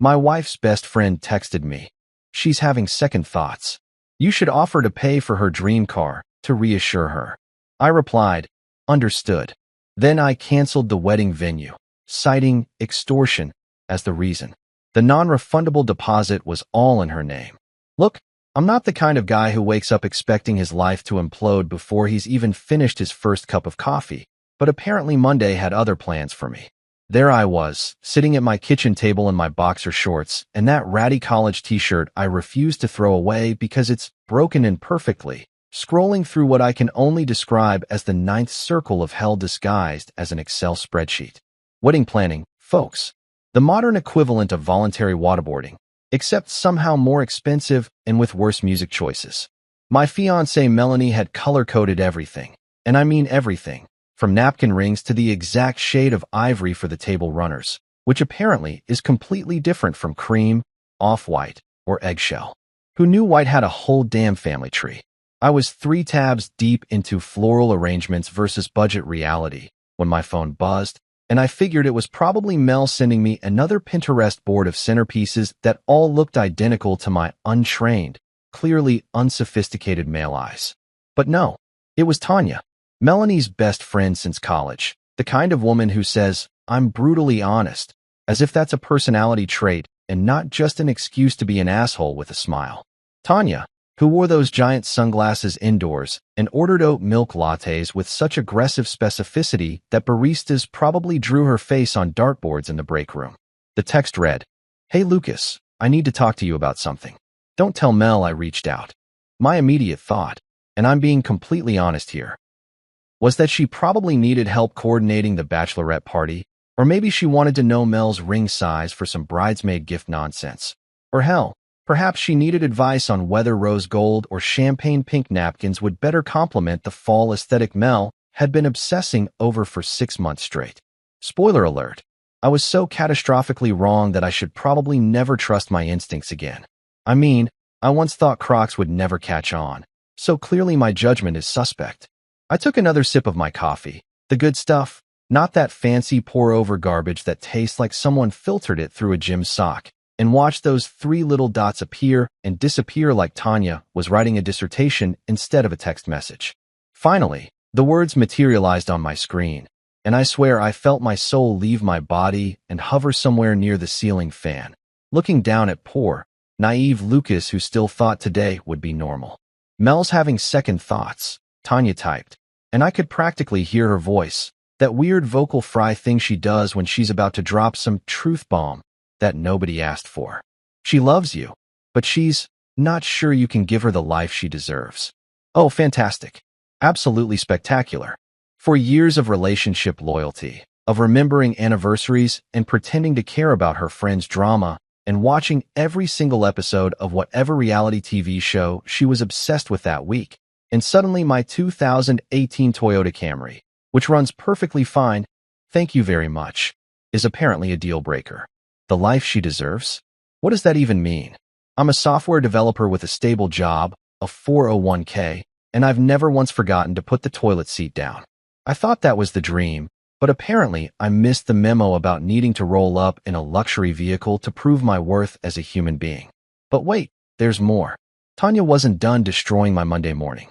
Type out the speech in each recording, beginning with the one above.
My wife's best friend texted me. She's having second thoughts. You should offer to pay for her dream car to reassure her. I replied, understood. Then I canceled the wedding venue, citing extortion as the reason. The non-refundable deposit was all in her name. Look, I'm not the kind of guy who wakes up expecting his life to implode before he's even finished his first cup of coffee, but apparently Monday had other plans for me. There I was, sitting at my kitchen table in my boxer shorts and that ratty college t-shirt I refuse to throw away because it's broken imperfectly, scrolling through what I can only describe as the ninth circle of hell disguised as an Excel spreadsheet. Wedding planning, folks. The modern equivalent of voluntary waterboarding, except somehow more expensive and with worse music choices. My fiancée Melanie had color-coded everything, and I mean everything, from napkin rings to the exact shade of ivory for the table runners, which apparently is completely different from cream, off-white, or eggshell. Who knew white had a whole damn family tree? I was 3 tabs deep into floral arrangements versus budget reality when my phone buzzed, and I figured it was probably Mel sending me another Pinterest board of centerpieces that all looked identical to my untrained, clearly unsophisticated male eyes. But no, it was Tanya, Melanie's best friend since college, the kind of woman who says, I'm brutally honest, as if that's a personality trait and not just an excuse to be an asshole with a smile. Tanya, who wore those giant sunglasses indoors and ordered oat milk lattes with such aggressive specificity that baristas probably drew her face on dartboards in the break room. The text read, Hey Lucas, I need to talk to you about something. Don't tell Mel I reached out. My immediate thought, and I'm being completely honest here, was that she probably needed help coordinating the bachelorette party, or maybe she wanted to know Mel's ring size for some bridesmaid gift nonsense. Or hell, perhaps she needed advice on whether rose gold or champagne pink napkins would better complement the fall aesthetic Mel had been obsessing over for 6 months straight. Spoiler alert, I was so catastrophically wrong that I should probably never trust my instincts again. I mean, I once thought Crocs would never catch on, so clearly my judgment is suspect. I took another sip of my coffee, the good stuff, not that fancy pour-over garbage that tastes like someone filtered it through a gym sock, and watched those 3 little dots appear and disappear like Tanya was writing a dissertation instead of a text message. Finally, the words materialized on my screen, and I swear I felt my soul leave my body and hover somewhere near the ceiling fan, looking down at poor, naive Lucas who still thought today would be normal. Mel's having second thoughts, Tanya typed, and I could practically hear her voice, that weird vocal fry thing she does when she's about to drop some truth bomb that nobody asked for. She loves you, but she's not sure you can give her the life she deserves. Oh, fantastic. Absolutely spectacular. For years of relationship loyalty, of remembering anniversaries and pretending to care about her friend's drama, and watching every single episode of whatever reality TV show she was obsessed with that week, and suddenly my 2018 Toyota Camry, which runs perfectly fine, thank you very much, is apparently a deal breaker. The life she deserves? What does that even mean? I'm a software developer with a stable job, a 401k, and I've never once forgotten to put the toilet seat down. I thought that was the dream, but apparently I missed the memo about needing to roll up in a luxury vehicle to prove my worth as a human being. But wait, there's more. Tanya wasn't done destroying my Monday morning.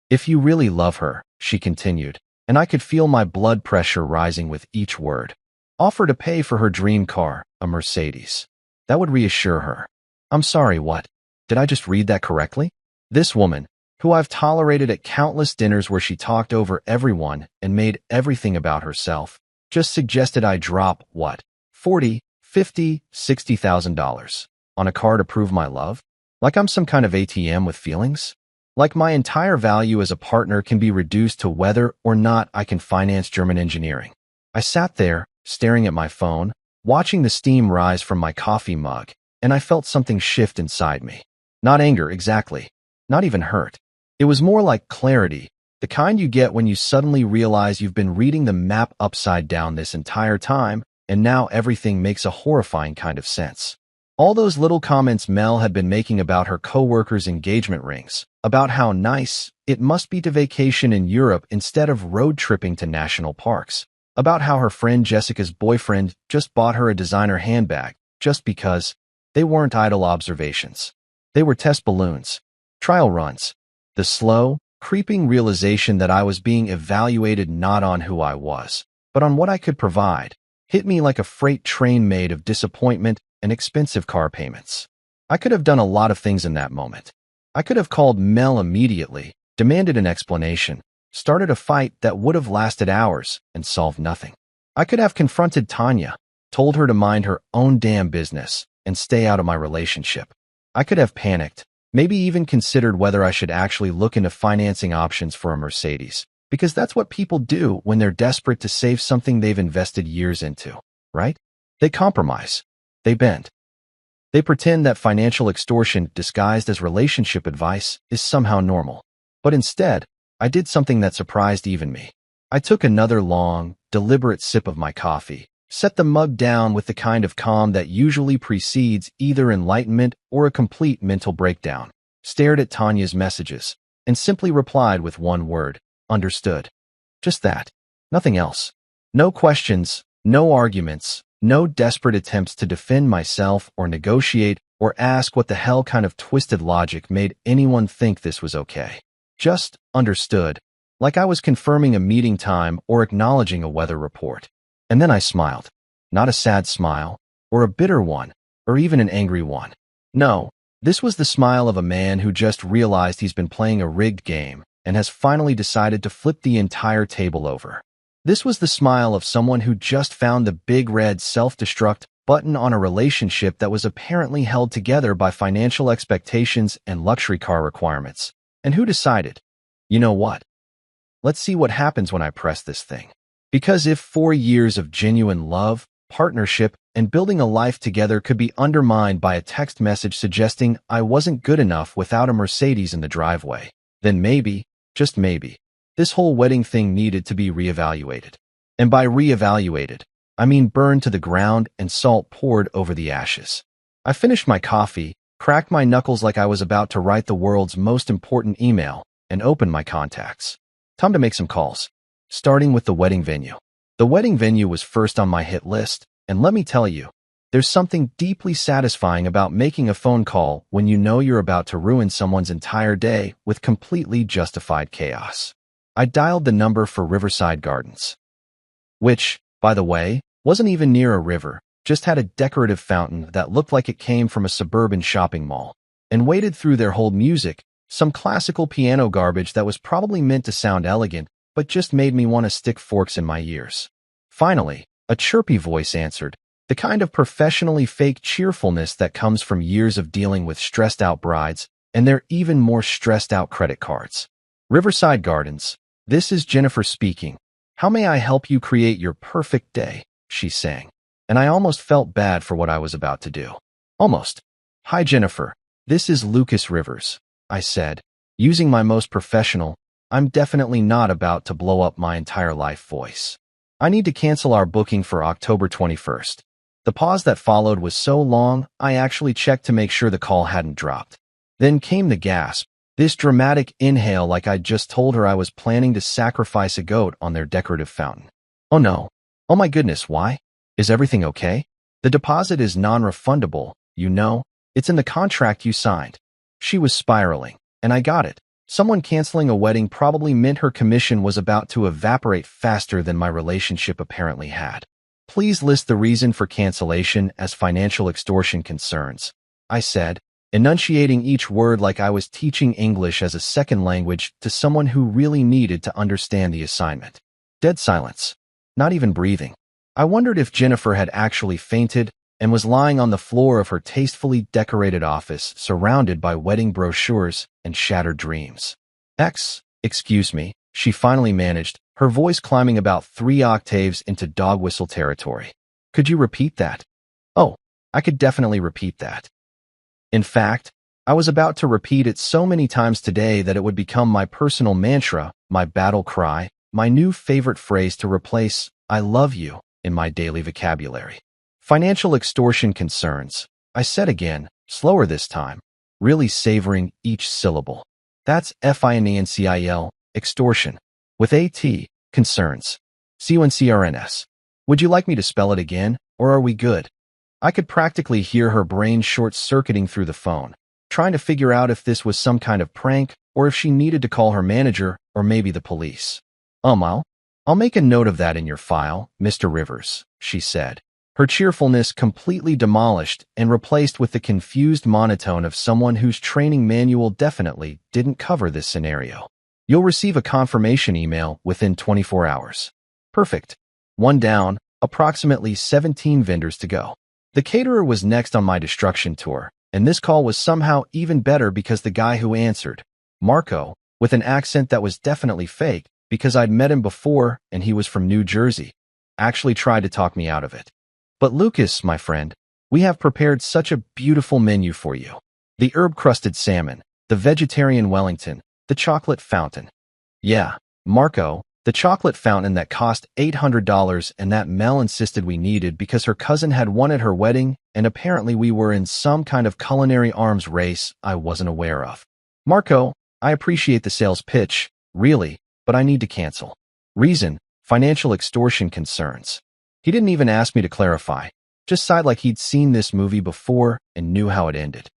If you really love her, she continued, and I could feel my blood pressure rising with each word. Offer to pay for her dream car, a Mercedes. That would reassure her. I'm sorry, what? Did I just read that correctly? This woman, who I've tolerated at countless dinners where she talked over everyone and made everything about herself, just suggested I drop, what, $40, $50, $60,000 on a car to prove my love? Like I'm some kind of ATM with feelings? Like my entire value as a partner can be reduced to whether or not I can finance German engineering. I sat there, staring at my phone, watching the steam rise from my coffee mug, and I felt something shift inside me. Not anger, exactly. Not even hurt. It was more like clarity, the kind you get when you suddenly realize you've been reading the map upside down this entire time, and now everything makes a horrifying kind of sense. All those little comments Mel had been making about her coworkers' engagement rings, about how nice it must be to vacation in Europe instead of road tripping to national parks, about how her friend Jessica's boyfriend just bought her a designer handbag, just because. They weren't idle observations. They were test balloons, trial runs, the slow, creeping realization that I was being evaluated not on who I was, but on what I could provide, hit me like a freight train made of disappointment and expensive car payments. I could have done a lot of things in that moment. I could have called Mel immediately, demanded an explanation, started a fight that would have lasted hours and solved nothing. I could have confronted Tanya, told her to mind her own damn business and stay out of my relationship. I could have panicked, maybe even considered whether I should actually look into financing options for a Mercedes, because that's what people do when they're desperate to save something they've invested years into, right? They compromise. They bend. They pretend that financial extortion disguised as relationship advice is somehow normal. But instead, I did something that surprised even me. I took another long, deliberate sip of my coffee, set the mug down with the kind of calm that usually precedes either enlightenment or a complete mental breakdown, stared at Tanya's messages, and simply replied with one word, understood. Just that. Nothing else. No questions, no arguments, no desperate attempts to defend myself or negotiate or ask what the hell kind of twisted logic made anyone think this was okay. Just understood, like I was confirming a meeting time or acknowledging a weather report. And then I smiled. Not a sad smile, or a bitter one, or even an angry one. No, this was the smile of a man who just realized he's been playing a rigged game and has finally decided to flip the entire table over. This was the smile of someone who just found the big red self-destruct button on a relationship that was apparently held together by financial expectations and luxury car requirements, and who decided, you know what? Let's see what happens when I press this thing. Because if 4 years of genuine love, partnership, and building a life together could be undermined by a text message suggesting I wasn't good enough without a Mercedes in the driveway, then maybe, just maybe, this whole wedding thing needed to be reevaluated. And by reevaluated, I mean burned to the ground and salt poured over the ashes. I finished my coffee, cracked my knuckles like I was about to write the world's most important email, and opened my contacts. Time to make some calls. Starting with the wedding venue. The wedding venue was first on my hit list, and let me tell you, there's something deeply satisfying about making a phone call when you know you're about to ruin someone's entire day with completely justified chaos. I dialed the number for Riverside Gardens, which, by the way, wasn't even near a river, just had a decorative fountain that looked like it came from a suburban shopping mall, and waded through their hold music, some classical piano garbage that was probably meant to sound elegant, but just made me want to stick forks in my ears. Finally, a chirpy voice answered, the kind of professionally fake cheerfulness that comes from years of dealing with stressed-out brides and their even more stressed-out credit cards. Riverside Gardens, this is Jennifer speaking. How may I help you create your perfect day? She sang, and I almost felt bad for what I was about to do. Almost. Hi, Jennifer. This is Lucas Rivers, I said, using my most professional, I'm definitely not about to blow up my entire life voice. I need to cancel our booking for October 21st. The pause that followed was so long, I actually checked to make sure the call hadn't dropped. Then came the gasp, this dramatic inhale like I'd just told her I was planning to sacrifice a goat on their decorative fountain. Oh no. Oh my goodness, why? Is everything okay? The deposit is non-refundable, you know. It's in the contract you signed. She was spiraling, and I got it. Someone canceling a wedding probably meant her commission was about to evaporate faster than my relationship apparently had. Please list the reason for cancellation as financial extortion concerns, I said, enunciating each word like I was teaching English as a second language to someone who really needed to understand the assignment. Dead silence. Not even breathing. I wondered if Jennifer had actually fainted and was lying on the floor of her tastefully decorated office surrounded by wedding brochures and shattered dreams. Excuse me, she finally managed, her voice climbing about 3 octaves into dog whistle territory. Could you repeat that? Oh, I could definitely repeat that. In fact, I was about to repeat it so many times today that it would become my personal mantra, my battle cry, my new favorite phrase to replace I love you in my daily vocabulary. Financial extortion concerns, I said again, slower this time, really savoring each syllable. That's financial, extortion. With AT, concerns. CUNCRNS. Would you like me to spell it again, or are we good? I could practically hear her brain short-circuiting through the phone, trying to figure out if this was some kind of prank or if she needed to call her manager or maybe the police. I'll make a note of that in your file, Mr. Rivers, she said, her cheerfulness completely demolished and replaced with the confused monotone of someone whose training manual definitely didn't cover this scenario. You'll receive a confirmation email within 24 hours. Perfect. One down, approximately 17 vendors to go. The caterer was next on my destruction tour, and this call was somehow even better because the guy who answered, Marco, with an accent that was definitely fake because I'd met him before and he was from New Jersey, actually tried to talk me out of it. But Lucas, my friend, we have prepared such a beautiful menu for you. The herb-crusted salmon, the vegetarian Wellington, the chocolate fountain. Yeah, Marco, the chocolate fountain that cost $800 and that Mel insisted we needed because her cousin had one at her wedding and apparently we were in some kind of culinary arms race I wasn't aware of. Marco, I appreciate the sales pitch, really, but I need to cancel. Reason, financial extortion concerns. He didn't even ask me to clarify, just sighed like he'd seen this movie before and knew how it ended.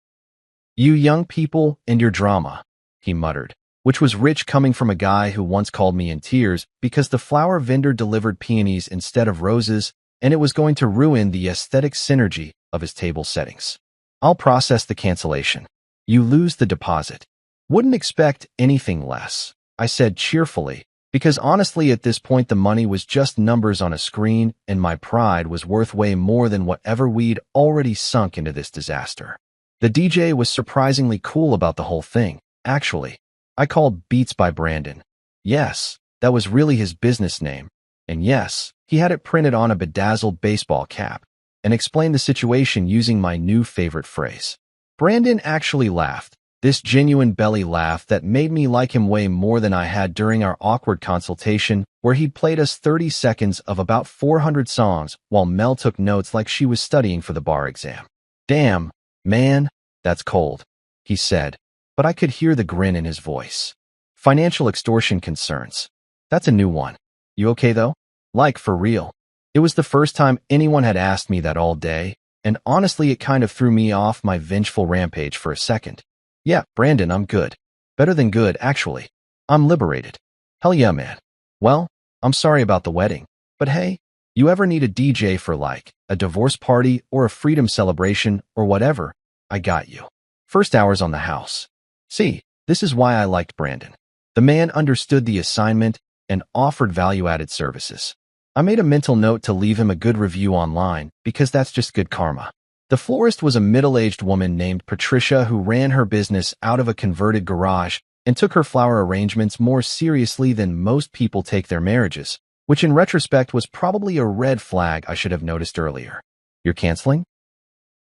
You young people and your drama, he muttered, which was rich coming from a guy who once called me in tears because the flower vendor delivered peonies instead of roses and it was going to ruin the aesthetic synergy of his table settings. I'll process the cancellation. You lose the deposit. Wouldn't expect anything less, I said cheerfully, because honestly at this point the money was just numbers on a screen and my pride was worth way more than whatever we'd already sunk into this disaster. The DJ was surprisingly cool about the whole thing, actually. I called Beats by Brandon. Yes, that was really his business name. And yes, he had it printed on a bedazzled baseball cap, and explained the situation using my new favorite phrase. Brandon actually laughed, this genuine belly laugh that made me like him way more than I had during our awkward consultation where he'd played us 30 seconds of about 400 songs while Mel took notes like she was studying for the bar exam. Damn, man, that's cold, he said, but I could hear the grin in his voice. Financial extortion concerns. That's a new one. You okay though? Like, for real. It was the first time anyone had asked me that all day, and honestly it kind of threw me off my vengeful rampage for a second. Yeah, Brandon, I'm good. Better than good, actually. I'm liberated. Hell yeah, man. Well, I'm sorry about the wedding, but hey, you ever need a DJ for like a divorce party or a freedom celebration or whatever, I got you. First hours on the house. See, this is why I liked Brandon. The man understood the assignment and offered value-added services. I made a mental note to leave him a good review online because that's just good karma. The florist was a middle-aged woman named Patricia who ran her business out of a converted garage and took her flower arrangements more seriously than most people take their marriages, which in retrospect was probably a red flag I should have noticed earlier. You're canceling?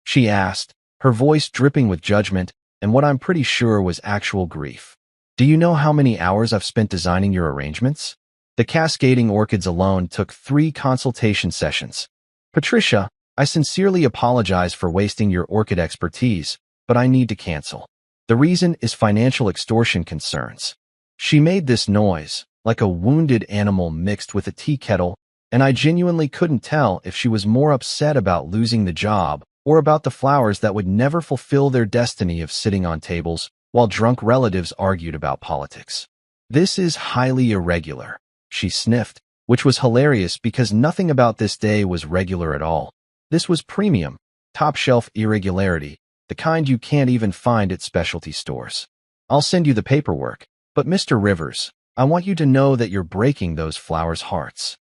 She asked, her voice dripping with judgment and what I'm pretty sure was actual grief. Do you know how many hours I've spent designing your arrangements? The cascading orchids alone took 3 consultation sessions. Patricia, I sincerely apologize for wasting your orchid expertise, but I need to cancel. The reason is financial extortion concerns. She made this noise, like a wounded animal mixed with a tea kettle, and I genuinely couldn't tell if she was more upset about losing the job or about the flowers that would never fulfill their destiny of sitting on tables while drunk relatives argued about politics. This is highly irregular, she sniffed, which was hilarious because nothing about this day was regular at all. This was premium, top-shelf irregularity, the kind you can't even find at specialty stores. I'll send you the paperwork, but Mr. Rivers, I want you to know that you're breaking those flowers' hearts.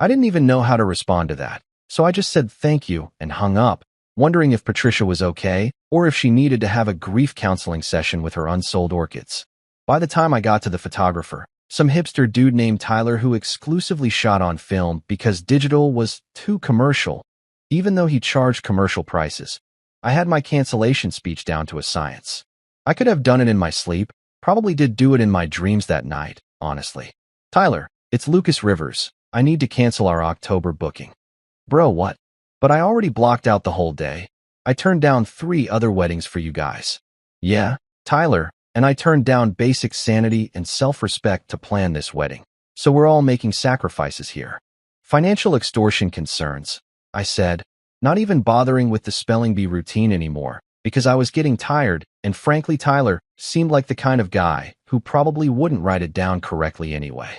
I didn't even know how to respond to that, so I just said thank you and hung up, wondering if Patricia was okay or if she needed to have a grief counseling session with her unsold orchids. By the time I got to the photographer, some hipster dude named Tyler who exclusively shot on film because digital was too commercial, even though he charged commercial prices, I had my cancellation speech down to a science. I could have done it in my sleep, probably did do it in my dreams that night, honestly. Tyler, it's Lucas Rivers. I need to cancel our October booking. Bro, what? But I already blocked out the whole day. I turned down 3 other weddings for you guys. Yeah, Tyler, and I turned down basic sanity and self-respect to plan this wedding. So we're all making sacrifices here. Financial extortion concerns, I said, not even bothering with the spelling bee routine anymore, because I was getting tired, and frankly Tyler seemed like the kind of guy who probably wouldn't write it down correctly anyway.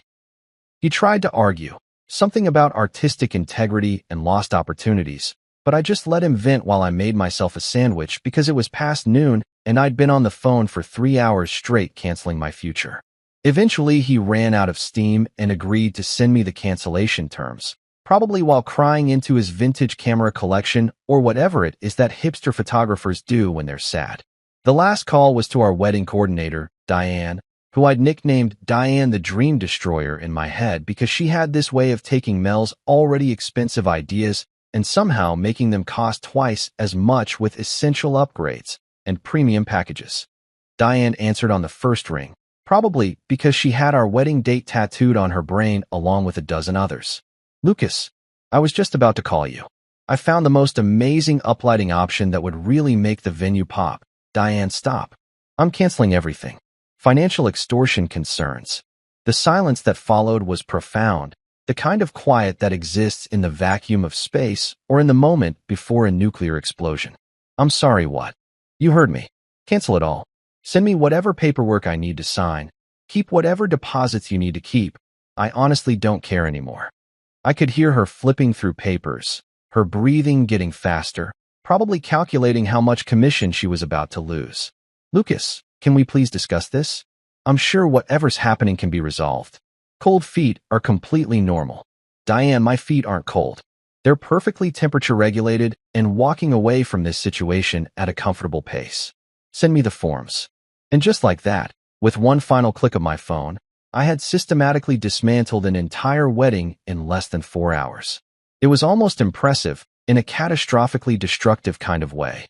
He tried to argue, something about artistic integrity and lost opportunities, but I just let him vent while I made myself a sandwich because it was past noon and I'd been on the phone for 3 hours straight canceling my future. Eventually, he ran out of steam and agreed to send me the cancellation terms, probably while crying into his vintage camera collection or whatever it is that hipster photographers do when they're sad. The last call was to our wedding coordinator, Diane, who I'd nicknamed Diane the Dream Destroyer in my head because she had this way of taking Mel's already expensive ideas and somehow making them cost twice as much with essential upgrades and premium packages. Diane answered on the first ring, probably because she had our wedding date tattooed on her brain along with a dozen others. Lucas, I was just about to call you. I found the most amazing uplighting option that would really make the venue pop. Diane, stop. I'm canceling everything. Financial extortion concerns. The silence that followed was profound, the kind of quiet that exists in the vacuum of space or in the moment before a nuclear explosion. I'm sorry, what? You heard me. Cancel it all. Send me whatever paperwork I need to sign. Keep whatever deposits you need to keep. I honestly don't care anymore. I could hear her flipping through papers, her breathing getting faster, probably calculating how much commission she was about to lose. Lucas, can we please discuss this? I'm sure whatever's happening can be resolved. Cold feet are completely normal. Diane, my feet aren't cold. They're perfectly temperature regulated and walking away from this situation at a comfortable pace. Send me the forms. And just like that, with one final click of my phone, I had systematically dismantled an entire wedding in less than 4 hours. It was almost impressive in a catastrophically destructive kind of way.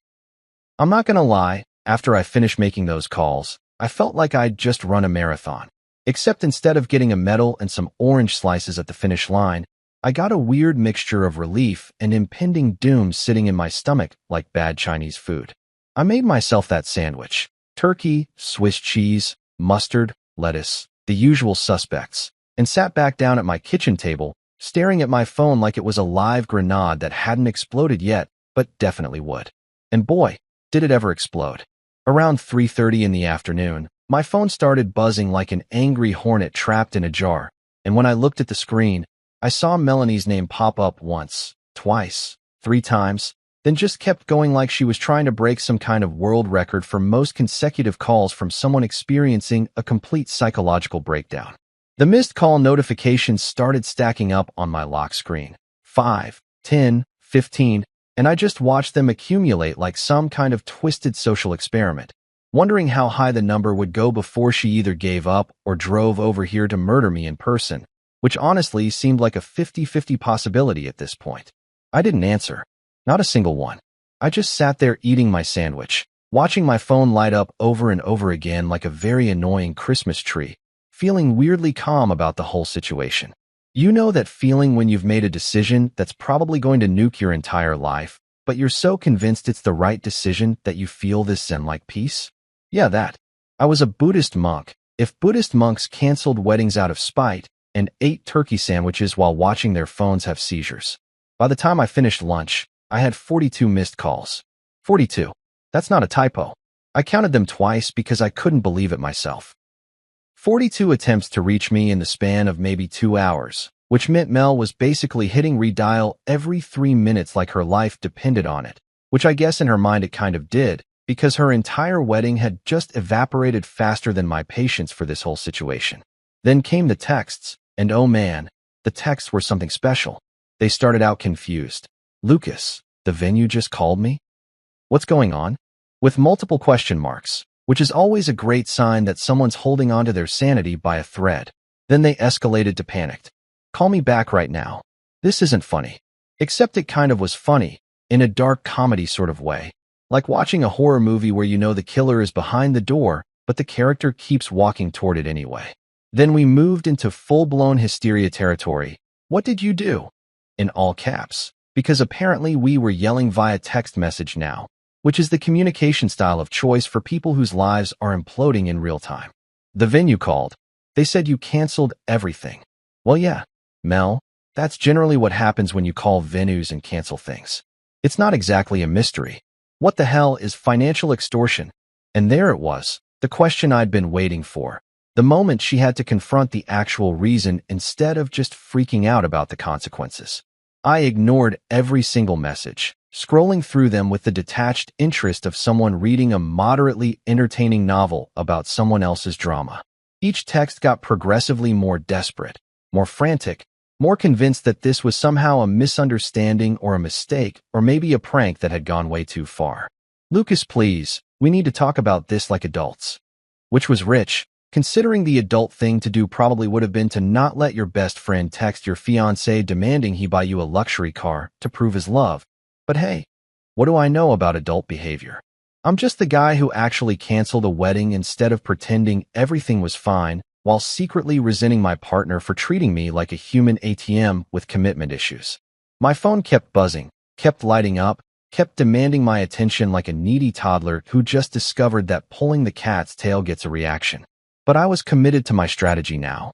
I'm not gonna lie, after I finished making those calls, I felt like I'd just run a marathon. Except instead of getting a medal and some orange slices at the finish line, I got a weird mixture of relief and impending doom sitting in my stomach like bad Chinese food. I made myself that sandwich. Turkey, Swiss cheese, mustard, lettuce, the usual suspects, and sat back down at my kitchen table, staring at my phone like it was a live grenade that hadn't exploded yet, but definitely would. And boy, did it ever explode. Around 3:30 in the afternoon, my phone started buzzing like an angry hornet trapped in a jar, and when I looked at the screen, I saw Melanie's name pop up once, twice, 3 times, then just kept going like she was trying to break some kind of world record for most consecutive calls from someone experiencing a complete psychological breakdown. The missed call notifications started stacking up on my lock screen. 5, 10, 15, and I just watched them accumulate like some kind of twisted social experiment, wondering how high the number would go before she either gave up or drove over here to murder me in person, which honestly seemed like a 50-50 possibility at this point. I didn't answer. Not a single one. I just sat there eating my sandwich, watching my phone light up over and over again like a very annoying Christmas tree, feeling weirdly calm about the whole situation. You know that feeling when you've made a decision that's probably going to nuke your entire life, but you're so convinced it's the right decision that you feel this zen-like peace? Yeah, that. I was a Buddhist monk. If Buddhist monks canceled weddings out of spite and ate turkey sandwiches while watching their phones have seizures. By the time I finished lunch, I had 42 missed calls. 42. That's not a typo. I counted them twice because I couldn't believe it myself. 42 attempts to reach me in the span of maybe 2 hours, which meant Mel was basically hitting redial every 3 minutes like her life depended on it, which I guess in her mind it kind of did, because her entire wedding had just evaporated faster than my patience for this whole situation. Then came the texts, and oh man, the texts were something special. They started out confused. Lucas, the venue just called me? What's going on? With multiple question marks, which is always a great sign that someone's holding onto their sanity by a thread. Then they escalated to panicked. Call me back right now. This isn't funny. Except it kind of was funny, in a dark comedy sort of way. Like watching a horror movie where you know the killer is behind the door, but the character keeps walking toward it anyway. Then we moved into full-blown hysteria territory. What did you do? In all caps. Because apparently we were yelling via text message now, which is the communication style of choice for people whose lives are imploding in real time. The venue called. They said you canceled everything. Well, yeah, Mel, that's generally what happens when you call venues and cancel things. It's not exactly a mystery. What the hell is financial extortion? And there it was, the question I'd been waiting for. The moment she had to confront the actual reason instead of just freaking out about the consequences. I ignored every single message, scrolling through them with the detached interest of someone reading a moderately entertaining novel about someone else's drama. Each text got progressively more desperate, more frantic, more convinced that this was somehow a misunderstanding or a mistake or maybe a prank that had gone way too far. Lucas, please, we need to talk about this like adults. Which was rich, considering the adult thing to do probably would have been to not let your best friend text your fiancé demanding he buy you a luxury car to prove his love. But hey, what do I know about adult behavior? I'm just the guy who actually canceled a wedding instead of pretending everything was fine while secretly resenting my partner for treating me like a human ATM with commitment issues. My phone kept buzzing, kept lighting up, kept demanding my attention like a needy toddler who just discovered that pulling the cat's tail gets a reaction. But I was committed to my strategy now.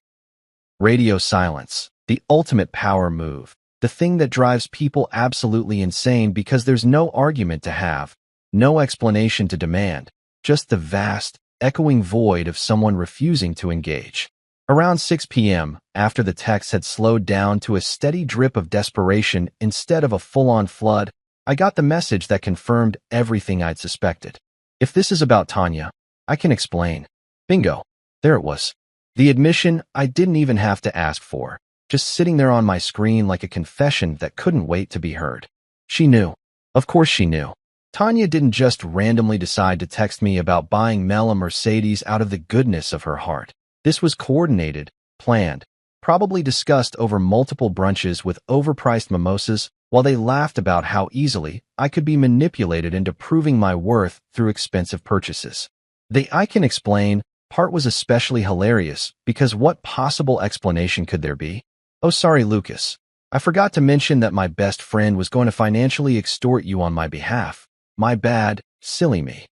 Radio silence, the ultimate power move, the thing that drives people absolutely insane because there's no argument to have, no explanation to demand, just the vast, echoing void of someone refusing to engage. Around 6 p.m., after the text had slowed down to a steady drip of desperation instead of a full-on flood, I got the message that confirmed everything I'd suspected. If this is about Tanya, I can explain. Bingo. There it was. The admission I didn't even have to ask for, just sitting there on my screen like a confession that couldn't wait to be heard. She knew. Of course she knew. Tanya didn't just randomly decide to text me about buying Mel a Mercedes out of the goodness of her heart. This was coordinated, planned, probably discussed over multiple brunches with overpriced mimosas while they laughed about how easily I could be manipulated into proving my worth through expensive purchases. The I can explain part was especially hilarious because what possible explanation could there be? Oh, sorry, Lucas. I forgot to mention that my best friend was going to financially extort you on my behalf. My bad, silly me.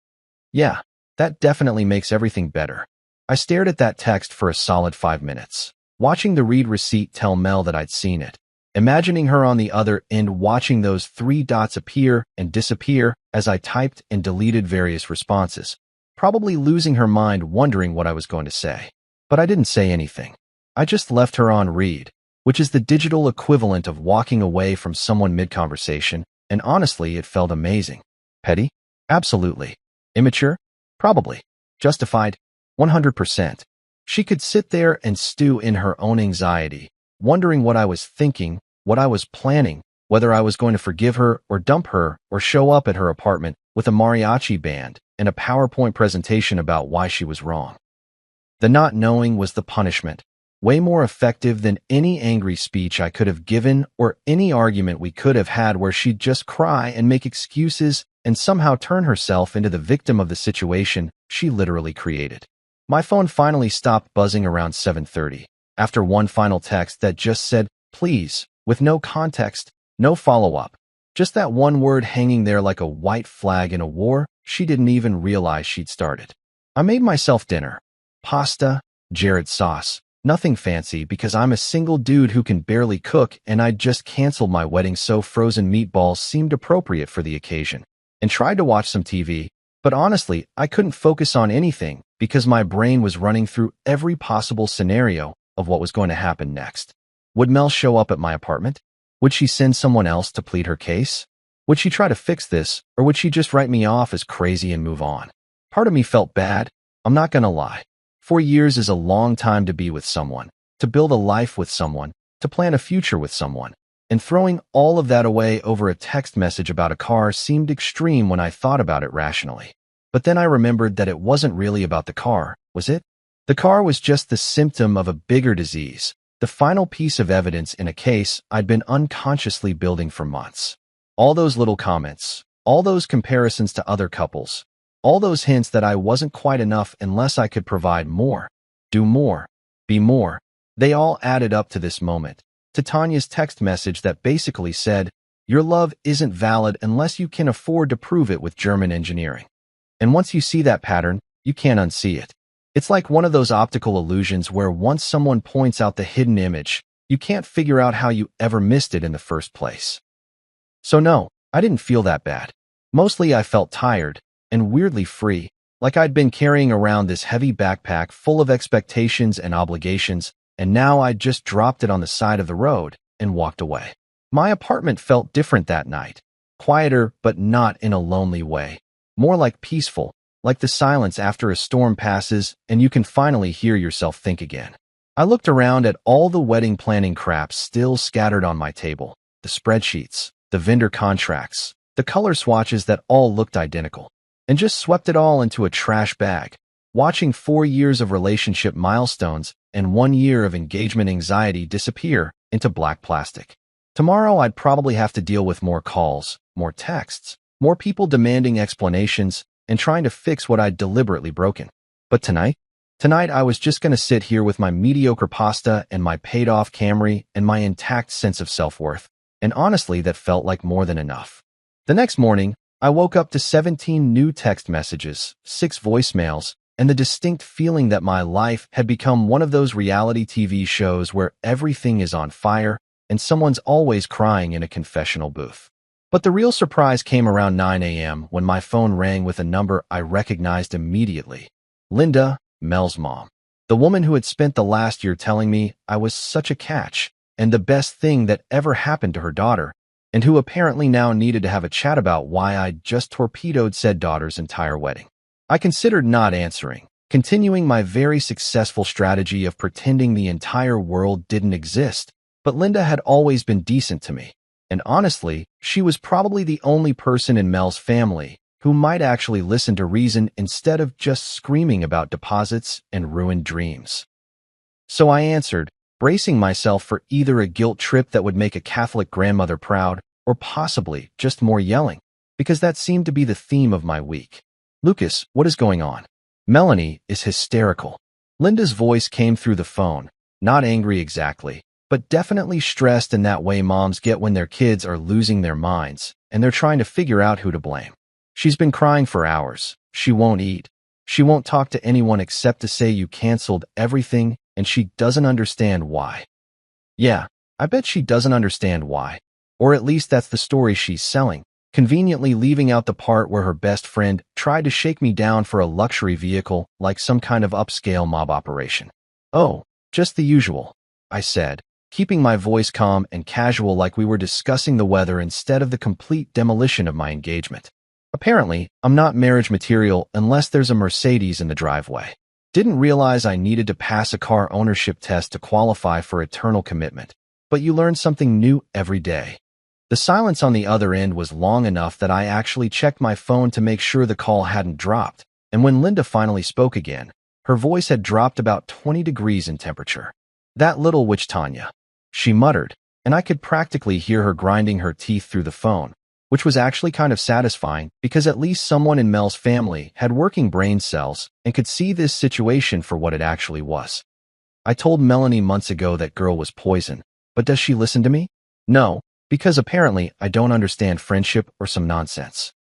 Yeah, that definitely makes everything better. I stared at that text for a solid 5 minutes, watching the read receipt tell Mel that I'd seen it, imagining her on the other end watching those 3 dots appear and disappear as I typed and deleted various responses, probably losing her mind wondering what I was going to say. But I didn't say anything. I just left her on read, which is the digital equivalent of walking away from someone mid-conversation, and honestly, it felt amazing. Petty? Absolutely. Immature? Probably. Justified? 100%. She could sit there and stew in her own anxiety, wondering what I was thinking, what I was planning, whether I was going to forgive her or dump her or show up at her apartment with a mariachi band and a PowerPoint presentation about why she was wrong. The not knowing was the punishment, way more effective than any angry speech I could have given or any argument we could have had where she'd just cry and make excuses and somehow turn herself into the victim of the situation she literally created. My phone finally stopped buzzing around 7:30, after one final text that just said, please, with no context, no follow-up. Just that one word hanging there like a white flag in a war she didn't even realize she'd started. I made myself dinner. Pasta, Jared sauce. Nothing fancy because I'm a single dude who can barely cook and I'd just canceled my wedding so frozen meatballs seemed appropriate for the occasion. And tried to watch some TV, but honestly, I couldn't focus on anything because my brain was running through every possible scenario of what was going to happen next. Would Mel show up at my apartment? Would she send someone else to plead her case? Would she try to fix this, or would she just write me off as crazy and move on? Part of me felt bad. I'm not gonna lie. 4 years is a long time to be with someone, to build a life with someone, to plan a future with someone. And throwing all of that away over a text message about a car seemed extreme when I thought about it rationally. But then I remembered that it wasn't really about the car, was it? The car was just the symptom of a bigger disease, the final piece of evidence in a case I'd been unconsciously building for months. All those little comments, all those comparisons to other couples, all those hints that I wasn't quite enough unless I could provide more, do more, be more, they all added up to this moment, to Tanya's text message that basically said, your love isn't valid unless you can afford to prove it with German engineering. And once you see that pattern, you can't unsee it. It's like one of those optical illusions where once someone points out the hidden image, you can't figure out how you ever missed it in the first place. So no, I didn't feel that bad. Mostly I felt tired and weirdly free, like I'd been carrying around this heavy backpack full of expectations and obligations, and now I'd just dropped it on the side of the road and walked away. My apartment felt different that night. Quieter, but not in a lonely way. More like peaceful, like the silence after a storm passes and you can finally hear yourself think again. I looked around at all the wedding planning crap still scattered on my table. The spreadsheets, the vendor contracts, the color swatches that all looked identical, and just swept it all into a trash bag, watching 4 years of relationship milestones and 1 year of engagement anxiety disappear into black plastic. Tomorrow I'd probably have to deal with more calls, more texts, more people demanding explanations and trying to fix what I'd deliberately broken. But tonight I was just going to sit here with my mediocre pasta and my paid-off Camry and my intact sense of self-worth. And honestly, that felt like more than enough. The next morning, I woke up to 17 new text messages, 6 voicemails, and the distinct feeling that my life had become one of those reality TV shows where everything is on fire and someone's always crying in a confessional booth. But the real surprise came around 9 a.m. when my phone rang with a number I recognized immediately. Linda, Mel's mom. The woman who had spent the last year telling me I was such a catch and the best thing that ever happened to her daughter, and who apparently now needed to have a chat about why I'd just torpedoed said daughter's entire wedding. I considered not answering, continuing my very successful strategy of pretending the entire world didn't exist, but Linda had always been decent to me, and honestly, she was probably the only person in Mel's family who might actually listen to reason instead of just screaming about deposits and ruined dreams. So I answered, bracing myself for either a guilt trip that would make a Catholic grandmother proud, or possibly just more yelling, because that seemed to be the theme of my week. Lucas, what is going on? Melanie is hysterical. Linda's voice came through the phone, not angry exactly, but definitely stressed in that way moms get when their kids are losing their minds, and they're trying to figure out who to blame. She's been crying for hours. She won't eat. She won't talk to anyone except to say you canceled everything, and she doesn't understand why. Yeah, I bet she doesn't understand why. Or at least that's the story she's selling, conveniently leaving out the part where her best friend tried to shake me down for a luxury vehicle like some kind of upscale mob operation. Oh, just the usual, I said, keeping my voice calm and casual like we were discussing the weather instead of the complete demolition of my engagement. Apparently, I'm not marriage material unless there's a Mercedes in the driveway. Didn't realize I needed to pass a car ownership test to qualify for eternal commitment. But you learn something new every day. The silence on the other end was long enough that I actually checked my phone to make sure the call hadn't dropped, and when Linda finally spoke again, her voice had dropped about 20 degrees in temperature. That little witch Tanya, she muttered, and I could practically hear her grinding her teeth through the phone, which was actually kind of satisfying because at least someone in Mel's family had working brain cells and could see this situation for what it actually was. I told Melanie months ago that girl was poison, but does she listen to me? No, because apparently I don't understand friendship or some nonsense.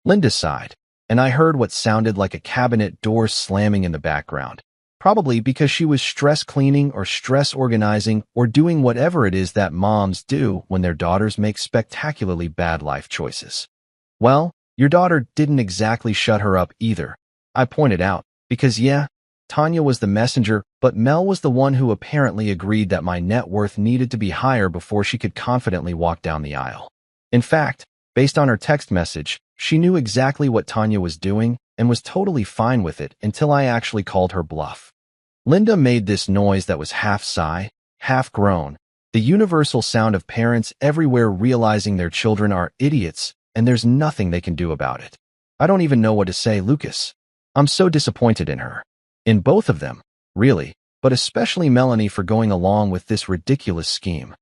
Linda sighed, and I heard what sounded like a cabinet door slamming in the background, probably because she was stress cleaning or stress organizing or doing whatever it is that moms do when their daughters make spectacularly bad life choices. Well, your daughter didn't exactly shut her up either, I pointed out, because yeah, Tanya was the messenger, but Mel was the one who apparently agreed that my net worth needed to be higher before she could confidently walk down the aisle. In fact, based on her text message, she knew exactly what Tanya was doing and was totally fine with it until I actually called her bluff. Linda made this noise that was half sigh, half groan, the universal sound of parents everywhere realizing their children are idiots and there's nothing they can do about it. I don't even know what to say, Lucas. I'm so disappointed in her. In both of them, really, but especially Melanie for going along with this ridiculous scheme.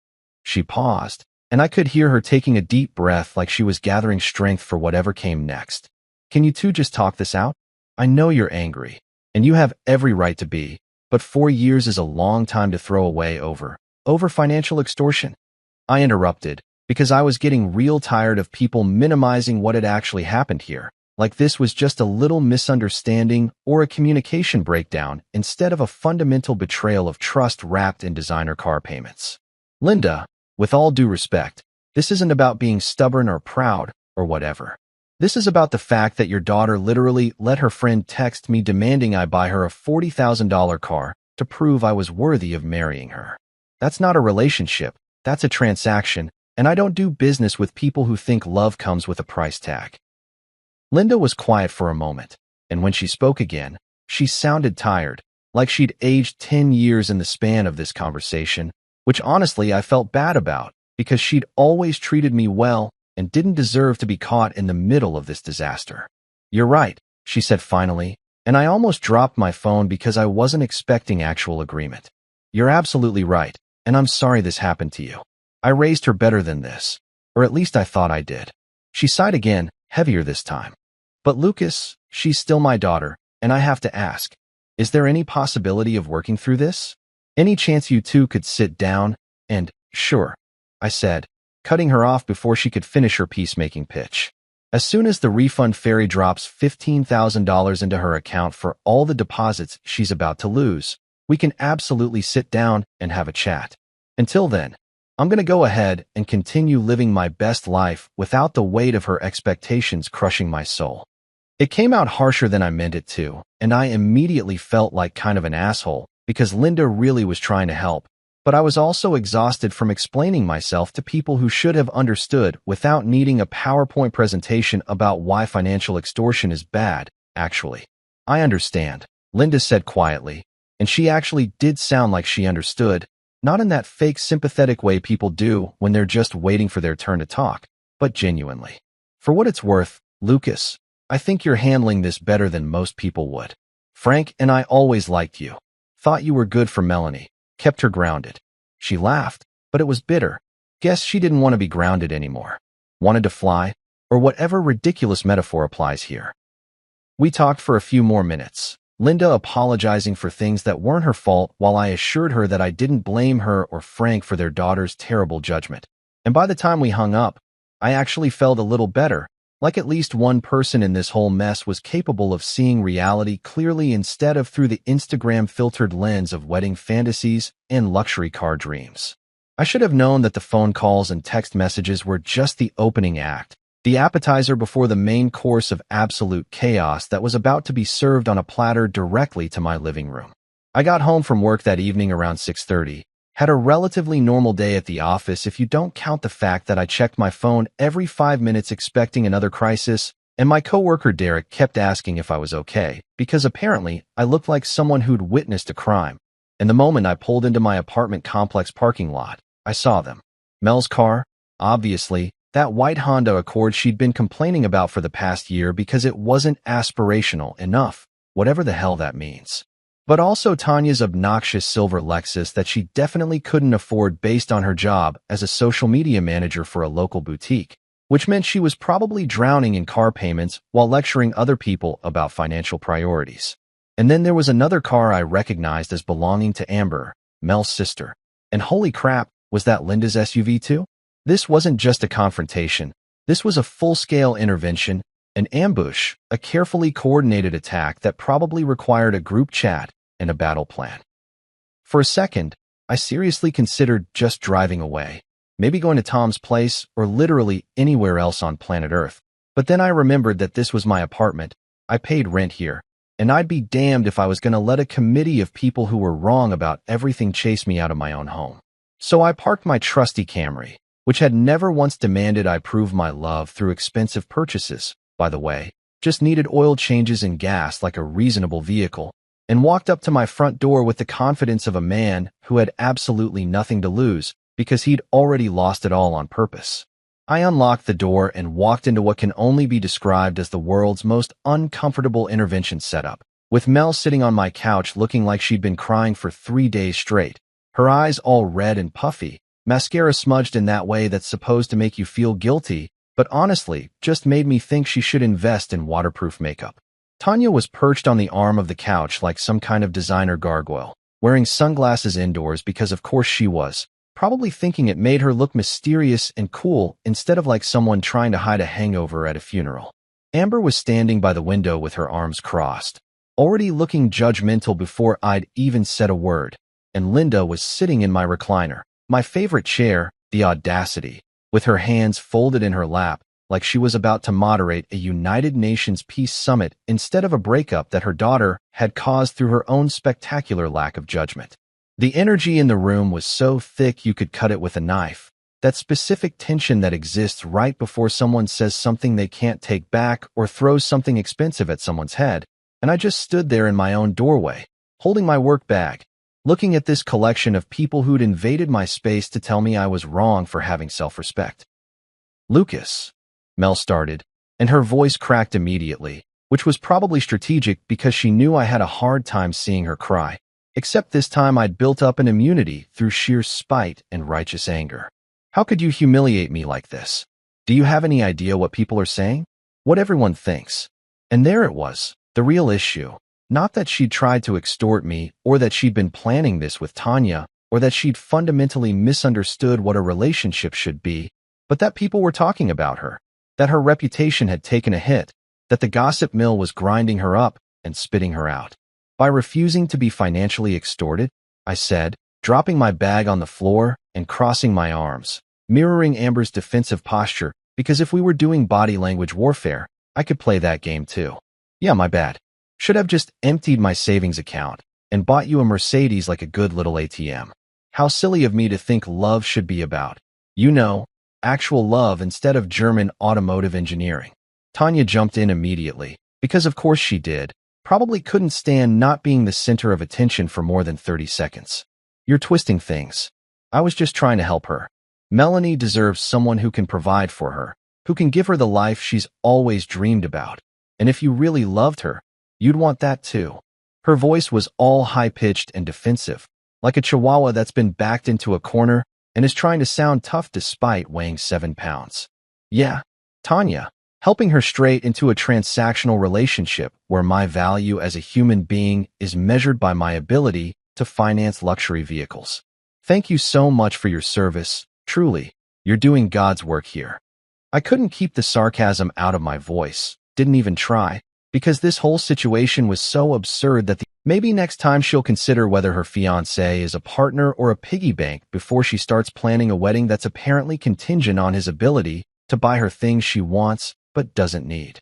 She paused, and I could hear her taking a deep breath like she was gathering strength for whatever came next. Can you two just talk this out? I know you're angry, and you have every right to be, but 4 years is a long time to throw away over financial extortion. I interrupted, because I was getting real tired of people minimizing what had actually happened here, like this was just a little misunderstanding or a communication breakdown instead of a fundamental betrayal of trust wrapped in designer car payments. Linda, with all due respect, This isn't about being stubborn or proud or whatever. This is about the fact that your daughter literally let her friend text me demanding I buy her a $40,000 car to prove I was worthy of marrying her. That's not a relationship, that's a transaction, and I don't do business with people who think love comes with a price tag. Linda was quiet for a moment, and when she spoke again, she sounded tired, like she'd aged 10 years in the span of this conversation, which honestly I felt bad about, because she'd always treated me well and didn't deserve to be caught in the middle of this disaster. "You're right," she said finally, and I almost dropped my phone because I wasn't expecting actual agreement. "You're absolutely right, and I'm sorry this happened to you. I raised her better than this, or at least I thought I did." She sighed again, heavier this time. "But Lucas, she's still my daughter, and I have to ask, is there any possibility of working through this? Any chance you two could sit down and—" "Sure," I said, cutting her off before she could finish her peacemaking pitch. "As soon as the refund fairy drops $15,000 into her account for all the deposits she's about to lose, we can absolutely sit down and have a chat. Until then, I'm going to go ahead and continue living my best life without the weight of her expectations crushing my soul." It came out harsher than I meant it to, and I immediately felt like kind of an asshole because Linda really was trying to help, but I was also exhausted from explaining myself to people who should have understood without needing a PowerPoint presentation about why financial extortion is bad, actually. "I understand," Linda said quietly, and she actually did sound like she understood, not in that fake sympathetic way people do when they're just waiting for their turn to talk, but genuinely. "For what it's worth, Lucas, I think you're handling this better than most people would. Frank and I always liked you. Thought you were good for Melanie. Kept her grounded." She laughed, but it was bitter. Guess she didn't want to be grounded anymore. Wanted to fly, or whatever ridiculous metaphor applies here. We talked for a few more minutes, Linda apologizing for things that weren't her fault while I assured her that I didn't blame her or Frank for their daughter's terrible judgment. And by the time we hung up, I actually felt a little better, like at least one person in this whole mess was capable of seeing reality clearly instead of through the Instagram-filtered lens of wedding fantasies and luxury car dreams. I should have known that the phone calls and text messages were just the opening act, the appetizer before the main course of absolute chaos that was about to be served on a platter directly to my living room. I got home from work that evening around 6:30, had a relatively normal day at the office if you don't count the fact that I checked my phone every 5 minutes expecting another crisis, and my coworker Derek kept asking if I was okay, because apparently I looked like someone who'd witnessed a crime. And the moment I pulled into my apartment complex parking lot, I saw them. Mel's car, obviously, that white Honda Accord she'd been complaining about for the past year because it wasn't aspirational enough, whatever the hell that means. But also Tanya's obnoxious silver Lexus that she definitely couldn't afford based on her job as a social media manager for a local boutique, which meant she was probably drowning in car payments while lecturing other people about financial priorities. And then there was another car I recognized as belonging to Amber, Mel's sister. And holy crap, was that Linda's SUV too? This wasn't just a confrontation. This was a full-scale intervention, an ambush, a carefully coordinated attack that probably required a group chat and a battle plan. For a second, I seriously considered just driving away, maybe going to Tom's place or literally anywhere else on planet Earth. But then I remembered that this was my apartment, I paid rent here, and I'd be damned if I was going to let a committee of people who were wrong about everything chase me out of my own home. So I parked my trusty Camry, which had never once demanded I prove my love through expensive purchases, by the way, just needed oil changes and gas like a reasonable vehicle, and walked up to my front door with the confidence of a man who had absolutely nothing to lose because he'd already lost it all on purpose. I unlocked the door and walked into what can only be described as the world's most uncomfortable intervention setup, with Mel sitting on my couch looking like she'd been crying for 3 days straight, her eyes all red and puffy, mascara smudged in that way that's supposed to make you feel guilty, but honestly just made me think she should invest in waterproof makeup. Tanya was perched on the arm of the couch like some kind of designer gargoyle, wearing sunglasses indoors because of course she was, probably thinking it made her look mysterious and cool instead of like someone trying to hide a hangover at a funeral. Amber was standing by the window with her arms crossed, already looking judgmental before I'd even said a word, and Linda was sitting in my recliner, my favorite chair, the audacity, with her hands folded in her lap, like she was about to moderate a United Nations peace summit instead of a breakup that her daughter had caused through her own spectacular lack of judgment. The energy in the room was so thick you could cut it with a knife. That specific tension that exists right before someone says something they can't take back or throws something expensive at someone's head, and I just stood there in my own doorway, holding my work bag, looking at this collection of people who'd invaded my space to tell me I was wrong for having self-respect. Lucas, Mel started, and her voice cracked immediately, which was probably strategic because she knew I had a hard time seeing her cry, except this time I'd built up an immunity through sheer spite and righteous anger. How could you humiliate me like this? Do you have any idea what people are saying? What everyone thinks? And there it was, the real issue. Not that she'd tried to extort me, or that she'd been planning this with Tanya, or that she'd fundamentally misunderstood what a relationship should be, but that people were talking about her, that her reputation had taken a hit, that the gossip mill was grinding her up and spitting her out. By refusing to be financially extorted, I said, dropping my bag on the floor and crossing my arms, mirroring Amber's defensive posture, because if we were doing body language warfare, I could play that game too. Yeah, my bad. Should have just emptied my savings account and bought you a Mercedes like a good little ATM. How silly of me to think love should be about, actual love instead of German automotive engineering. Tanya jumped in immediately, because of course she did, probably couldn't stand not being the center of attention for more than 30 seconds. You're twisting things. I was just trying to help her. Melanie deserves someone who can provide for her, who can give her the life she's always dreamed about. And if you really loved her, you'd want that too. Her voice was all high-pitched and defensive, like a chihuahua that's been backed into a corner and is trying to sound tough despite weighing 7 pounds. Yeah, Tanya, helping her straight into a transactional relationship where my value as a human being is measured by my ability to finance luxury vehicles. Thank you so much for your service. Truly, you're doing God's work here. I couldn't keep the sarcasm out of my voice, didn't even try, because this whole situation was so absurd that maybe next time she'll consider whether her fiancé is a partner or a piggy bank before she starts planning a wedding that's apparently contingent on his ability to buy her things she wants but doesn't need.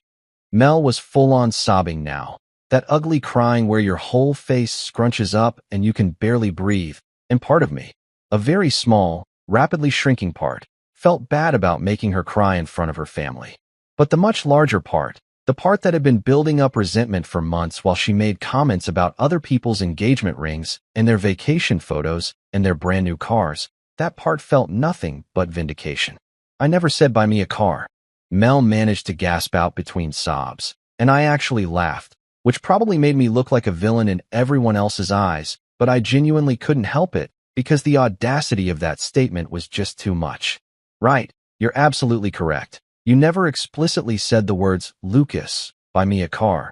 Mel was full-on sobbing now, that ugly crying where your whole face scrunches up and you can barely breathe, and part of me, a very small, rapidly shrinking part, felt bad about making her cry in front of her family. But the much larger part, the part that had been building up resentment for months while she made comments about other people's engagement rings and their vacation photos and their brand new cars, that part felt nothing but vindication. I never said buy me a car. Mel managed to gasp out between sobs, and I actually laughed, which probably made me look like a villain in everyone else's eyes, but I genuinely couldn't help it because the audacity of that statement was just too much. Right, you're absolutely correct. You never explicitly said the words, Lucas, buy me a car.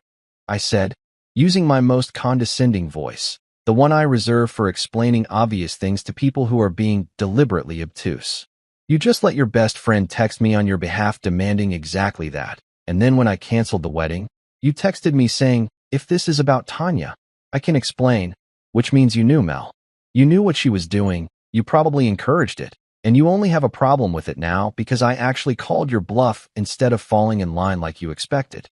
I said, using my most condescending voice, the one I reserve for explaining obvious things to people who are being deliberately obtuse. You just let your best friend text me on your behalf demanding exactly that, and then when I canceled the wedding, you texted me saying, if this is about Tanya, I can explain, which means you knew, Mel. You knew what she was doing, you probably encouraged it, and you only have a problem with it now because I actually called your bluff instead of falling in line like you expected.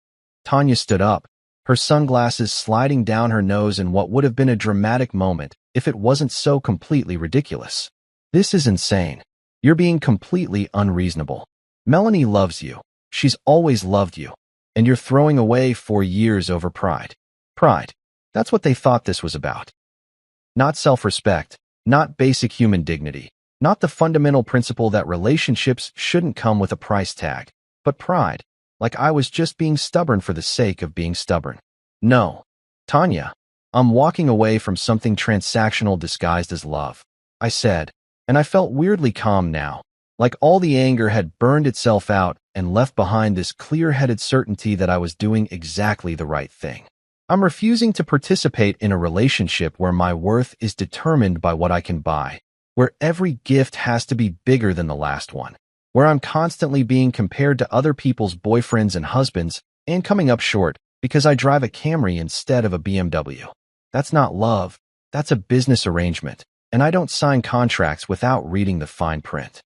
Tanya stood up, her sunglasses sliding down her nose in what would have been a dramatic moment if it wasn't so completely ridiculous. This is insane. You're being completely unreasonable. Melanie loves you. She's always loved you. And you're throwing away 4 years over pride. Pride. That's what they thought this was about. Not self-respect, not basic human dignity, not the fundamental principle that relationships shouldn't come with a price tag, but pride, like I was just being stubborn for the sake of being stubborn. No. Tanya, I'm walking away from something transactional disguised as love, I said, and I felt weirdly calm now, like all the anger had burned itself out and left behind this clear-headed certainty that I was doing exactly the right thing. I'm refusing to participate in a relationship where my worth is determined by what I can buy, where every gift has to be bigger than the last one, where I'm constantly being compared to other people's boyfriends and husbands and coming up short because I drive a Camry instead of a BMW. That's not love, that's a business arrangement, and I don't sign contracts without reading the fine print.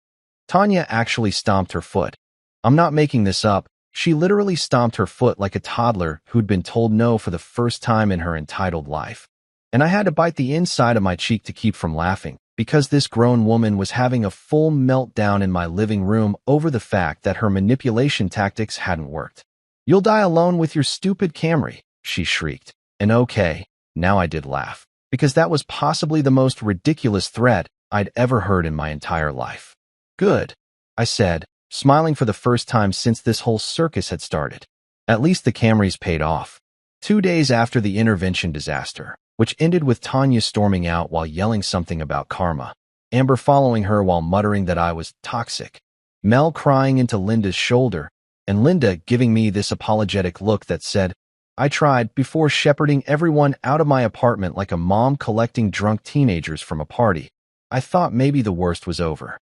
Tanya actually stomped her foot. I'm not making this up. She literally stomped her foot like a toddler who'd been told no for the first time in her entitled life. And I had to bite the inside of my cheek to keep from laughing, because this grown woman was having a full meltdown in my living room over the fact that her manipulation tactics hadn't worked. "You'll die alone with your stupid Camry," she shrieked. And okay, now I did laugh, because that was possibly the most ridiculous threat I'd ever heard in my entire life. "Good," I said, smiling for the first time since this whole circus had started. At least the Camrys paid off. 2 days after the intervention disaster, which ended with Tanya storming out while yelling something about karma, Amber following her while muttering that I was toxic, Mel crying into Linda's shoulder, and Linda giving me this apologetic look that said, "I tried," before shepherding everyone out of my apartment like a mom collecting drunk teenagers from a party. I thought maybe the worst was over.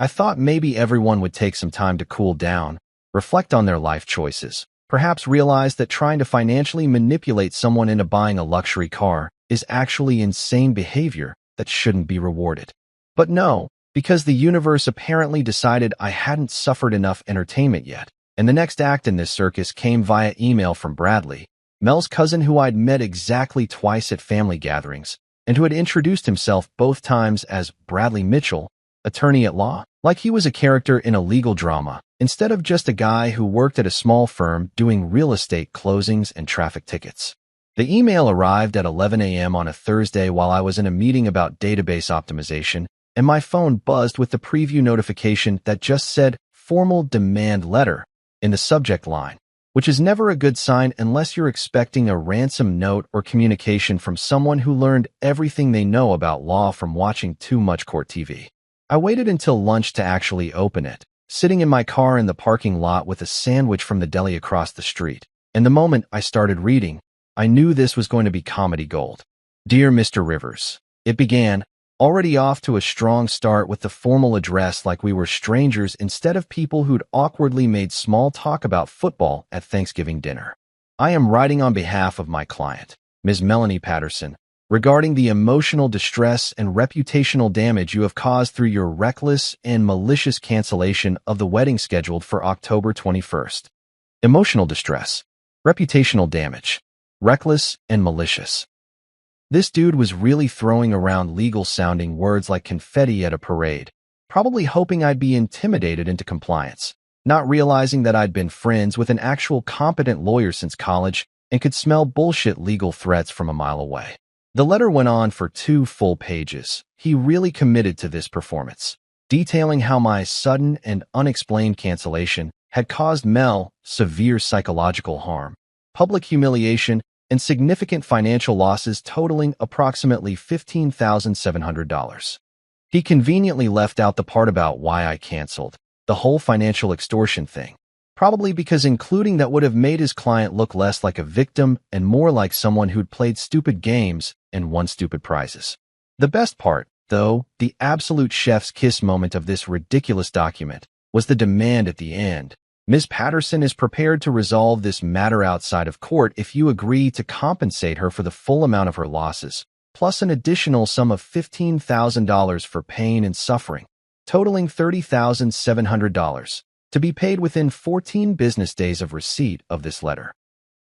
I thought maybe everyone would take some time to cool down, reflect on their life choices, perhaps realize that trying to financially manipulate someone into buying a luxury car is actually insane behavior that shouldn't be rewarded. But no, because the universe apparently decided I hadn't suffered enough entertainment yet, and the next act in this circus came via email from Bradley, Mel's cousin who I'd met exactly twice at family gatherings, and who had introduced himself both times as Bradley Mitchell, attorney at law, like he was a character in a legal drama, instead of just a guy who worked at a small firm doing real estate closings and traffic tickets. The email arrived at 11 a.m. on a Thursday while I was in a meeting about database optimization, and my phone buzzed with the preview notification that just said "Formal Demand Letter" in the subject line, which is never a good sign unless you're expecting a ransom note or communication from someone who learned everything they know about law from watching too much court TV. I waited until lunch to actually open it, sitting in my car in the parking lot with a sandwich from the deli across the street. And the moment I started reading, I knew this was going to be comedy gold. "Dear Mr. Rivers," it began, already off to a strong start with the formal address like we were strangers instead of people who'd awkwardly made small talk about football at Thanksgiving dinner. "I am writing on behalf of my client, Ms. Melanie Patterson, regarding the emotional distress and reputational damage you have caused through your reckless and malicious cancellation of the wedding scheduled for October 21st. Emotional distress, reputational damage, reckless and malicious. This dude was really throwing around legal-sounding words like confetti at a parade, probably hoping I'd be intimidated into compliance, not realizing that I'd been friends with an actual competent lawyer since college and could smell bullshit legal threats from a mile away. The letter went on for 2 full pages. He really committed to this performance, detailing how my sudden and unexplained cancellation had caused Mel severe psychological harm, public humiliation, and significant financial losses totaling approximately $15,700. He conveniently left out the part about why I canceled, the whole financial extortion thing, probably because including that would have made his client look less like a victim and more like someone who'd played stupid games and won stupid prizes. The best part, though, the absolute chef's kiss moment of this ridiculous document, was the demand at the end. "Ms. Patterson is prepared to resolve this matter outside of court if you agree to compensate her for the full amount of her losses, plus an additional sum of $15,000 for pain and suffering, totaling $30,700, to be paid within 14 business days of receipt of this letter."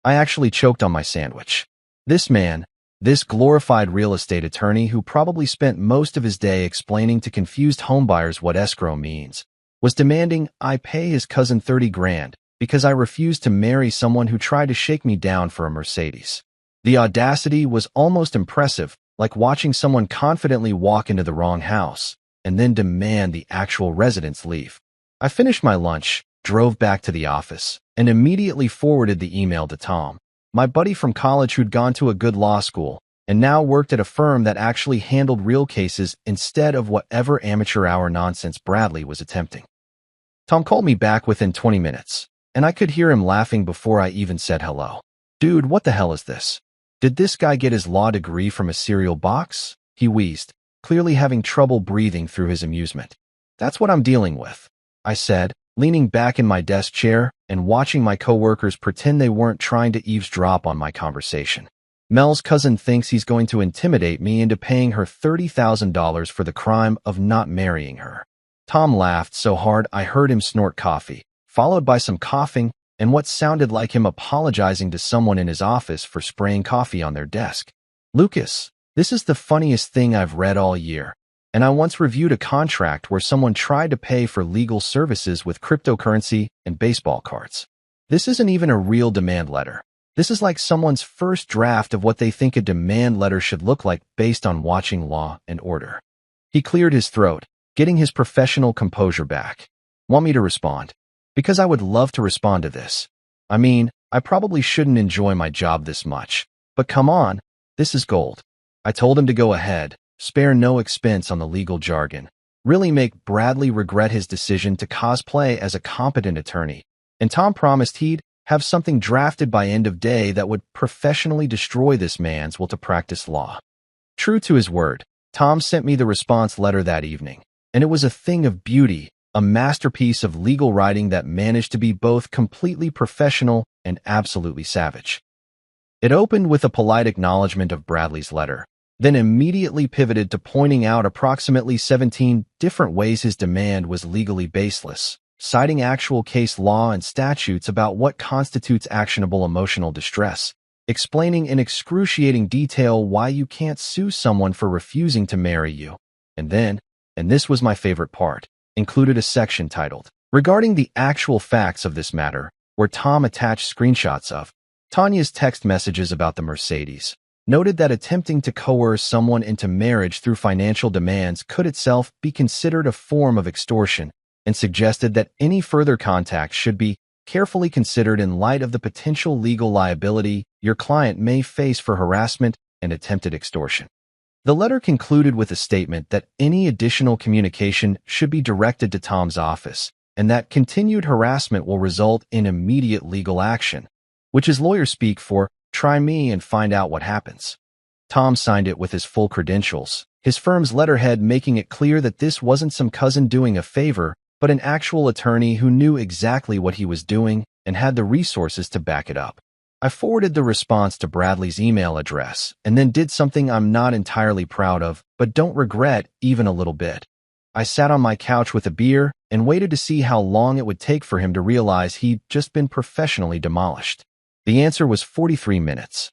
I actually choked on my sandwich. This man, this glorified real estate attorney who probably spent most of his day explaining to confused homebuyers what escrow means, was demanding I pay his cousin $30,000 because I refused to marry someone who tried to shake me down for a Mercedes. The audacity was almost impressive, like watching someone confidently walk into the wrong house and then demand the actual residents leave. I finished my lunch, drove back to the office, and immediately forwarded the email to Tom, my buddy from college who'd gone to a good law school and now worked at a firm that actually handled real cases instead of whatever amateur hour nonsense Bradley was attempting. Tom called me back within 20 minutes, and I could hear him laughing before I even said hello. "Dude, what the hell is this? Did this guy get his law degree from a cereal box?" he wheezed, clearly having trouble breathing through his amusement. "That's what I'm dealing with," I said, leaning back in my desk chair and watching my coworkers pretend they weren't trying to eavesdrop on my conversation. "Mel's cousin thinks he's going to intimidate me into paying her $30,000 for the crime of not marrying her. Tom laughed so hard I heard him snort coffee, followed by some coughing and what sounded like him apologizing to someone in his office for spraying coffee on their desk. Lucas, this is the funniest thing I've read all year. And I once reviewed a contract where someone tried to pay for legal services with cryptocurrency and baseball cards. This isn't even a real demand letter. This is like someone's first draft of what they think a demand letter should look like based on watching Law and Order. He cleared his throat, getting his professional composure back. Want me to respond? Because I would love to respond to this. I mean, I probably shouldn't enjoy my job this much. But come on, this is gold. I told him to go ahead, spare no expense on the legal jargon, really make Bradley regret his decision to cosplay as a competent attorney. And Tom promised he'd have something drafted by end of day that would professionally destroy this man's will to practice law. True to his word, Tom sent me the response letter that evening, and it was a thing of beauty, a masterpiece of legal writing that managed to be both completely professional and absolutely savage. It opened with a polite acknowledgement of Bradley's letter, then immediately pivoted to pointing out approximately 17 different ways his demand was legally baseless, citing actual case law and statutes about what constitutes actionable emotional distress, explaining in excruciating detail why you can't sue someone for refusing to marry you, and then, and this was my favorite part, included a section titled, Regarding the Actual Facts of This Matter, where Tom attached screenshots of Tanya's text messages about the Mercedes, noted that attempting to coerce someone into marriage through financial demands could itself be considered a form of extortion, and suggested that any further contact should be carefully considered in light of the potential legal liability your client may face for harassment and attempted extortion. The letter concluded with a statement that any additional communication should be directed to Tom's office, and that continued harassment will result in immediate legal action, which is lawyer speak for try me and find out what happens. Tom signed it with his full credentials, his firm's letterhead making it clear that this wasn't some cousin doing a favor, but an actual attorney who knew exactly what he was doing and had the resources to back it up. I forwarded the response to Bradley's email address and then did something I'm not entirely proud of, but don't regret even a little bit. I sat on my couch with a beer and waited to see how long it would take for him to realize he'd just been professionally demolished. The answer was 43 minutes.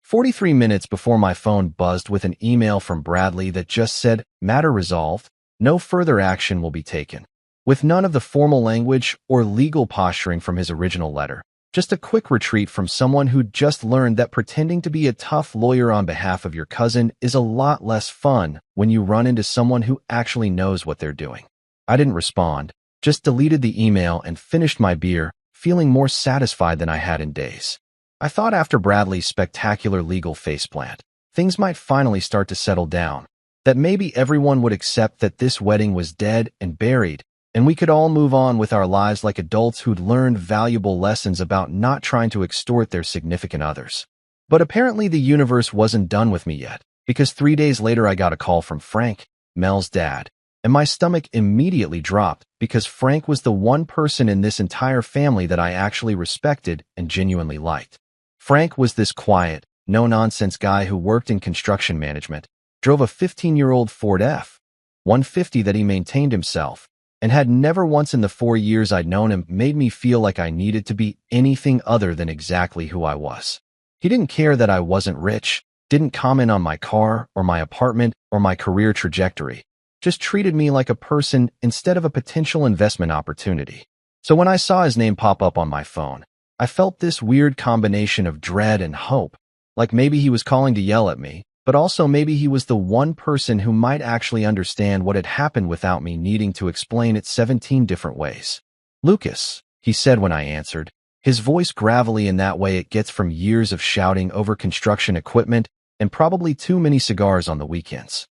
43 minutes before my phone buzzed with an email from Bradley that just said, "Matter resolved, no further action will be taken," with none of the formal language or legal posturing from his original letter. Just a quick retreat from someone who'd just learned that pretending to be a tough lawyer on behalf of your cousin is a lot less fun when you run into someone who actually knows what they're doing. I didn't respond, just deleted the email and finished my beer, feeling more satisfied than I had in days. I thought after Bradley's spectacular legal faceplant, things might finally start to settle down, that maybe everyone would accept that this wedding was dead and buried, and we could all move on with our lives like adults who'd learned valuable lessons about not trying to extort their significant others. But apparently the universe wasn't done with me yet, because 3 days later I got a call from Frank, Mel's dad, and my stomach immediately dropped because Frank was the one person in this entire family that I actually respected and genuinely liked. Frank was this quiet, no-nonsense guy who worked in construction management, drove a 15-year-old Ford F-150 that he maintained himself, and had never once in the 4 years I'd known him made me feel like I needed to be anything other than exactly who I was. He didn't care that I wasn't rich, didn't comment on my car or my apartment or my career trajectory, just treated me like a person instead of a potential investment opportunity. So when I saw his name pop up on my phone, I felt this weird combination of dread and hope, like maybe he was calling to yell at me, but also maybe he was the one person who might actually understand what had happened without me needing to explain it 17 different ways. "Lucas," he said when I answered, his voice gravelly in that way it gets from years of shouting over construction equipment and probably too many cigars on the weekends.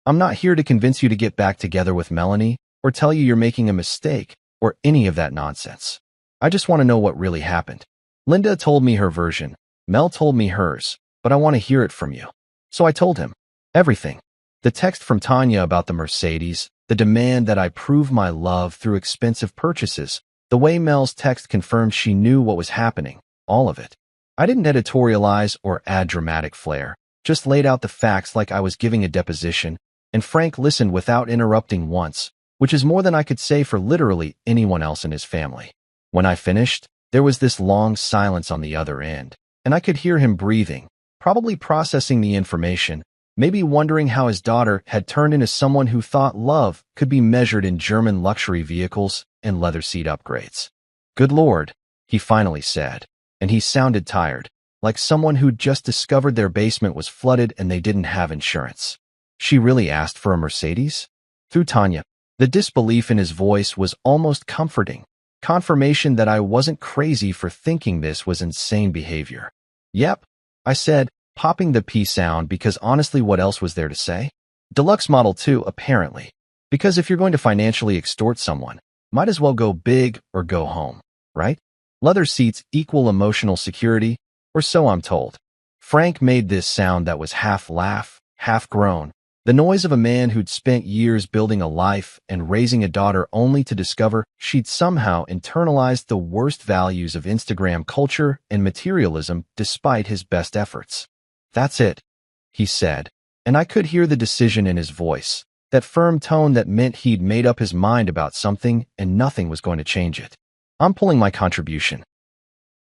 "I'm not here to convince you to get back together with Melanie or tell you you're making a mistake or any of that nonsense. I just want to know what really happened. Linda told me her version, Mel told me hers, but I want to hear it from you." So I told him everything. The text from Tanya about the Mercedes, the demand that I prove my love through expensive purchases, the way Mel's text confirmed she knew what was happening, all of it. I didn't editorialize or add dramatic flair, just laid out the facts like I was giving a deposition, and Frank listened without interrupting once, which is more than I could say for literally anyone else in his family. When I finished, there was this long silence on the other end, and I could hear him breathing, probably processing the information, maybe wondering how his daughter had turned into someone who thought love could be measured in German luxury vehicles and leather seat upgrades. "Good Lord," he finally said, and he sounded tired, like someone who'd just discovered their basement was flooded and they didn't have insurance. "She really asked for a Mercedes?" Through Tanya, the disbelief in his voice was almost comforting, confirmation that I wasn't crazy for thinking this was insane behavior. "Yep," I said, popping the P sound because honestly what else was there to say? Deluxe Model 2, apparently. Because if you're going to financially extort someone, might as well go big or go home, right? Leather seats equal emotional security, or so I'm told. Frank made this sound that was half laugh, half groan, the noise of a man who'd spent years building a life and raising a daughter only to discover she'd somehow internalized the worst values of Instagram culture and materialism despite his best efforts. "That's it," he said, and I could hear the decision in his voice, that firm tone that meant he'd made up his mind about something and nothing was going to change it. "I'm pulling my contribution.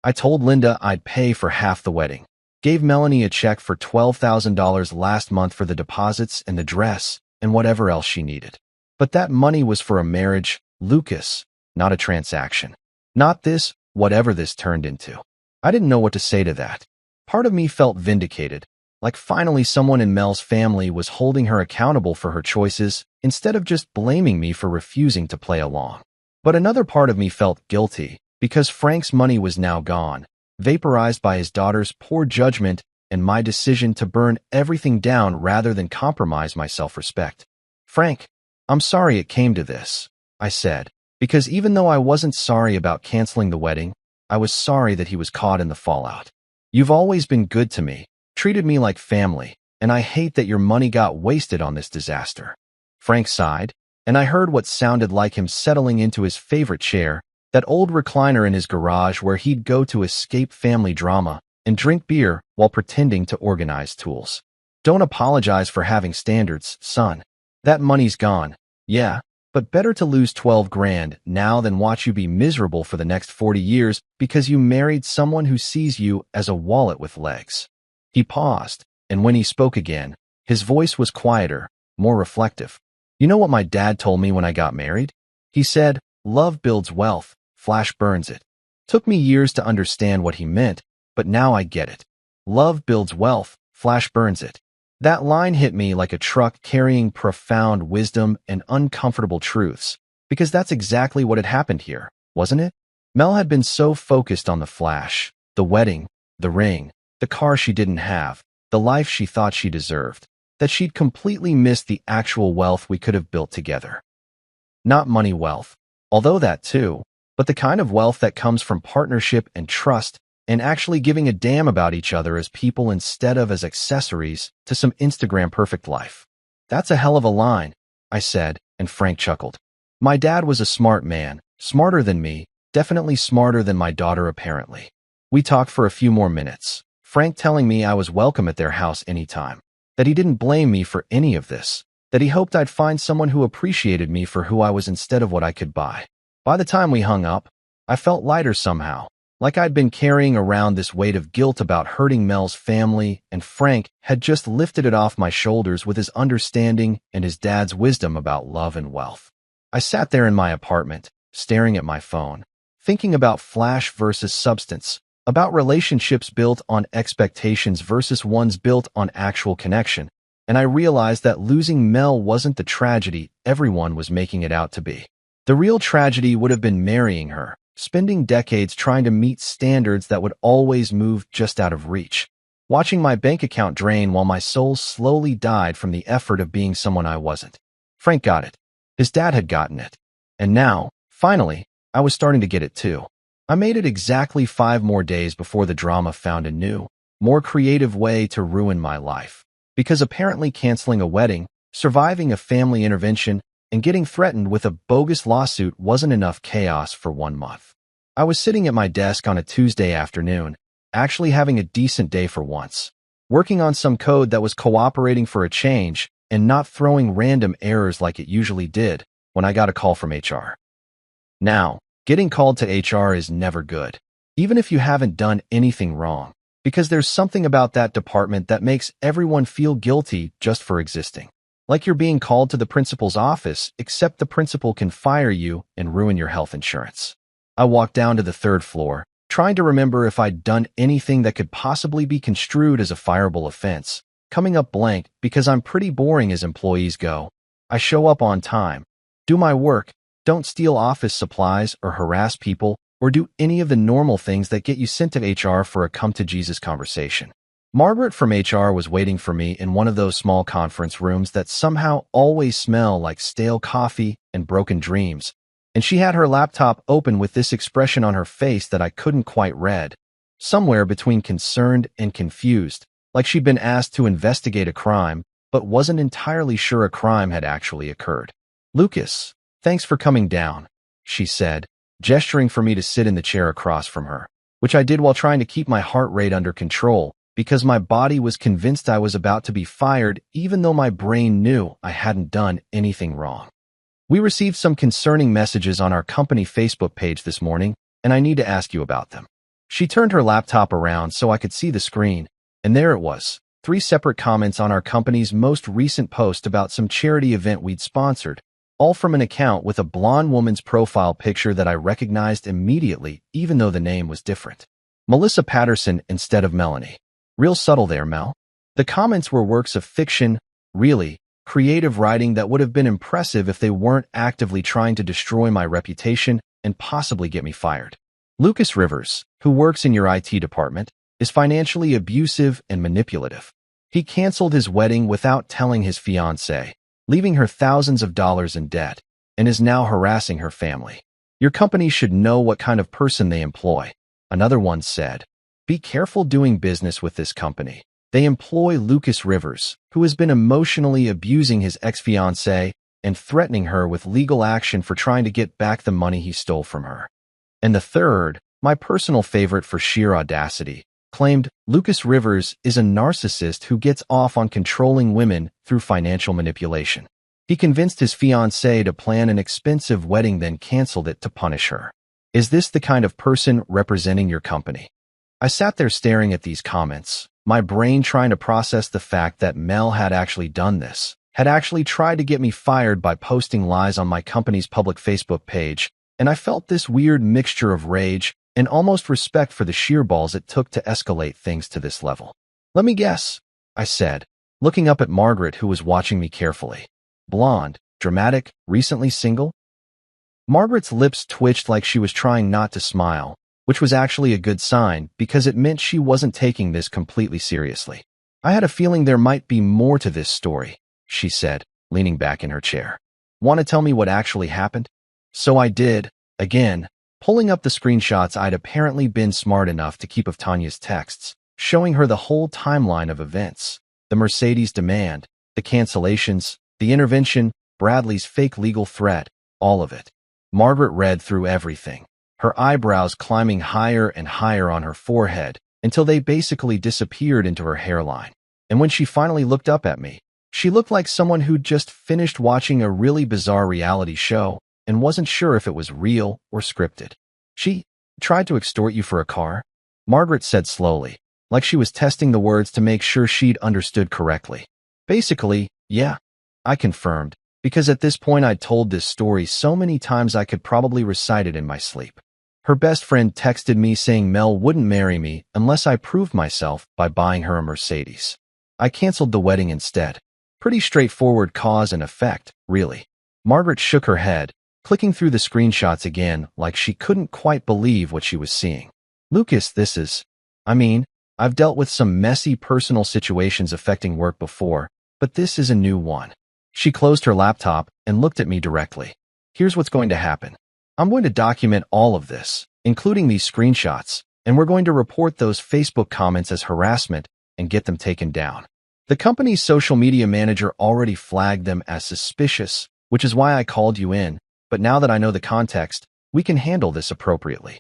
I told Linda I'd pay for half the wedding. Gave Melanie a check for $12,000 last month for the deposits and the dress and whatever else she needed. But that money was for a marriage, Lucas, not a transaction. Not this, whatever this turned into." I didn't know what to say to that. Part of me felt vindicated, like finally someone in Mel's family was holding her accountable for her choices instead of just blaming me for refusing to play along. But another part of me felt guilty because Frank's money was now gone, vaporized by his daughter's poor judgment and my decision to burn everything down rather than compromise my self-respect. "Frank, I'm sorry it came to this," I said, because even though I wasn't sorry about canceling the wedding, I was sorry that he was caught in the fallout. "You've always been good to me, treated me like family, and I hate that your money got wasted on this disaster." Frank sighed, and I heard what sounded like him settling into his favorite chair, that old recliner in his garage where he'd go to escape family drama and drink beer while pretending to organize tools. "Don't apologize for having standards, son. That money's gone. Yeah, but better to lose 12 grand now than watch you be miserable for the next 40 years because you married someone who sees you as a wallet with legs." He paused, and when he spoke again, his voice was quieter, more reflective. "You know what my dad told me when I got married? He said, 'Love builds wealth, flash burns it.' Took me years to understand what he meant, but now I get it. Love builds wealth, flash burns it." That line hit me like a truck carrying profound wisdom and uncomfortable truths, because that's exactly what had happened here, wasn't it? Mel had been so focused on the flash, the wedding, the ring, the car she didn't have, the life she thought she deserved, that she'd completely missed the actual wealth we could have built together. Not money wealth, although that too, but the kind of wealth that comes from partnership and trust and actually giving a damn about each other as people instead of as accessories to some Instagram perfect life. "That's a hell of a line," I said, and Frank chuckled. My dad was a smart man, smarter than me, definitely smarter than my daughter apparently. We talked for a few more minutes, Frank telling me I was welcome at their house anytime, that he didn't blame me for any of this, that he hoped I'd find someone who appreciated me for who I was instead of what I could buy. By the time we hung up, I felt lighter somehow, like I'd been carrying around this weight of guilt about hurting Mel's family, and Frank had just lifted it off my shoulders with his understanding and his dad's wisdom about love and wealth. I sat there in my apartment, staring at my phone, thinking about flash versus substance, about relationships built on expectations versus ones built on actual connection, and I realized that losing Mel wasn't the tragedy everyone was making it out to be. The real tragedy would have been marrying her, spending decades trying to meet standards that would always move just out of reach, watching my bank account drain while my soul slowly died from the effort of being someone I wasn't. Frank got it. His dad had gotten it. And now, finally, I was starting to get it too. I made it exactly 5 more days before the drama found a new, more creative way to ruin my life. Because apparently canceling a wedding, surviving a family intervention, and getting threatened with a bogus lawsuit wasn't enough chaos for 1 month. I was sitting at my desk on a Tuesday afternoon, actually having a decent day for once, working on some code that was cooperating for a change and not throwing random errors like it usually did, when I got a call from HR. Now, getting called to HR is never good, even if you haven't done anything wrong, because there's something about that department that makes everyone feel guilty just for existing. Like you're being called to the principal's office, except the principal can fire you and ruin your health insurance. I walked down to the third floor, trying to remember if I'd done anything that could possibly be construed as a fireable offense, coming up blank because I'm pretty boring as employees go. I show up on time, do my work, don't steal office supplies or harass people, or do any of the normal things that get you sent to HR for a come-to-Jesus conversation. Margaret from HR was waiting for me in one of those small conference rooms that somehow always smell like stale coffee and broken dreams, and she had her laptop open with this expression on her face that I couldn't quite read, somewhere between concerned and confused, like she'd been asked to investigate a crime, but wasn't entirely sure a crime had actually occurred. "Lucas, thanks for coming down," she said, gesturing for me to sit in the chair across from her, which I did while trying to keep my heart rate under control, because my body was convinced I was about to be fired even though my brain knew I hadn't done anything wrong. "We received some concerning messages on our company Facebook page this morning, and I need to ask you about them." She turned her laptop around so I could see the screen, and there it was, 3 separate comments on our company's most recent post about some charity event we'd sponsored, all from an account with a blonde woman's profile picture that I recognized immediately even though the name was different. Melissa Patterson instead of Melanie. Real subtle there, Mel. The comments were works of fiction, really, creative writing that would have been impressive if they weren't actively trying to destroy my reputation and possibly get me fired. "Lucas Rivers, who works in your IT department, is financially abusive and manipulative. He canceled his wedding without telling his fiancée, leaving her thousands of dollars in debt, and is now harassing her family. Your company should know what kind of person they employ." Another one said, "Be careful doing business with this company. They employ Lucas Rivers, who has been emotionally abusing his ex-fiancée and threatening her with legal action for trying to get back the money he stole from her." And the third, my personal favorite for sheer audacity, claimed Lucas Rivers is a narcissist who gets off on controlling women through financial manipulation. He convinced his fiancée to plan an expensive wedding, then canceled it to punish her. Is this the kind of person representing your company? I sat there staring at these comments, my brain trying to process the fact that Mel had actually done this, had actually tried to get me fired by posting lies on my company's public Facebook page, and I felt this weird mixture of rage and almost respect for the sheer balls it took to escalate things to this level. "Let me guess," I said, looking up at Margaret, who was watching me carefully. "Blonde, dramatic, recently single?" Margaret's lips twitched like she was trying not to smile, which was actually a good sign because it meant she wasn't taking this completely seriously. "I had a feeling there might be more to this story," she said, leaning back in her chair. "Want to tell me what actually happened?" So I did, again, pulling up the screenshots I'd apparently been smart enough to keep of Tanya's texts, showing her the whole timeline of events, the Mercedes demand, the cancellations, the intervention, Bradley's fake legal threat, all of it. Margaret read through everything, her eyebrows climbing higher and higher on her forehead until they basically disappeared into her hairline. And when she finally looked up at me, she looked like someone who'd just finished watching a really bizarre reality show and wasn't sure if it was real or scripted. "She tried to extort you for a car?" Margaret said slowly, like she was testing the words to make sure she'd understood correctly. "Basically, yeah," I confirmed, because at this point I'd told this story so many times I could probably recite it in my sleep. Her best friend texted me saying Mel wouldn't marry me unless I proved myself by buying her a Mercedes. I canceled the wedding instead. Pretty straightforward cause and effect, really. Margaret shook her head, clicking through the screenshots again like she couldn't quite believe what she was seeing. "Lucas, I've dealt with some messy personal situations affecting work before, but this is a new one." She closed her laptop and looked at me directly. "Here's what's going to happen. I'm going to document all of this, including these screenshots, and we're going to report those Facebook comments as harassment and get them taken down. The company's social media manager already flagged them as suspicious, which is why I called you in, but now that I know the context, we can handle this appropriately."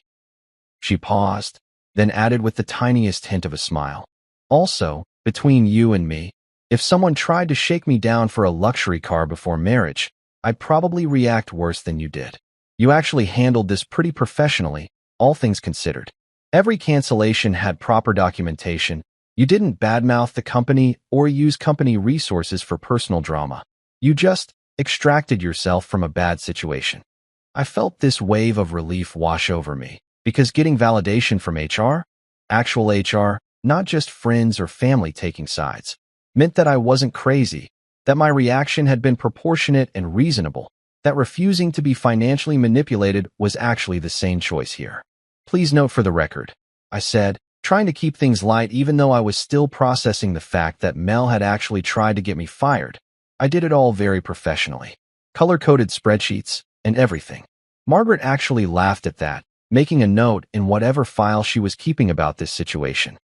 She paused, then added with the tiniest hint of a smile. "Also, between you and me, if someone tried to shake me down for a luxury car before marriage, I'd probably react worse than you did. You actually handled this pretty professionally, all things considered. Every cancellation had proper documentation. You didn't badmouth the company or use company resources for personal drama. You just extracted yourself from a bad situation. I felt this wave of relief wash over me, because getting validation from HR, actual HR, not just friends or family taking sides, meant that I wasn't crazy, that my reaction had been proportionate and reasonable, that refusing to be financially manipulated was actually the sane choice here. Please note for the record, I said, trying to keep things light even though I was still processing the fact that Mel had actually tried to get me fired. I did it all very professionally. Color-coded spreadsheets and everything. Margaret actually laughed at that, making a note in whatever file she was keeping about this situation.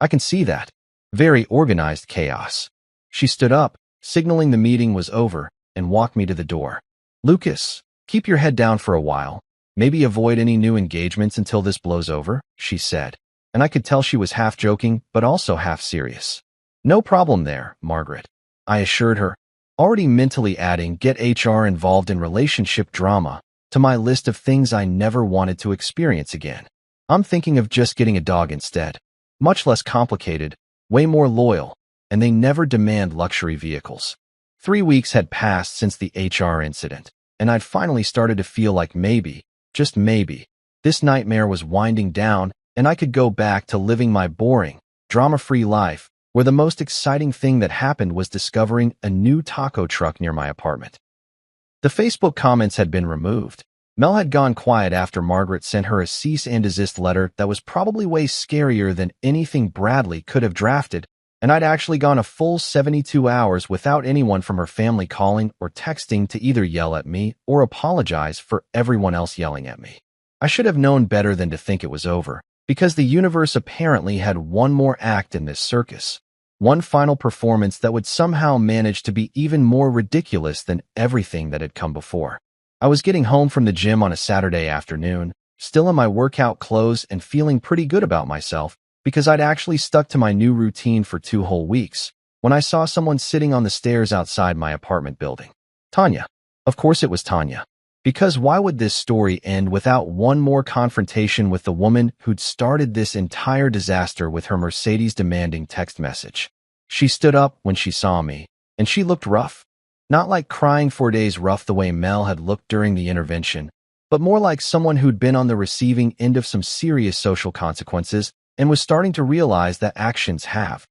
I can see that. Very organized chaos. She stood up, signaling the meeting was over, and walked me to the door. Lucas, keep your head down for a while. Maybe avoid any new engagements until this blows over, she said, and I could tell she was half joking but also half serious. No problem there, Margaret, I assured her, already mentally adding get HR involved in relationship drama to my list of things I never wanted to experience again. I'm thinking of just getting a dog instead. Much less complicated, way more loyal, and they never demand luxury vehicles. 3 weeks had passed since the HR incident, and I'd finally started to feel like maybe, just maybe, this nightmare was winding down and I could go back to living my boring, drama-free life where the most exciting thing that happened was discovering a new taco truck near my apartment. The Facebook comments had been removed. Mel had gone quiet after Margaret sent her a cease and desist letter that was probably way scarier than anything Bradley could have drafted, and I'd actually gone a full 72 hours without anyone from her family calling or texting to either yell at me or apologize for everyone else yelling at me. I should have known better than to think it was over, because the universe apparently had one more act in this circus. One final performance that would somehow manage to be even more ridiculous than everything that had come before. I was getting home from the gym on a Saturday afternoon, still in my workout clothes and feeling pretty good about myself, because I'd actually stuck to my new routine for 2 whole weeks, when I saw someone sitting on the stairs outside my apartment building. Tanya. Of course it was Tanya. Because why would this story end without one more confrontation with the woman who'd started this entire disaster with her Mercedes-demanding text message? She stood up when she saw me, and she looked rough. Not like crying for days rough the way Mel had looked during the intervention, but more like someone who'd been on the receiving end of some serious social consequences and was starting to realize that actions have,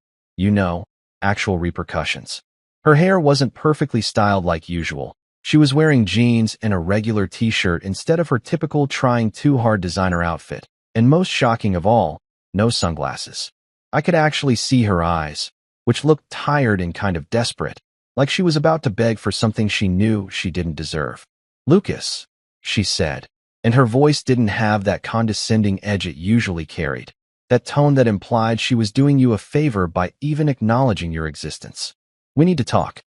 actual repercussions. Her hair wasn't perfectly styled like usual. She was wearing jeans and a regular t-shirt instead of her typical trying too hard designer outfit, and most shocking of all, no sunglasses. I could actually see her eyes, which looked tired and kind of desperate, like she was about to beg for something she knew she didn't deserve. Lucas, she said, and her voice didn't have that condescending edge it usually carried. That tone that implied she was doing you a favor by even acknowledging your existence. We need to talk.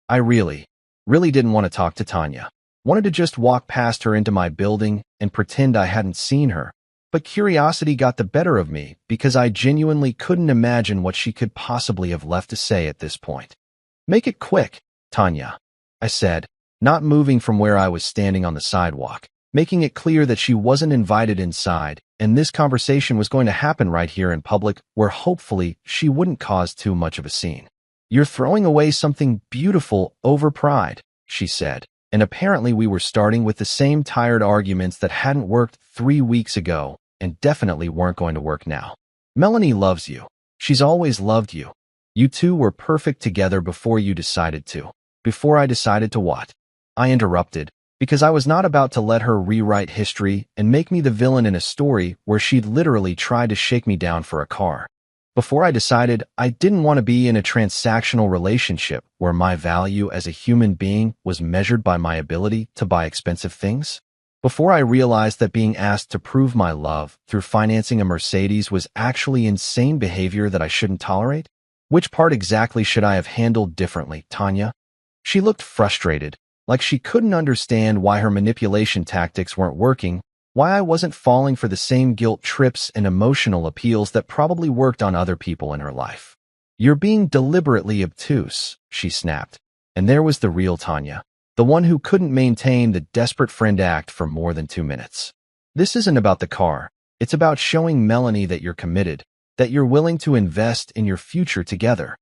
I really didn't want to talk to Tanya. Wanted to just walk past her into my building and pretend I hadn't seen her. But curiosity got the better of me because I genuinely couldn't imagine what she could possibly have left to say at this point. Make it quick, Tanya, I said, not moving from where I was standing on the sidewalk, making it clear that she wasn't invited inside, and this conversation was going to happen right here in public where hopefully she wouldn't cause too much of a scene. You're throwing away something beautiful over pride, she said, and apparently we were starting with the same tired arguments that hadn't worked 3 weeks ago and definitely weren't going to work now. Melanie loves you. She's always loved you. You two were perfect together before you decided to. Before I decided to what? I interrupted, because I was not about to let her rewrite history and make me the villain in a story where she'd literally tried to shake me down for a car. Before I decided I didn't want to be in a transactional relationship where my value as a human being was measured by my ability to buy expensive things. Before I realized that being asked to prove my love through financing a Mercedes was actually insane behavior that I shouldn't tolerate. Which part exactly should I have handled differently, Tanya? She looked frustrated, like she couldn't understand why her manipulation tactics weren't working, why I wasn't falling for the same guilt trips and emotional appeals that probably worked on other people in her life. You're being deliberately obtuse, she snapped. And there was the real Tanya. the one who couldn't maintain the desperate friend act for more than 2 minutes. This isn't about the car. It's about showing Melanie that you're committed, that you're willing to invest in your future together.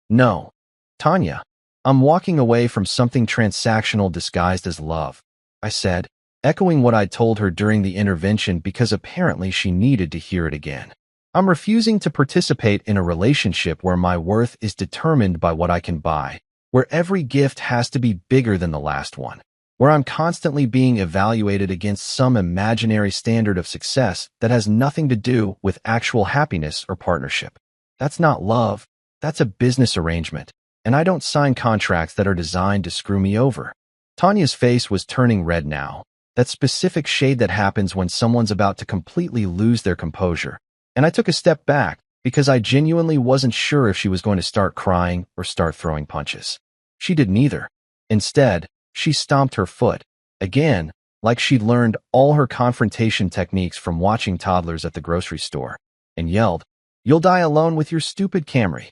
No, Tanya, I'm walking away from something transactional disguised as love, I said, echoing what I'd told her during the intervention because apparently she needed to hear it again. I'm refusing to participate in a relationship where my worth is determined by what I can buy, where every gift has to be bigger than the last one, where I'm constantly being evaluated against some imaginary standard of success that has nothing to do with actual happiness or partnership. That's not love. That's a business arrangement, and I don't sign contracts that are designed to screw me over. Tanya's face was turning red now, that specific shade that happens when someone's about to completely lose their composure. And I took a step back because I genuinely wasn't sure if she was going to start crying or start throwing punches. She did neither. Instead, she stomped her foot, again, like she'd learned all her confrontation techniques from watching toddlers at the grocery store, and yelled, "You'll die alone with your stupid Camry,"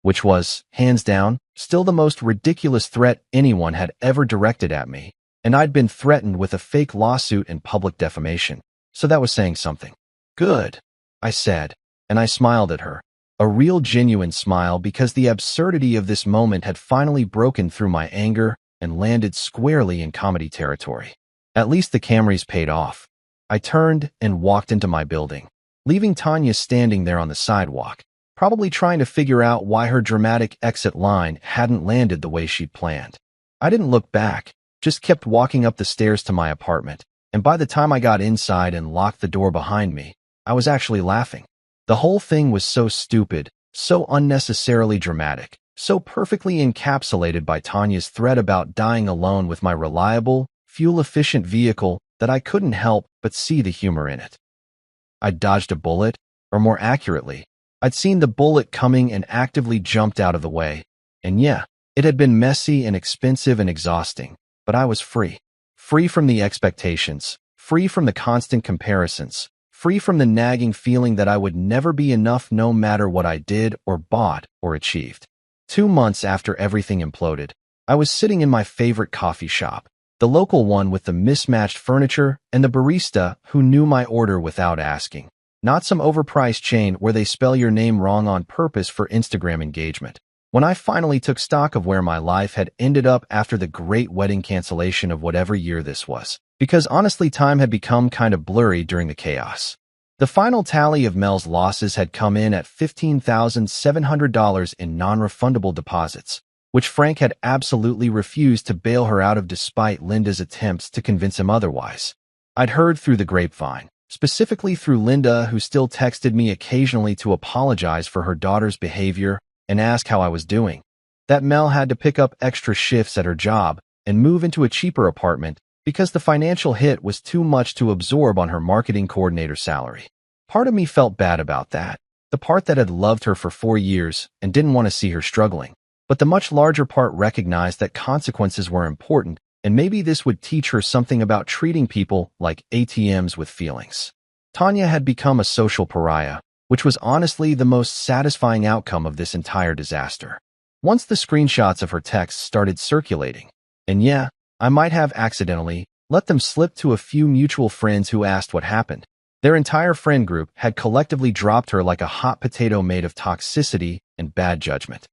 which was, hands down, still the most ridiculous threat anyone had ever directed at me, and I'd been threatened with a fake lawsuit and public defamation, so that was saying something. "Good," I said, and I smiled at her, a real genuine smile because the absurdity of this moment had finally broken through my anger and landed squarely in comedy territory. At least the Camrys paid off. I turned and walked into my building, leaving Tanya standing there on the sidewalk, probably trying to figure out why her dramatic exit line hadn't landed the way she'd planned. I didn't look back, just kept walking up the stairs to my apartment, and by the time I got inside and locked the door behind me, I was actually laughing. The whole thing was so stupid, so unnecessarily dramatic, so perfectly encapsulated by Tanya's threat about dying alone with my reliable, fuel-efficient vehicle that I couldn't help but see the humor in it. I'd dodged a bullet, or more accurately, I'd seen the bullet coming and actively jumped out of the way. And yeah, it had been messy and expensive and exhausting, but I was free. Free from the expectations, free from the constant comparisons, free from the nagging feeling that I would never be enough no matter what I did or bought or achieved. 2 months after everything imploded, I was sitting in my favorite coffee shop, the local one with the mismatched furniture and the barista who knew my order without asking. Not some overpriced chain where they spell your name wrong on purpose for Instagram engagement. When I finally took stock of where my life had ended up after the great wedding cancellation of whatever year this was, because honestly time had become kind of blurry during the chaos. The final tally of Mel's losses had come in at $15,700 in non-refundable deposits, which Frank had absolutely refused to bail her out of despite Linda's attempts to convince him otherwise. I'd heard through the grapevine, specifically through Linda, who still texted me occasionally to apologize for her daughter's behavior and ask how I was doing, that Mel had to pick up extra shifts at her job and move into a cheaper apartment because the financial hit was too much to absorb on her marketing coordinator salary. Part of me felt bad about that, the part that had loved her for 4 years and didn't want to see her struggling. But the much larger part recognized that consequences were important, and maybe this would teach her something about treating people like ATMs with feelings. Tanya had become a social pariah, which was honestly the most satisfying outcome of this entire disaster. Once the screenshots of her texts started circulating, and yeah, I might have accidentally let them slip to a few mutual friends who asked what happened. Their entire friend group had collectively dropped her like a hot potato made of toxicity and bad judgment.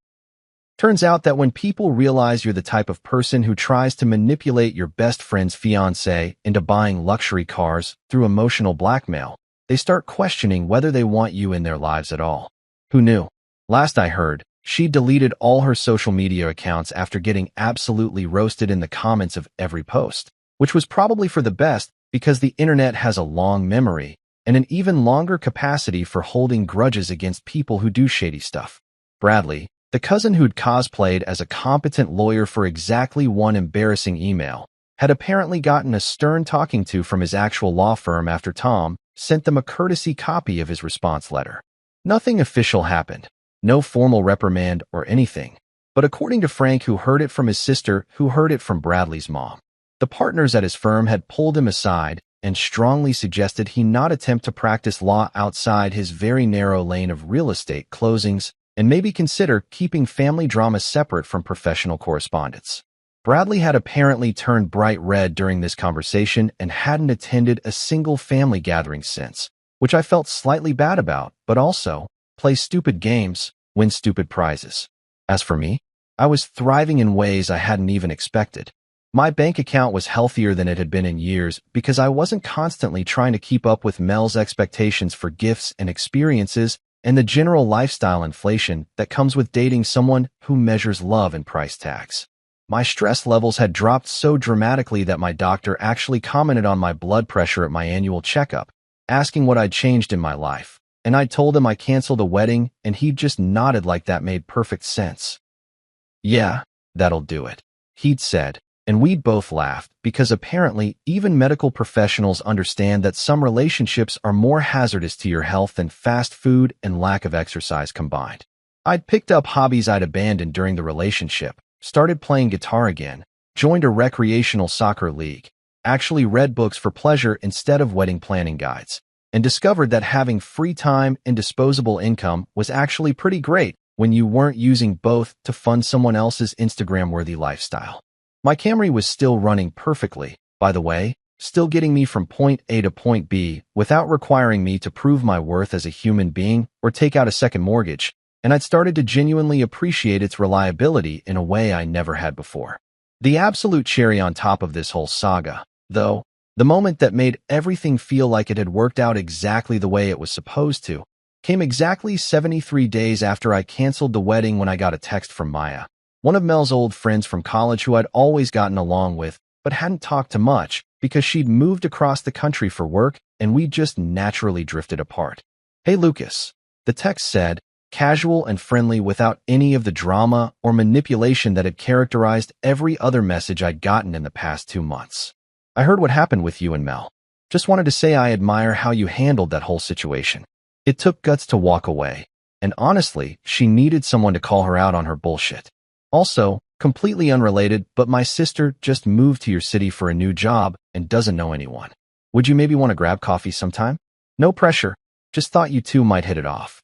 Turns out that when people realize you're the type of person who tries to manipulate your best friend's fiancé into buying luxury cars through emotional blackmail, they start questioning whether they want you in their lives at all. Who knew? Last I heard, she deleted all her social media accounts after getting absolutely roasted in the comments of every post, which was probably for the best because the internet has a long memory and an even longer capacity for holding grudges against people who do shady stuff. Bradley, the cousin who'd cosplayed as a competent lawyer for exactly one embarrassing email, had apparently gotten a stern talking to from his actual law firm after Tom sent them a courtesy copy of his response letter. Nothing official happened, no formal reprimand or anything, but according to Frank, who heard it from his sister, who heard it from Bradley's mom, the partners at his firm had pulled him aside and strongly suggested he not attempt to practice law outside his very narrow lane of real estate closings and maybe consider keeping family drama separate from professional correspondence. Bradley had apparently turned bright red during this conversation and hadn't attended a single family gathering since, which I felt slightly bad about, but also play stupid games, win stupid prizes. As for me, I was thriving in ways I hadn't even expected. My bank account was healthier than it had been in years because I wasn't constantly trying to keep up with Mel's expectations for gifts and experiences and the general lifestyle inflation that comes with dating someone who measures love in price tags. My stress levels had dropped so dramatically that my doctor actually commented on my blood pressure at my annual checkup, asking what I'd changed in my life, and I told him I canceled a wedding, and he just nodded like that made perfect sense. "Yeah, that'll do it," he'd said, and we'd both laughed because apparently even medical professionals understand that some relationships are more hazardous to your health than fast food and lack of exercise combined. I'd picked up hobbies I'd abandoned during the relationship, started playing guitar again, joined a recreational soccer league, actually read books for pleasure instead of wedding planning guides, and discovered that having free time and disposable income was actually pretty great when you weren't using both to fund someone else's Instagram-worthy lifestyle. My Camry was still running perfectly, by the way, still getting me from point A to point B without requiring me to prove my worth as a human being or take out a second mortgage, and I'd started to genuinely appreciate its reliability in a way I never had before. The absolute cherry on top of this whole saga, though, the moment that made everything feel like it had worked out exactly the way it was supposed to, came exactly 73 days after I canceled the wedding when I got a text from Maya, one of Mel's old friends from college who I'd always gotten along with but hadn't talked to much because she'd moved across the country for work and we just naturally drifted apart. "Hey Lucas," the text said, casual and friendly without any of the drama or manipulation that had characterized every other message I'd gotten in the past 2 months. "I heard what happened with you and Mel. Just wanted to say I admire how you handled that whole situation. It took guts to walk away, and honestly, she needed someone to call her out on her bullshit. Also, completely unrelated, but my sister just moved to your city for a new job and doesn't know anyone. Would you maybe want to grab coffee sometime? No pressure, just thought you two might hit it off."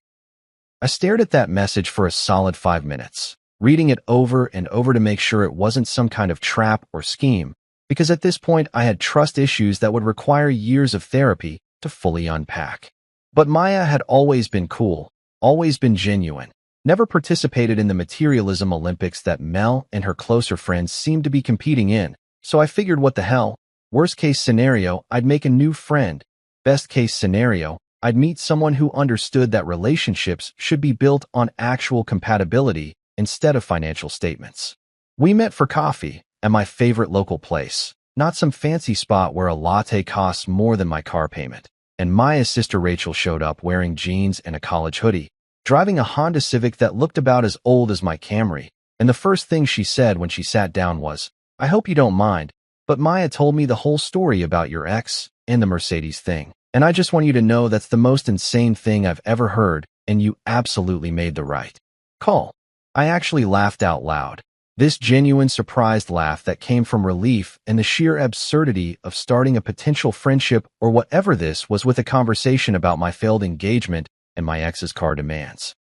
I stared at that message for a solid 5 minutes, reading it over and over to make sure it wasn't some kind of trap or scheme, because at this point I had trust issues that would require years of therapy to fully unpack. But Maya had always been cool, always been genuine, never participated in the materialism Olympics that Mel and her closer friends seemed to be competing in, so I figured what the hell, worst case scenario, I'd make a new friend, best case scenario, I'd meet someone who understood that relationships should be built on actual compatibility instead of financial statements. We met for coffee at my favorite local place, not some fancy spot where a latte costs more than my car payment, and Maya's sister Rachel showed up wearing jeans and a college hoodie, driving a Honda Civic that looked about as old as my Camry, and the first thing she said when she sat down was, "I hope you don't mind, but Maya told me the whole story about your ex and the Mercedes thing. And I just want you to know that's the most insane thing I've ever heard, and you absolutely made the right call." I actually laughed out loud. This genuine surprised laugh that came from relief and the sheer absurdity of starting a potential friendship or whatever this was with a conversation about my failed engagement and my ex's car demands.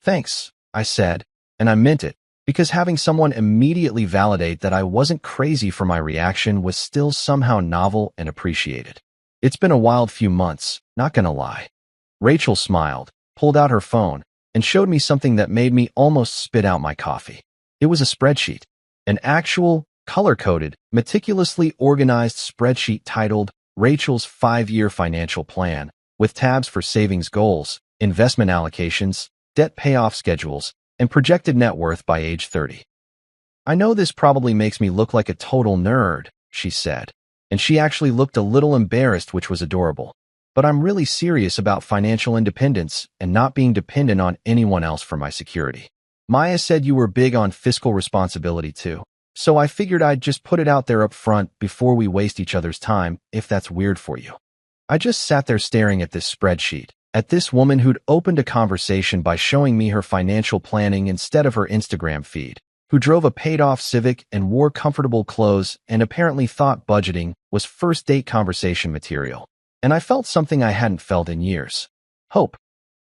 "Thanks," I said, and I meant it, because having someone immediately validate that I wasn't crazy for my reaction was still somehow novel and appreciated. "It's been a wild few months, not gonna lie." Rachel smiled, pulled out her phone, and showed me something that made me almost spit out my coffee. It was a spreadsheet, an actual, color-coded, meticulously organized spreadsheet titled Rachel's 5-year financial plan, with tabs for savings goals, investment allocations, debt payoff schedules, and projected net worth by age 30. "I know this probably makes me look like a total nerd," she said, and she actually looked a little embarrassed, which was adorable. "But I'm really serious about financial independence and not being dependent on anyone else for my security. Maya said you were big on fiscal responsibility too, so I figured I'd just put it out there up front before we waste each other's time, if that's weird for you." I just sat there staring at this spreadsheet, at this woman who'd opened a conversation by showing me her financial planning instead of her Instagram feed, who drove a paid-off Civic and wore comfortable clothes and apparently thought budgeting was first-date conversation material. And I felt something I hadn't felt in years. Hope.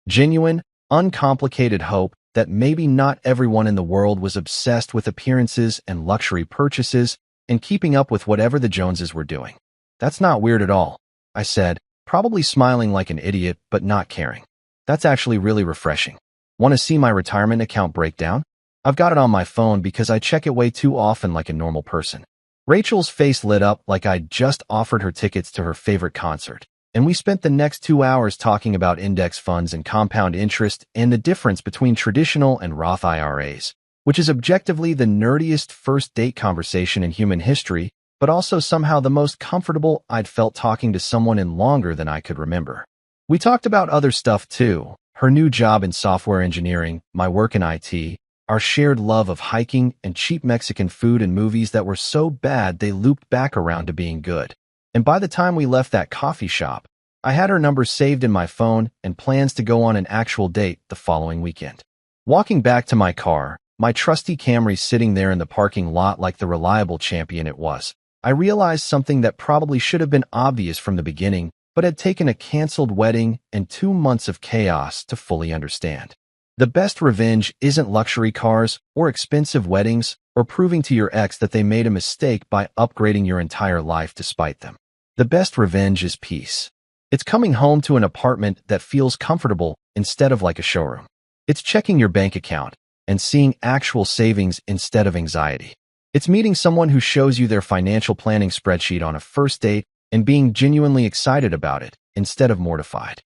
Genuine, uncomplicated hope that maybe not everyone in the world was obsessed with appearances and luxury purchases and keeping up with whatever the Joneses were doing. That's not weird at all, I said, probably smiling like an idiot but not caring. That's actually really refreshing. Want to see my retirement account breakdown? I've got it on my phone because I check it way too often like a normal person. Rachel's face lit up like I'd just offered her tickets to her favorite concert, and we spent the next 2 hours talking about index funds and compound interest and the difference between traditional and Roth IRAs, which is objectively the nerdiest first date conversation in human history, but also somehow the most comfortable I'd felt talking to someone in longer than I could remember. We talked about other stuff too, her new job in software engineering, my work in IT, our shared love of hiking and cheap Mexican food and movies that were so bad they looped back around to being good. And by the time we left that coffee shop, I had her number saved in my phone and plans to go on an actual date the following weekend. Walking back to my car, my trusty Camry sitting there in the parking lot like the reliable champion it was, I realized something that probably should have been obvious from the beginning, but had taken a canceled wedding and 2 months of chaos to fully understand. The best revenge isn't luxury cars or expensive weddings or proving to your ex that they made a mistake by upgrading your entire life despite them. The best revenge is peace. It's coming home to an apartment that feels comfortable instead of like a showroom. It's checking your bank account and seeing actual savings instead of anxiety. It's meeting someone who shows you their financial planning spreadsheet on a first date and being genuinely excited about it instead of mortified.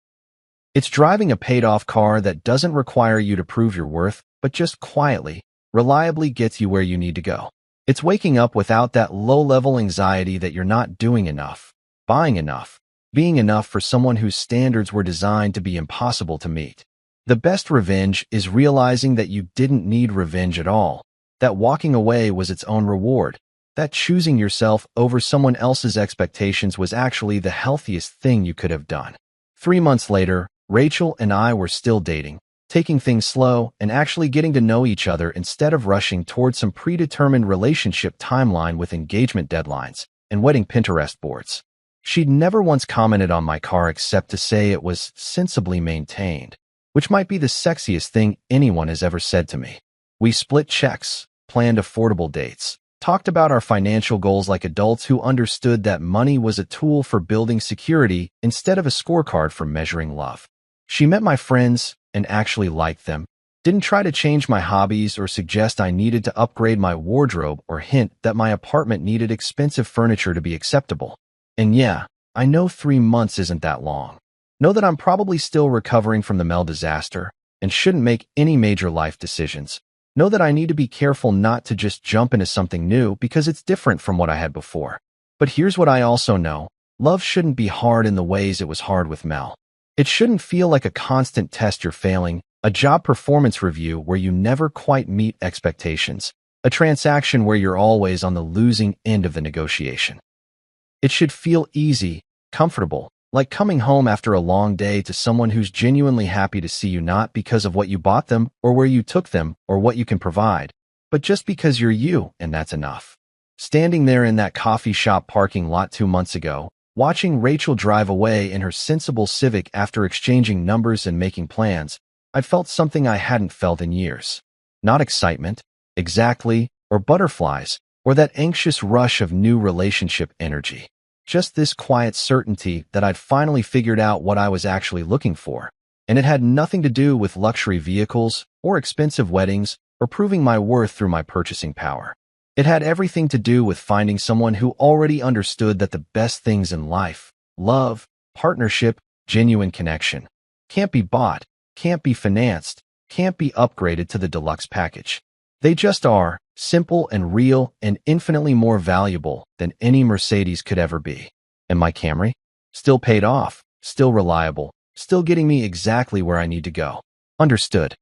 It's driving a paid-off car that doesn't require you to prove your worth, but just quietly, reliably gets you where you need to go. It's waking up without that low-level anxiety that you're not doing enough, buying enough, being enough for someone whose standards were designed to be impossible to meet. The best revenge is realizing that you didn't need revenge at all, that walking away was its own reward, that choosing yourself over someone else's expectations was actually the healthiest thing you could have done. 3 months later, Rachel and I were still dating, taking things slow and actually getting to know each other instead of rushing towards some predetermined relationship timeline with engagement deadlines and wedding Pinterest boards. She'd never once commented on my car except to say it was sensibly maintained, which might be the sexiest thing anyone has ever said to me. We split checks, planned affordable dates, talked about our financial goals like adults who understood that money was a tool for building security instead of a scorecard for measuring love. She met my friends and actually liked them, didn't try to change my hobbies or suggest I needed to upgrade my wardrobe or hint that my apartment needed expensive furniture to be acceptable. And yeah, I know 3 months isn't that long. Know that I'm probably still recovering from the Mel disaster and shouldn't make any major life decisions. Know that I need to be careful not to just jump into something new because it's different from what I had before. But here's what I also know. Love shouldn't be hard in the ways it was hard with Mel. It shouldn't feel like a constant test you're failing, a job performance review where you never quite meet expectations, a transaction where you're always on the losing end of the negotiation. It should feel easy, comfortable, like coming home after a long day to someone who's genuinely happy to see you not because of what you bought them or where you took them or what you can provide, but just because you're you and that's enough. Standing there in that coffee shop parking lot 2 months ago, watching Rachel drive away in her sensible Civic after exchanging numbers and making plans, I'd felt something I hadn't felt in years. Not excitement, exactly, or butterflies, or that anxious rush of new relationship energy. Just this quiet certainty that I'd finally figured out what I was actually looking for. And it had nothing to do with luxury vehicles, or expensive weddings, or proving my worth through my purchasing power. It had everything to do with finding someone who already understood that the best things in life, love, partnership, genuine connection, can't be bought, can't be financed, can't be upgraded to the deluxe package. They just are, simple and real and infinitely more valuable than any Mercedes could ever be. And my Camry? Still paid off, still reliable, still getting me exactly where I need to go. Understood.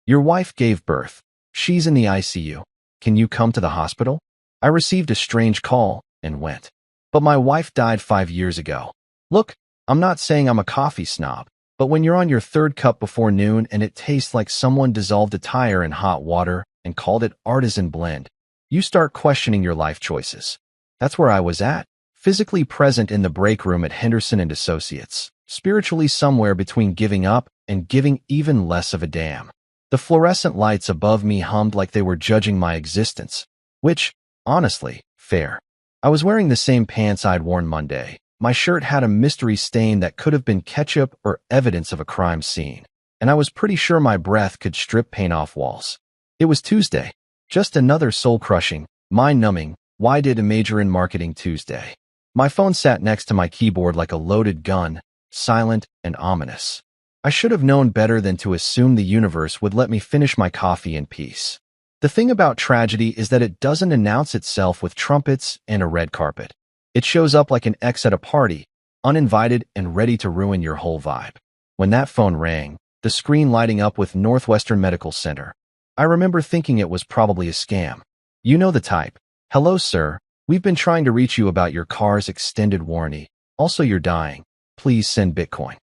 Your wife gave birth. She's in the ICU. Can you come to the hospital? I received a strange call and went. But my wife died 5 years ago. Look, I'm not saying I'm a coffee snob, but when you're on your 3rd cup before noon and it tastes like someone dissolved a tire in hot water and called it artisan blend, you start questioning your life choices. That's where I was at, physically present in the break room at Henderson and Associates, spiritually somewhere between giving up and giving even less of a damn. The fluorescent lights above me hummed like they were judging my existence, which, honestly, fair. I was wearing the same pants I'd worn Monday. My shirt had a mystery stain that could have been ketchup or evidence of a crime scene, and I was pretty sure my breath could strip paint off walls. It was Tuesday. Just another soul-crushing, mind-numbing, why did a major in marketing Tuesday? My phone sat next to my keyboard like a loaded gun, silent and ominous. I should have known better than to assume the universe would let me finish my coffee in peace. The thing about tragedy is that it doesn't announce itself with trumpets and a red carpet. It shows up like an ex at a party, uninvited and ready to ruin your whole vibe. When that phone rang, the screen lighting up with Northwestern Medical Center, I remember thinking it was probably a scam. You know the type. Hello, sir. We've been trying to reach you about your car's extended warranty. Also, you're dying. Please send Bitcoin.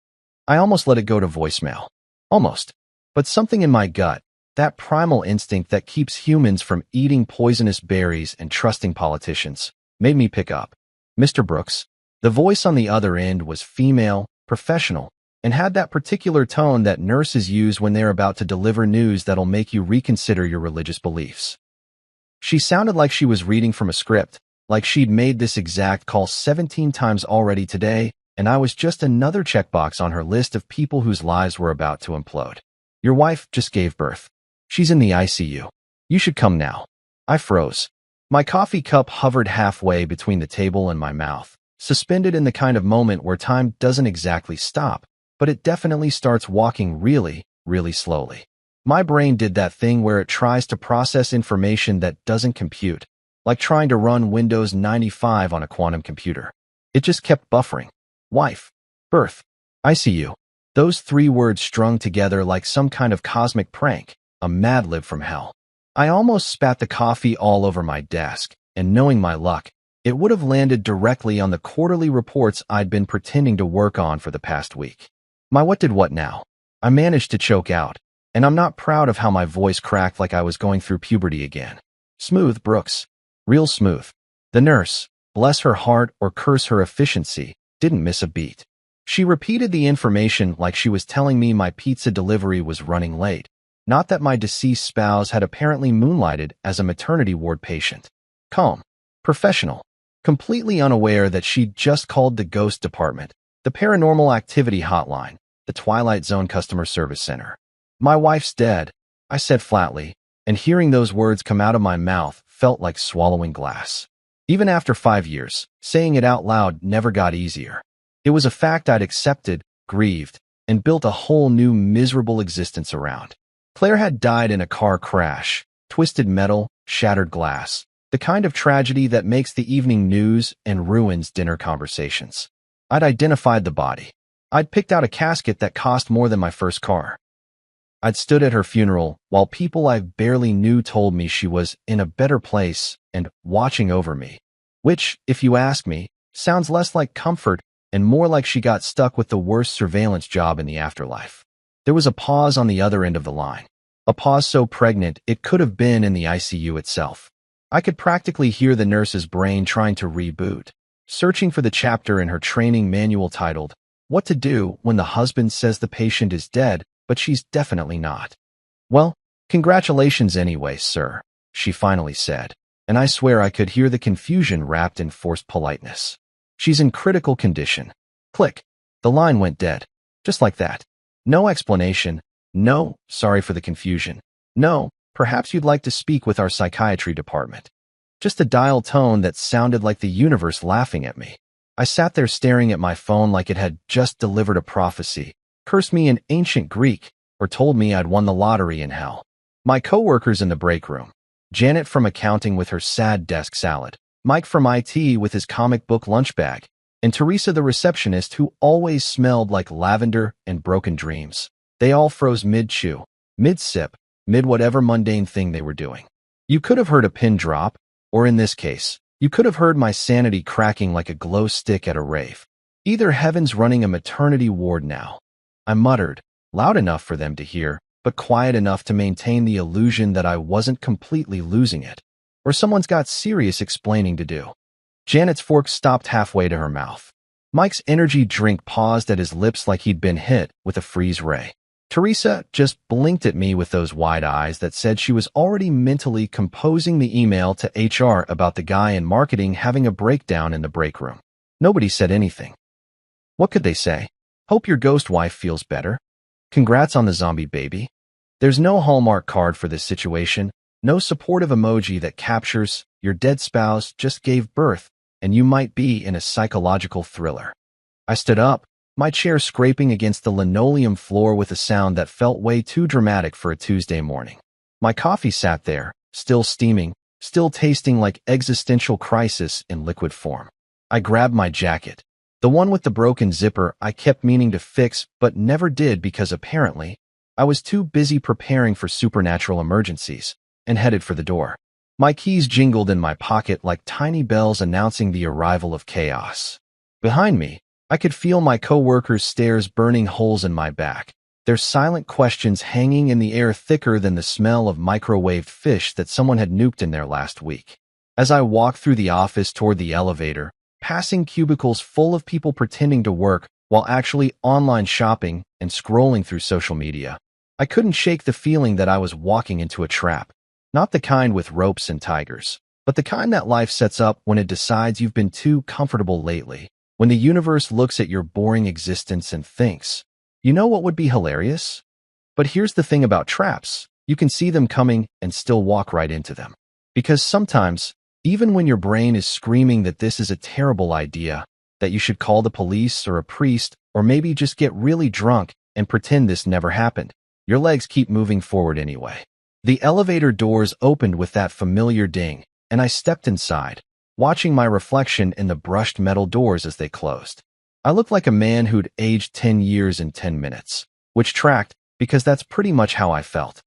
I almost let it go to voicemail. Almost. But something in my gut, that primal instinct that keeps humans from eating poisonous berries and trusting politicians, made me pick up. Mr. Brooks. The voice on the other end was female, professional, and had that particular tone that nurses use when they're about to deliver news that'll make you reconsider your religious beliefs. She sounded like she was reading from a script, like she'd made this exact call 17 times already today, and I was just another checkbox on her list of people whose lives were about to implode. Your wife just gave birth. She's in the ICU. You should come now. I froze. My coffee cup hovered halfway between the table and my mouth, suspended in the kind of moment where time doesn't exactly stop, but it definitely starts walking really, really slowly. My brain did that thing where it tries to process information that doesn't compute, like trying to run Windows 95 on a quantum computer. It just kept buffering. Wife. Birth. ICU. Those three words strung together like some kind of cosmic prank, a Mad Lib from hell. I almost spat the coffee all over my desk, and knowing my luck, it would have landed directly on the quarterly reports I'd been pretending to work on for the past week. My what did what now? I managed to choke out, and I'm not proud of how my voice cracked like I was going through puberty again. Smooth, Brooks. Real smooth. The nurse, bless her heart or curse her efficiency, didn't miss a beat. She repeated the information like she was telling me my pizza delivery was running late, not that my deceased spouse had apparently moonlighted as a maternity ward patient. Calm. Professional. Completely unaware that she'd just called the ghost department, the paranormal activity hotline, the Twilight Zone customer service center. My wife's dead, I said flatly, and hearing those words come out of my mouth felt like swallowing glass. Even after 5 years, saying it out loud never got easier. It was a fact I'd accepted, grieved, and built a whole new miserable existence around. Claire had died in a car crash, twisted metal, shattered glass, the kind of tragedy that makes the evening news and ruins dinner conversations. I'd identified the body. I'd picked out a casket that cost more than my first car. I'd stood at her funeral while people I barely knew told me she was in a better place and watching over me, which, if you ask me, sounds less like comfort and more like she got stuck with the worst surveillance job in the afterlife. There was a pause on the other end of the line, a pause so pregnant it could have been in the ICU itself. I could practically hear the nurse's brain trying to reboot, searching for the chapter in her training manual titled, What to Do When the Husband Says the Patient is Dead, but She's Definitely Not. Well, congratulations anyway, sir, she finally said, and I swear I could hear the confusion wrapped in forced politeness. She's in critical condition. Click. The line went dead. Just like that. No explanation. No, sorry for the confusion. No, perhaps you'd like to speak with our psychiatry department. Just a dial tone that sounded like the universe laughing at me. I sat there staring at my phone like it had just delivered a prophecy, cursed me in ancient Greek, or told me I'd won the lottery in hell. My coworkers in the break room. Janet from accounting with her sad desk salad, Mike from IT with his comic book lunch bag, and Teresa the receptionist who always smelled like lavender and broken dreams. They all froze mid-chew, mid-sip, mid-whatever mundane thing they were doing. You could have heard a pin drop, or in this case, you could have heard my sanity cracking like a glow stick at a rave. Either heaven's running a maternity ward now. I muttered, loud enough for them to hear, but quiet enough to maintain the illusion that I wasn't completely losing it, or someone's got serious explaining to do. Janet's fork stopped halfway to her mouth. Mike's energy drink paused at his lips like he'd been hit with a freeze ray. Teresa just blinked at me with those wide eyes that said she was already mentally composing the email to HR about the guy in marketing having a breakdown in the break room. Nobody said anything. What could they say? Hope your ghost wife feels better. Congrats on the zombie baby. There's no Hallmark card for this situation, no supportive emoji that captures your dead spouse just gave birth and you might be in a psychological thriller. I stood up, my chair scraping against the linoleum floor with a sound that felt way too dramatic for a Tuesday morning. My coffee sat there, still steaming, still tasting like existential crisis in liquid form. I grabbed my jacket, the one with the broken zipper I kept meaning to fix but never did because apparently I was too busy preparing for supernatural emergencies, and headed for the door. My keys jingled in my pocket like tiny bells announcing the arrival of chaos. Behind me, I could feel my coworkers' stares burning holes in my back, their silent questions hanging in the air thicker than the smell of microwaved fish that someone had nuked in there last week. As I walked through the office toward the elevator, passing cubicles full of people pretending to work while actually online shopping and scrolling through social media, I couldn't shake the feeling that I was walking into a trap. Not the kind with ropes and tigers, but the kind that life sets up when it decides you've been too comfortable lately. When the universe looks at your boring existence and thinks, you know what would be hilarious? But here's the thing about traps. You can see them coming and still walk right into them. Because sometimes, even when your brain is screaming that this is a terrible idea, that you should call the police or a priest, or maybe just get really drunk and pretend this never happened, your legs keep moving forward anyway. The elevator doors opened with that familiar ding, and I stepped inside, watching my reflection in the brushed metal doors as they closed. I looked like a man who'd aged 10 years in 10 minutes, which tracked because that's pretty much how I felt.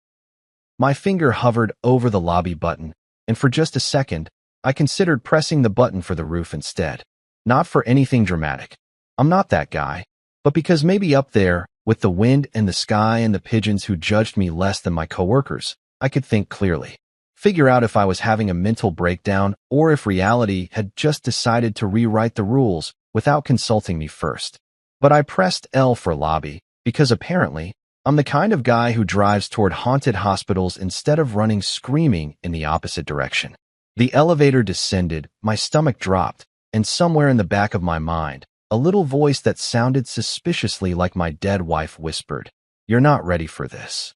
My finger hovered over the lobby button, and for just a second, I considered pressing the button for the roof instead. Not for anything dramatic. I'm not that guy, but because maybe up there, with the wind and the sky and the pigeons who judged me less than my coworkers, I could think clearly. Figure out if I was having a mental breakdown or if reality had just decided to rewrite the rules without consulting me first. But I pressed L for lobby because apparently I'm the kind of guy who drives toward haunted hospitals instead of running screaming in the opposite direction. The elevator descended, my stomach dropped, and somewhere in the back of my mind, a little voice that sounded suspiciously like my dead wife whispered, "You're not ready for this."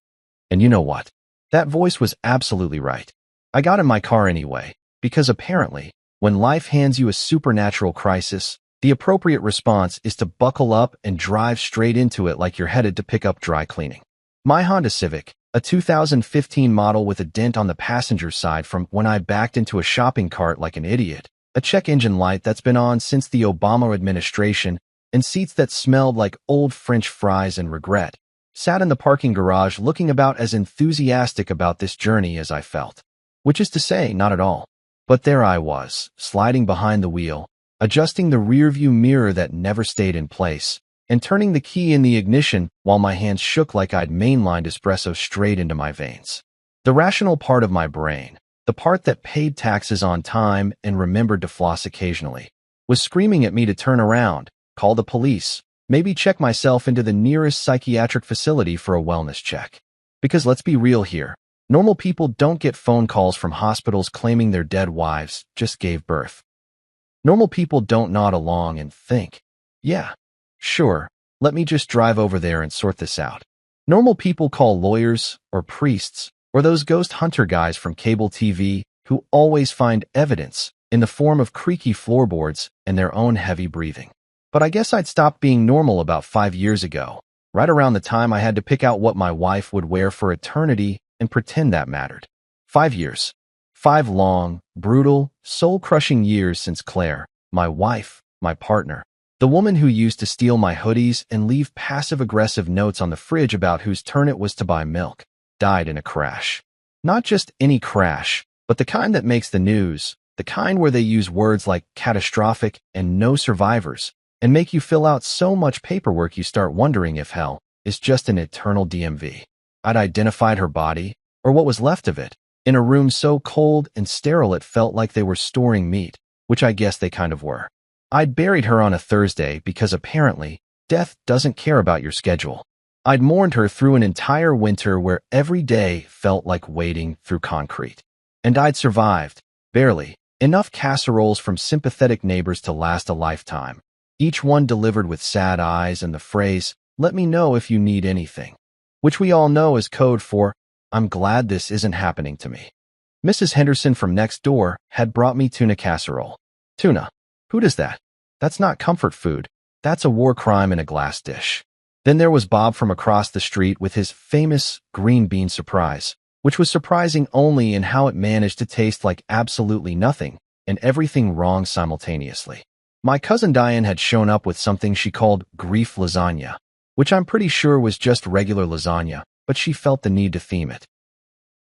And you know what? That voice was absolutely right. I got in my car anyway, because apparently, when life hands you a supernatural crisis, the appropriate response is to buckle up and drive straight into it like you're headed to pick up dry cleaning. My Honda Civic, a 2015 model with a dent on the passenger side from when I backed into a shopping cart like an idiot, a check engine light that's been on since the Obama administration, and seats that smelled like old French fries and regret, sat in the parking garage looking about as enthusiastic about this journey as I felt. Which is to say, not at all. But there I was, sliding behind the wheel, adjusting the rearview mirror that never stayed in place, and turning the key in the ignition while my hands shook like I'd mainlined espresso straight into my veins. The rational part of my brain, the part that paid taxes on time and remembered to floss occasionally, was screaming at me to turn around, call the police, maybe check myself into the nearest psychiatric facility for a wellness check. Because let's be real here, normal people don't get phone calls from hospitals claiming their dead wives just gave birth. Normal people don't nod along and think, yeah, sure, let me just drive over there and sort this out. Normal people call lawyers or priests or those ghost hunter guys from cable TV who always find evidence in the form of creaky floorboards and their own heavy breathing. But I guess I'd stopped being normal about 5 years ago, right around the time I had to pick out what my wife would wear for eternity and pretend that mattered. 5 years. 5 long, brutal, soul-crushing years since Claire, my wife, my partner, the woman who used to steal my hoodies and leave passive-aggressive notes on the fridge about whose turn it was to buy milk, died in a crash. Not just any crash, but the kind that makes the news, the kind where they use words like catastrophic and no survivors, and make you fill out so much paperwork you start wondering if hell is just an eternal DMV. I'd identified her body, or what was left of it, in a room so cold and sterile it felt like they were storing meat, which I guess they kind of were. I'd buried her on a Thursday because apparently, death doesn't care about your schedule. I'd mourned her through an entire winter where every day felt like wading through concrete. And I'd survived, barely, enough casseroles from sympathetic neighbors to last a lifetime, each one delivered with sad eyes and the phrase, "Let me know if you need anything," which we all know is code for, "I'm glad this isn't happening to me." Mrs. Henderson from next door had brought me tuna casserole. Tuna. Who does that? That's not comfort food. That's a war crime in a glass dish. Then there was Bob from across the street with his famous green bean surprise, which was surprising only in how it managed to taste like absolutely nothing and everything wrong simultaneously. My cousin Diane had shown up with something she called grief lasagna, which I'm pretty sure was just regular lasagna, but she felt the need to theme it.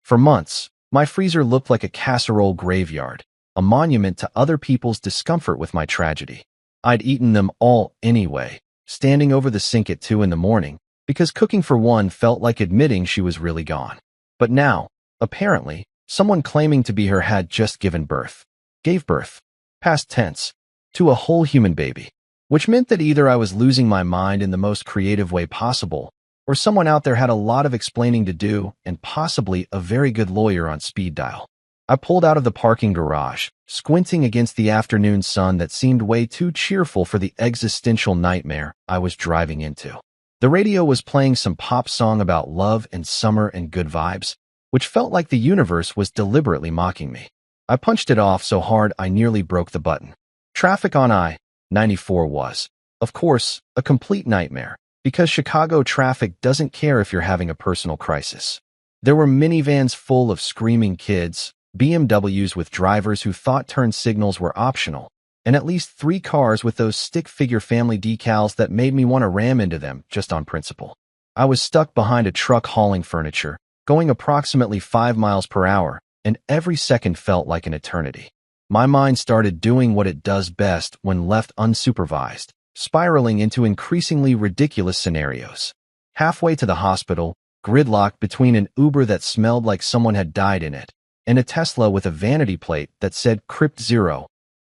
For months, my freezer looked like a casserole graveyard, a monument to other people's discomfort with my tragedy. I'd eaten them all anyway, standing over the sink at 2 in the morning, because cooking for one felt like admitting she was really gone. But now, apparently, someone claiming to be her had just gave birth, past tense, to a whole human baby, which meant that either I was losing my mind in the most creative way possible, or someone out there had a lot of explaining to do and possibly a very good lawyer on speed dial. I pulled out of the parking garage, squinting against the afternoon sun that seemed way too cheerful for the existential nightmare I was driving into. The radio was playing some pop song about love and summer and good vibes, which felt like the universe was deliberately mocking me. I punched it off so hard I nearly broke the button. Traffic on I-94 was, of course, a complete nightmare, because Chicago traffic doesn't care if you're having a personal crisis. There were minivans full of screaming kids, BMWs with drivers who thought turn signals were optional, and at least 3 cars with those stick-figure family decals that made me want to ram into them just on principle. I was stuck behind a truck hauling furniture, going approximately 5 miles per hour, and every second felt like an eternity. My mind started doing what it does best when left unsupervised, spiraling into increasingly ridiculous scenarios. Halfway to the hospital, gridlocked between an Uber that smelled like someone had died in it, and a Tesla with a vanity plate that said Crypt Zero,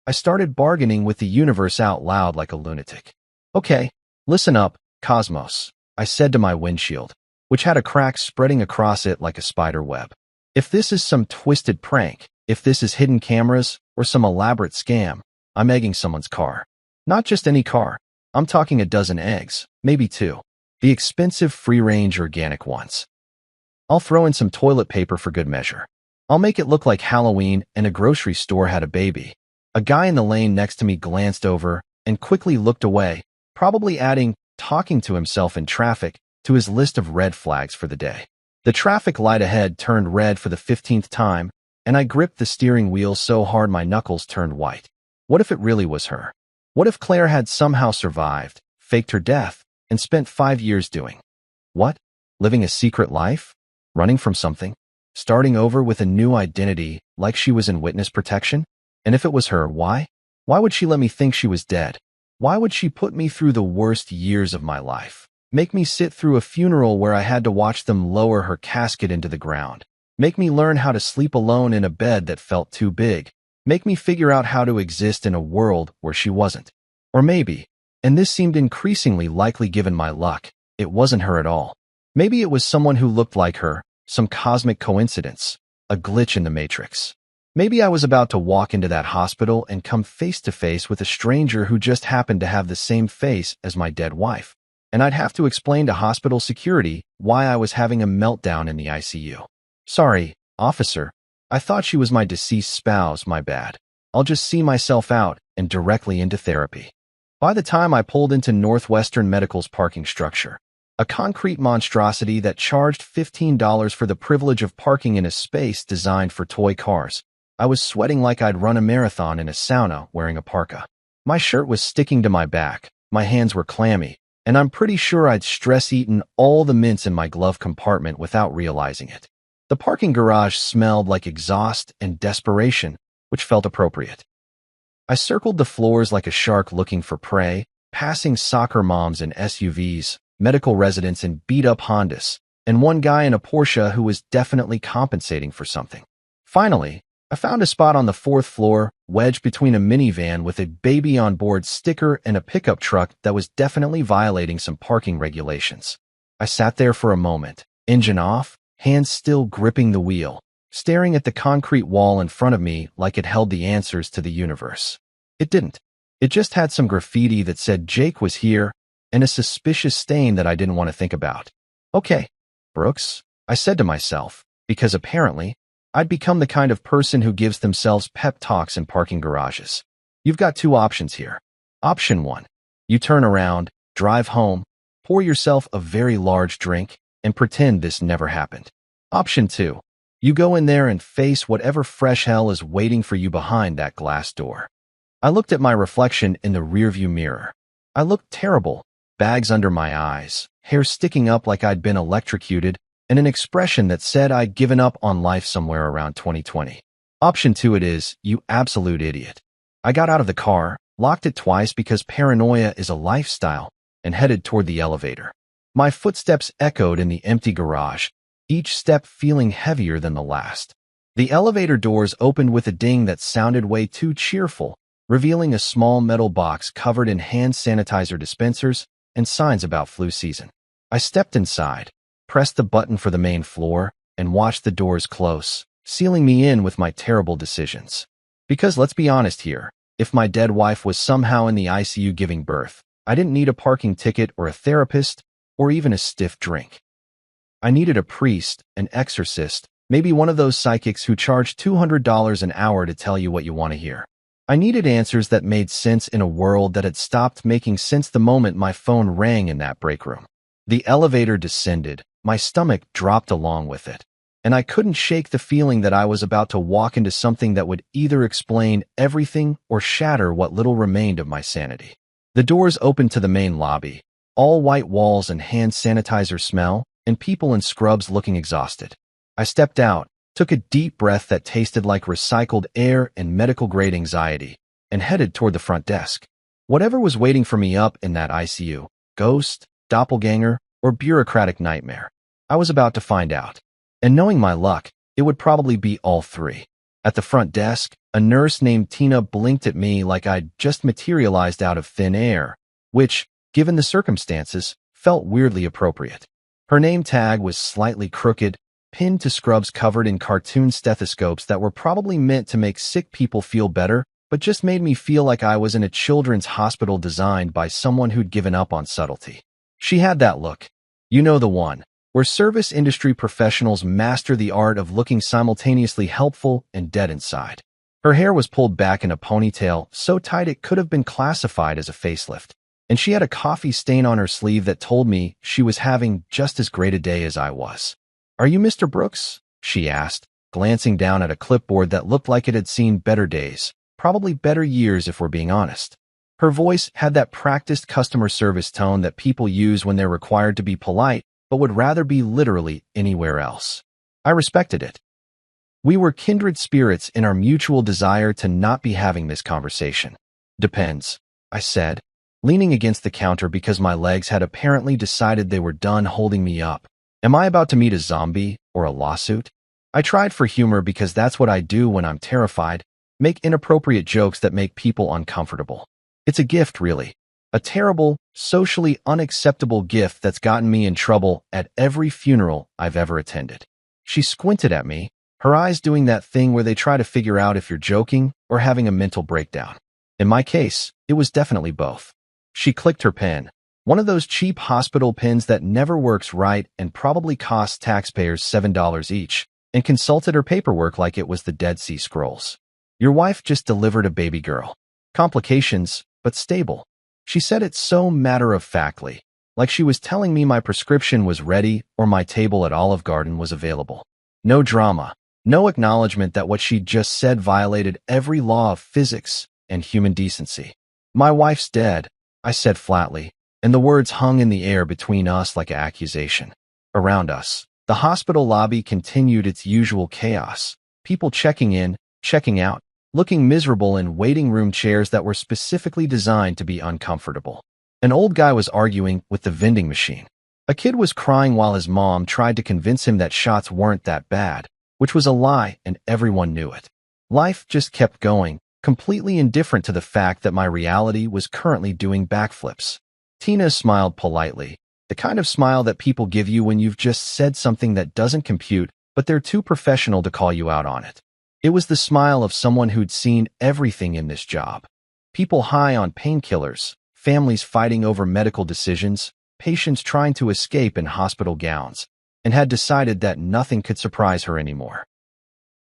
I started bargaining with the universe out loud like a lunatic. "Okay, listen up, Cosmos," I said to my windshield, which had a crack spreading across it like a spider web. "If this is some twisted prank, if this is hidden cameras or some elaborate scam, I'm egging someone's car. Not just any car. I'm talking a dozen eggs, maybe 2. The expensive free-range organic ones. I'll throw in some toilet paper for good measure. I'll make it look like Halloween and a grocery store had a baby." A guy in the lane next to me glanced over and quickly looked away, probably adding "talking to himself in traffic" to his list of red flags for the day. The traffic light ahead turned red for the 15th time, and I gripped the steering wheel so hard my knuckles turned white. What if it really was her? What if Claire had somehow survived, faked her death, and spent 5 years doing what? Living a secret life? Running from something? Starting over with a new identity, like she was in witness protection? And if it was her, why? Why would she let me think she was dead? Why would she put me through the worst years of my life? Make me sit through a funeral where I had to watch them lower her casket into the ground? Make me learn how to sleep alone in a bed that felt too big? Make me figure out how to exist in a world where she wasn't? Or maybe, and this seemed increasingly likely given my luck, it wasn't her at all. Maybe it was someone who looked like her, some cosmic coincidence, a glitch in the matrix. Maybe I was about to walk into that hospital and come face to face with a stranger who just happened to have the same face as my dead wife, and I'd have to explain to hospital security why I was having a meltdown in the ICU. "Sorry, officer. I thought she was my deceased spouse, my bad. I'll just see myself out and directly into therapy." By the time I pulled into Northwestern Medical's parking structure, a concrete monstrosity that charged $15 for the privilege of parking in a space designed for toy cars, I was sweating like I'd run a marathon in a sauna wearing a parka. My shirt was sticking to my back, my hands were clammy, and I'm pretty sure I'd stress-eaten all the mints in my glove compartment without realizing it. The parking garage smelled like exhaust and desperation, which felt appropriate. I circled the floors like a shark looking for prey, passing soccer moms in SUVs, medical residents in beat-up Hondas, and one guy in a Porsche who was definitely compensating for something. Finally, I found a spot on the 4th floor, wedged between a minivan with a baby on board sticker and a pickup truck that was definitely violating some parking regulations. I sat there for a moment, engine off, hands still gripping the wheel, staring at the concrete wall in front of me like it held the answers to the universe. It didn't. It just had some graffiti that said Jake was here and a suspicious stain that I didn't want to think about. Okay, Brooks, I said to myself, because apparently I'd become the kind of person who gives themselves pep talks in parking garages. You've got two options here. Option 1. You turn around, drive home, pour yourself a very large drink, and pretend this never happened. Option 2. You go in there and face whatever fresh hell is waiting for you behind that glass door. I looked at my reflection in the rearview mirror. I looked terrible, bags under my eyes, hair sticking up like I'd been electrocuted, and an expression that said I'd given up on life somewhere around 2020. Option 2 it is, you absolute idiot. I got out of the car, locked it twice because paranoia is a lifestyle, and headed toward the elevator. My footsteps echoed in the empty garage, each step feeling heavier than the last. The elevator doors opened with a ding that sounded way too cheerful, revealing a small metal box covered in hand sanitizer dispensers and signs about flu season. I stepped inside, pressed the button for the main floor, and watched the doors close, sealing me in with my terrible decisions. Because let's be honest here, if my dead wife was somehow in the ICU giving birth, I didn't need a parking ticket or a therapist or even a stiff drink. I needed a priest, an exorcist, maybe one of those psychics who charge $200 an hour to tell you what you want to hear. I needed answers that made sense in a world that had stopped making sense the moment my phone rang in that break room. The elevator descended, my stomach dropped along with it, and I couldn't shake the feeling that I was about to walk into something that would either explain everything or shatter what little remained of my sanity. The doors opened to the main lobby, all white walls and hand sanitizer smell, and people in scrubs looking exhausted. I stepped out, took a deep breath that tasted like recycled air and medical-grade anxiety, and headed toward the front desk. Whatever was waiting for me up in that ICU, ghost, doppelganger, or bureaucratic nightmare, I was about to find out. And knowing my luck, it would probably be all three. At the front desk, a nurse named Tina blinked at me like I'd just materialized out of thin air, which, given the circumstances, felt weirdly appropriate. Her name tag was slightly crooked, pinned to scrubs covered in cartoon stethoscopes that were probably meant to make sick people feel better, but just made me feel like I was in a children's hospital designed by someone who'd given up on subtlety. She had that look. You know the one, where service industry professionals master the art of looking simultaneously helpful and dead inside. Her hair was pulled back in a ponytail so tight it could have been classified as a facelift, and she had a coffee stain on her sleeve that told me she was having just as great a day as I was. "Are you Mr. Brooks?" she asked, glancing down at a clipboard that looked like it had seen better days, probably better years if we're being honest. Her voice had that practiced customer service tone that people use when they're required to be polite, but would rather be literally anywhere else. I respected it. We were kindred spirits in our mutual desire to not be having this conversation. "Depends," I said, leaning against the counter because my legs had apparently decided they were done holding me up. Am I about to meet a zombie or a lawsuit? I tried for humor because that's what I do when I'm terrified, make inappropriate jokes that make people uncomfortable. It's a gift, really. A terrible, socially unacceptable gift that's gotten me in trouble at every funeral I've ever attended. She squinted at me, her eyes doing that thing where they try to figure out if you're joking or having a mental breakdown. In my case, it was definitely both. She clicked her pen, one of those cheap hospital pens that never works right and probably costs taxpayers $7 each, and consulted her paperwork like it was the Dead Sea Scrolls. "Your wife just delivered a baby girl. Complications, but stable." She said it so matter-of-factly, like she was telling me my prescription was ready or my table at Olive Garden was available. No drama, no acknowledgement that what she'd just said violated every law of physics and human decency. "My wife's dead," I said flatly, and the words hung in the air between us like an accusation. Around us, the hospital lobby continued its usual chaos, people checking in, checking out, looking miserable in waiting room chairs that were specifically designed to be uncomfortable. An old guy was arguing with the vending machine. A kid was crying while his mom tried to convince him that shots weren't that bad, which was a lie and everyone knew it. Life just kept going, completely indifferent to the fact that my reality was currently doing backflips. Tina smiled politely, The kind of smile that people give you when you've just said something that doesn't compute, but they're too professional to call you out on it. It was the smile of someone who'd seen everything in this job. People high on painkillers, families fighting over medical decisions, patients trying to escape in hospital gowns, and had decided that nothing could surprise her anymore.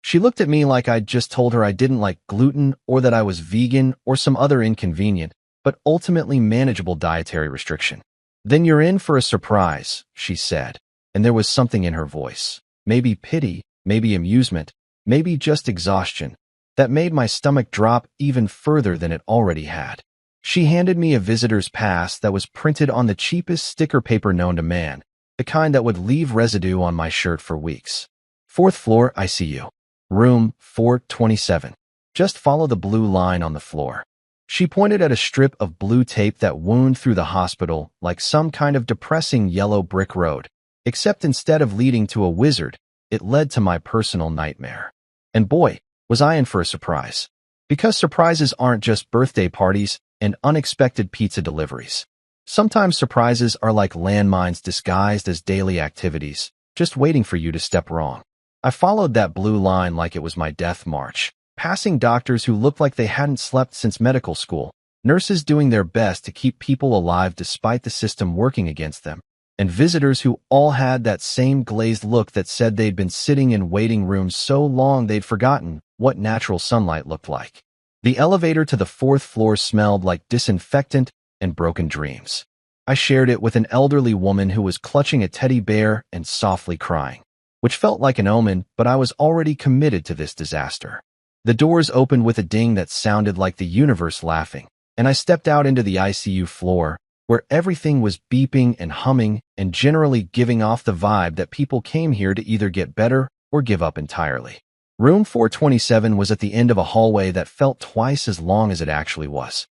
She looked at me like I'd just told her I didn't like gluten or that I was vegan or some other inconvenient, but ultimately manageable dietary restriction. "Then you're in for a surprise," she said, and there was something in her voice, maybe pity, maybe amusement, maybe just exhaustion, that made my stomach drop even further than it already had. She handed me a visitor's pass that was printed on the cheapest sticker paper known to man, the kind that would leave residue on my shirt for weeks. "4th floor ICU. Room 427. Just follow the blue line on the floor." She pointed at a strip of blue tape that wound through the hospital like some kind of depressing yellow brick road, except instead of leading to a wizard, it led to my personal nightmare. And boy, was I in for a surprise. Because surprises aren't just birthday parties and unexpected pizza deliveries. Sometimes surprises are like landmines disguised as daily activities, just waiting for you to step wrong. I followed that blue line like it was my death march, passing doctors who looked like they hadn't slept since medical school, nurses doing their best to keep people alive despite the system working against them, and visitors who all had that same glazed look that said they'd been sitting in waiting rooms so long they'd forgotten what natural sunlight looked like. The elevator to the 4th floor smelled like disinfectant and broken dreams. I shared it with an elderly woman who was clutching a teddy bear and softly crying, which felt like an omen, but I was already committed to this disaster. The doors opened with a ding that sounded like the universe laughing, and I stepped out into the ICU floor, where everything was beeping and humming and generally giving off the vibe that people came here to either get better or give up entirely. Room 427 was at the end of a hallway that felt twice as long as it actually was.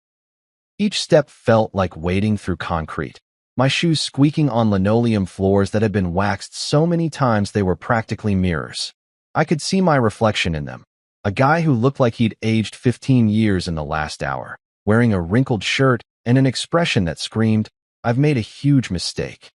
Each step felt like wading through concrete, my shoes squeaking on linoleum floors that had been waxed so many times they were practically mirrors. I could see my reflection in them, a guy who looked like he'd aged 15 years in the last hour, wearing a wrinkled shirt and an expression that screamed, "I've made a huge mistake."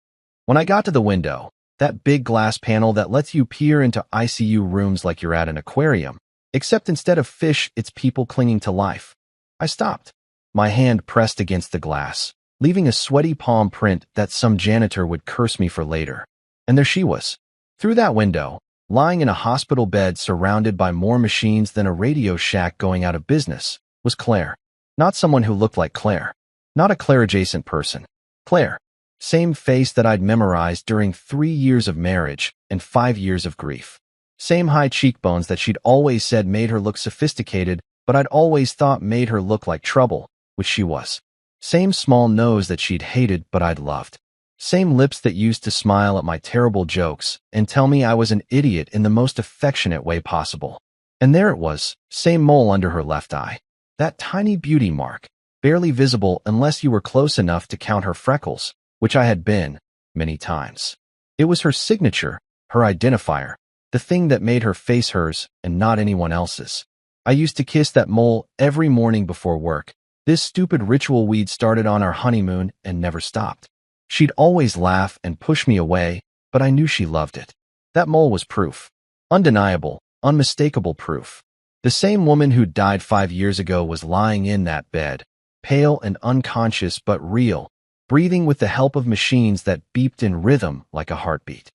When I got to the window, that big glass panel that lets you peer into ICU rooms like you're at an aquarium, except instead of fish, it's people clinging to life, I stopped, my hand pressed against the glass, leaving a sweaty palm print that some janitor would curse me for later. And there she was, through that window, lying in a hospital bed surrounded by more machines than a Radio Shack going out of business, was Claire. Not someone who looked like Claire. Not a Claire-adjacent person. Claire. Same face that I'd memorized during 3 years of marriage and 5 years of grief. Same high cheekbones that she'd always said made her look sophisticated, but I'd always thought made her look like trouble, which she was. Same small nose that she'd hated but I'd loved. Same lips that used to smile at my terrible jokes and tell me I was an idiot in the most affectionate way possible. And there it was, same mole under her left eye. That tiny beauty mark, barely visible unless you were close enough to count her freckles, which I had been, many times. It was her signature, her identifier, the thing that made her face hers and not anyone else's. I used to kiss that mole every morning before work. This stupid ritual we'd started on our honeymoon and never stopped. She'd always laugh and push me away, but I knew she loved it. That mole was proof. Undeniable, unmistakable proof. The same woman who died 5 years ago was lying in that bed, pale and unconscious but real, breathing with the help of machines that beeped in rhythm like a heartbeat.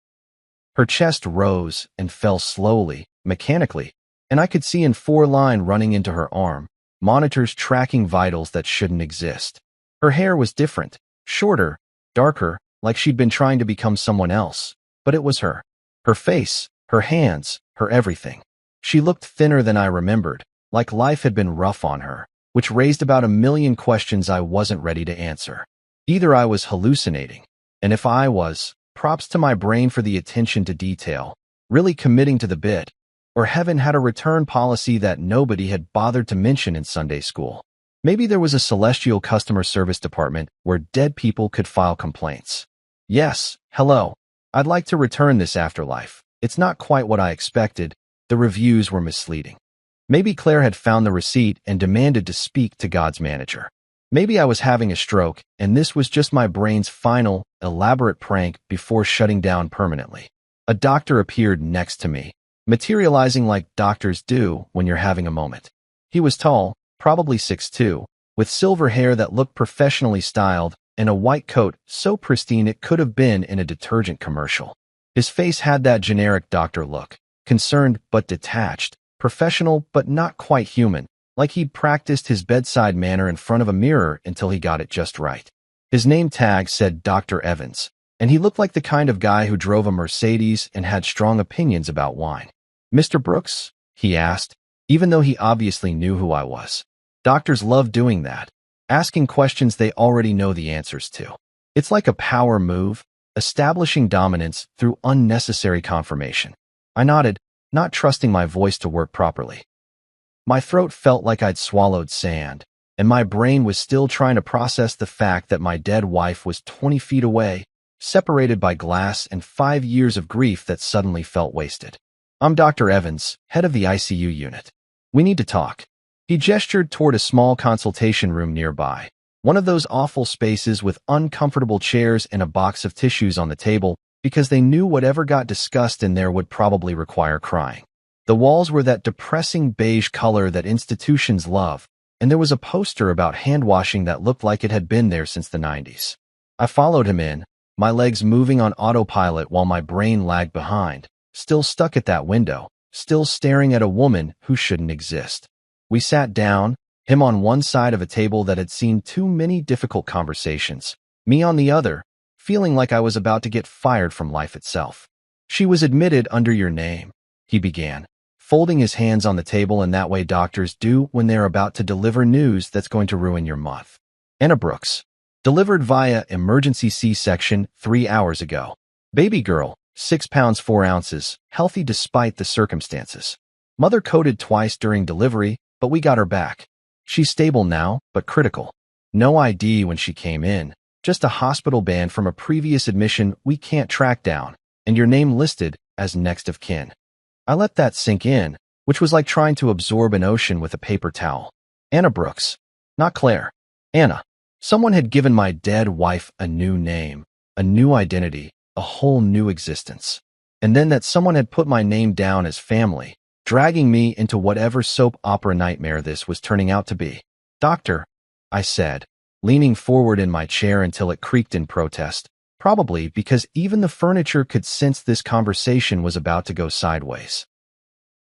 Her chest rose and fell slowly, mechanically, and I could see an 4-line running into her arm, monitors tracking vitals that shouldn't exist. Her hair was different, shorter, darker, like she'd been trying to become someone else, but it was her. Her face, her hands, her everything. She looked thinner than I remembered, like life had been rough on her, which raised about a million questions I wasn't ready to answer. Either I was hallucinating, and if I was, props to my brain for the attention to detail, really committing to the bit, or heaven had a return policy that nobody had bothered to mention in Sunday school. Maybe there was a celestial customer service department where dead people could file complaints. Yes, hello. I'd like to return this afterlife. It's not quite what I expected. The reviews were misleading. Maybe Claire had found the receipt and demanded to speak to God's manager. Maybe I was having a stroke, and this was just my brain's final, elaborate prank before shutting down permanently. A doctor appeared next to me, materializing like doctors do when you're having a moment. He was tall, probably 6'2", with silver hair that looked professionally styled, and a white coat so pristine it could have been in a detergent commercial. His face had that generic doctor look, concerned but detached, professional but not quite human, like he'd practiced his bedside manner in front of a mirror until he got it just right. His name tag said Dr. Evans, and he looked like the kind of guy who drove a Mercedes and had strong opinions about wine. "Mr. Brooks?" he asked, even though he obviously knew who I was. Doctors love doing that, asking questions they already know the answers to. It's like a power move, establishing dominance through unnecessary confirmation. I nodded, not trusting my voice to work properly. My throat felt like I'd swallowed sand, and my brain was still trying to process the fact that my dead wife was 20 feet away, separated by glass and 5 years of grief that suddenly felt wasted. "I'm Dr. Evans, head of the ICU unit. We need to talk." He gestured toward a small consultation room nearby, one of those awful spaces with uncomfortable chairs and a box of tissues on the table, because they knew whatever got discussed in there would probably require crying. The walls were that depressing beige color that institutions love, and there was a poster about hand washing that looked like it had been there since the 90s. I followed him in, my legs moving on autopilot while my brain lagged behind, still stuck at that window, still staring at a woman who shouldn't exist. We sat down, him on one side of a table that had seen too many difficult conversations, me on the other, feeling like I was about to get fired from life itself. "She was admitted under your name," he began, folding his hands on the table in that way doctors do when they're about to deliver news that's going to ruin your month. "Anna Brooks. Delivered via emergency C-section 3 hours ago. Baby girl, 6 pounds 4 ounces, healthy despite the circumstances. Mother coded twice during delivery, but we got her back. She's stable now, but critical. No ID when she came in, just a hospital ban from a previous admission we can't track down, and your name listed as next of kin." I let that sink in, which was like trying to absorb an ocean with a paper towel. Anna Brooks. Not Claire. Anna. Someone had given my dead wife a new name, a new identity, a whole new existence. And then that someone had put my name down as family, dragging me into whatever soap opera nightmare this was turning out to be. "Doctor," I said, leaning forward in my chair until it creaked in protest, probably because even the furniture could sense this conversation was about to go sideways.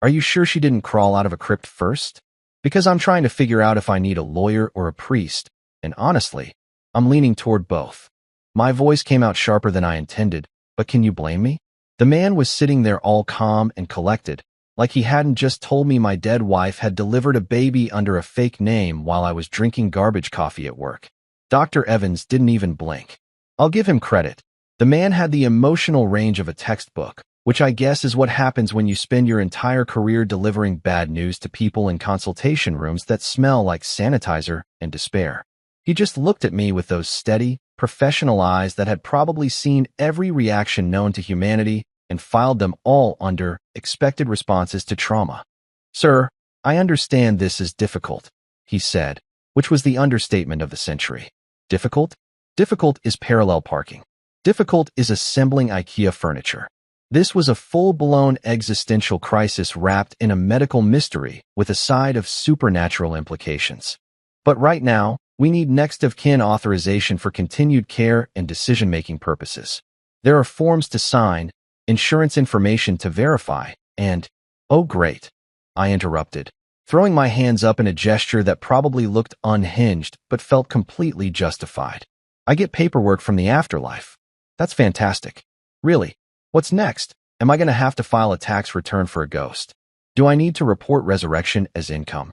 "Are you sure she didn't crawl out of a crypt first? Because I'm trying to figure out if I need a lawyer or a priest, and honestly, I'm leaning toward both." My voice came out sharper than I intended, but can you blame me? The man was sitting there all calm and collected, like he hadn't just told me my dead wife had delivered a baby under a fake name while I was drinking garbage coffee at work. Dr. Evans didn't even blink. I'll give him credit. The man had the emotional range of a textbook, which I guess is what happens when you spend your entire career delivering bad news to people in consultation rooms that smell like sanitizer and despair. He just looked at me with those steady, professional eyes that had probably seen every reaction known to humanity and filed them all under expected responses to trauma. "Sir, I understand this is difficult," he said, which was the understatement of the century. Difficult? Difficult is parallel parking. Difficult is assembling IKEA furniture. This was a full-blown existential crisis wrapped in a medical mystery with a side of supernatural implications. But right now, we need next of kin authorization for continued care and decision-making purposes. There are forms to sign, insurance information to verify, and, oh great, I interrupted, throwing my hands up in a gesture that probably looked unhinged but felt completely justified. "I get paperwork from the afterlife. That's fantastic. Really, what's next? Am I going to have to file a tax return for a ghost? Do I need to report resurrection as income?"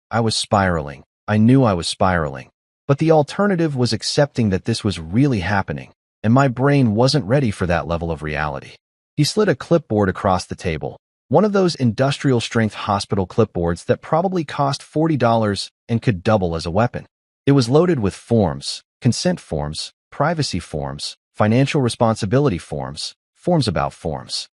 I was spiraling. I knew I was spiraling. But the alternative was accepting that this was really happening, and my brain wasn't ready for that level of reality. He slid a clipboard across the table, one of those industrial-strength hospital clipboards that probably cost $40 and could double as a weapon. It was loaded with forms, consent forms, privacy forms, financial responsibility forms, forms about forms.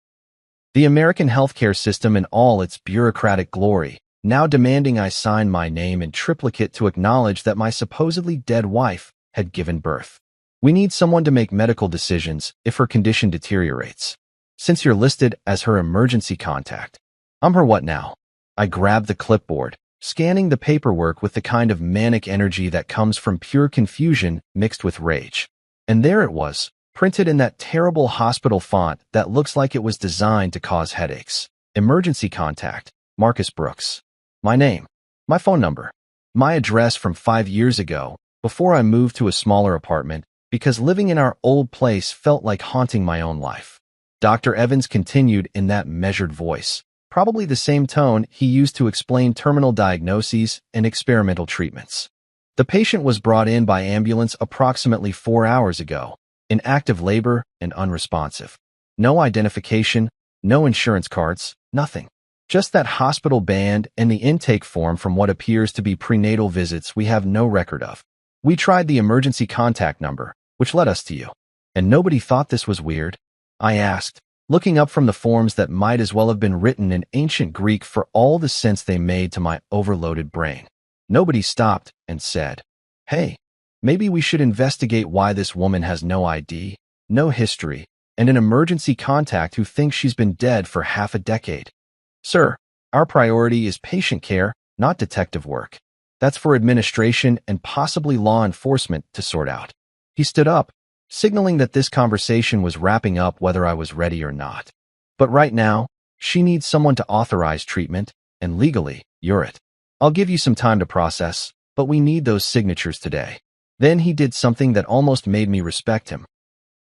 The American healthcare system in all its bureaucratic glory, now demanding I sign my name in triplicate to acknowledge that my supposedly dead wife had given birth. We need someone to make medical decisions if her condition deteriorates. Since you're listed as her emergency contact, I'm her what now? I grabbed the clipboard, scanning the paperwork with the kind of manic energy that comes from pure confusion mixed with rage. And there it was, printed in that terrible hospital font that looks like it was designed to cause headaches. Emergency contact, Marcus Brooks. My name, my phone number, my address from 5 years ago, before I moved to a smaller apartment, because living in our old place felt like haunting my own life. Dr. Evans continued in that measured voice, probably the same tone he used to explain terminal diagnoses and experimental treatments. The patient was brought in by ambulance approximately 4 hours ago, in active labor and unresponsive. No identification, no insurance cards, nothing. Just that hospital band and the intake form from what appears to be prenatal visits we have no record of. We tried the emergency contact number, which led us to you. And nobody thought this was weird? I asked, looking up from the forms that might as well have been written in ancient Greek for all the sense they made to my overloaded brain. Nobody stopped and said, "Hey, maybe we should investigate why this woman has no ID, no history, and an emergency contact who thinks she's been dead for half a decade." Sir, our priority is patient care, not detective work. That's for administration and possibly law enforcement to sort out. He stood up, signaling that this conversation was wrapping up whether I was ready or not. But right now, she needs someone to authorize treatment, and legally, you're it. I'll give you some time to process, but we need those signatures today. Then he did something that almost made me respect him.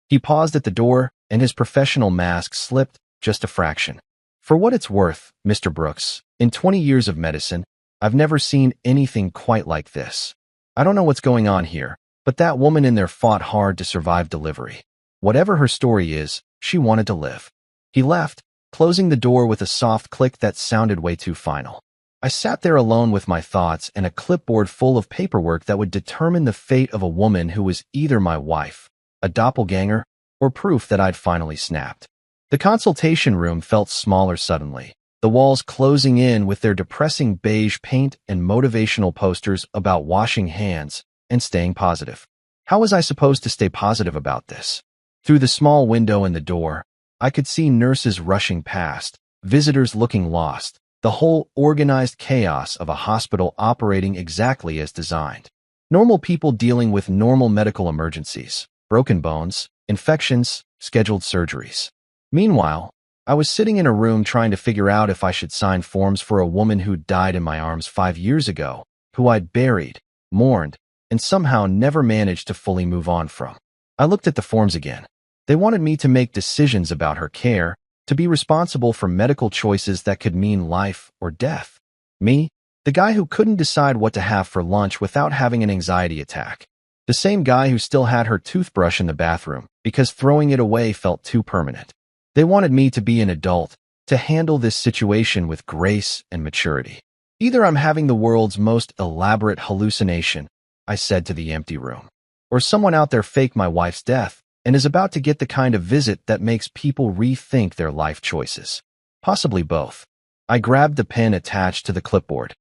He paused at the door, and his professional mask slipped just a fraction. For what it's worth, Mr. Brooks, in 20 years of medicine, I've never seen anything quite like this. I don't know what's going on here, but that woman in there fought hard to survive delivery. Whatever her story is, she wanted to live. He left, closing the door with a soft click that sounded way too final. I sat there alone with my thoughts and a clipboard full of paperwork that would determine the fate of a woman who was either my wife, a doppelganger, or proof that I'd finally snapped. The consultation room felt smaller suddenly, the walls closing in with their depressing beige paint and motivational posters about washing hands and staying positive. How was I supposed to stay positive about this? Through the small window in the door, I could see nurses rushing past, visitors looking lost, the whole organized chaos of a hospital operating exactly as designed. Normal people dealing with normal medical emergencies, broken bones, infections, scheduled surgeries. Meanwhile, I was sitting in a room trying to figure out if I should sign forms for a woman who died in my arms 5 years ago, who I'd buried, mourned, and somehow never managed to fully move on from. I looked at the forms again. They wanted me to make decisions about her care, to be responsible for medical choices that could mean life or death. Me, the guy who couldn't decide what to have for lunch without having an anxiety attack. The same guy who still had her toothbrush in the bathroom because throwing it away felt too permanent. They wanted me to be an adult, to handle this situation with grace and maturity. Either I'm having the world's most elaborate hallucination, I said to the empty room, or someone out there faked my wife's death and is about to get the kind of visit that makes people rethink their life choices. Possibly both. I grabbed the pen attached to the clipboard.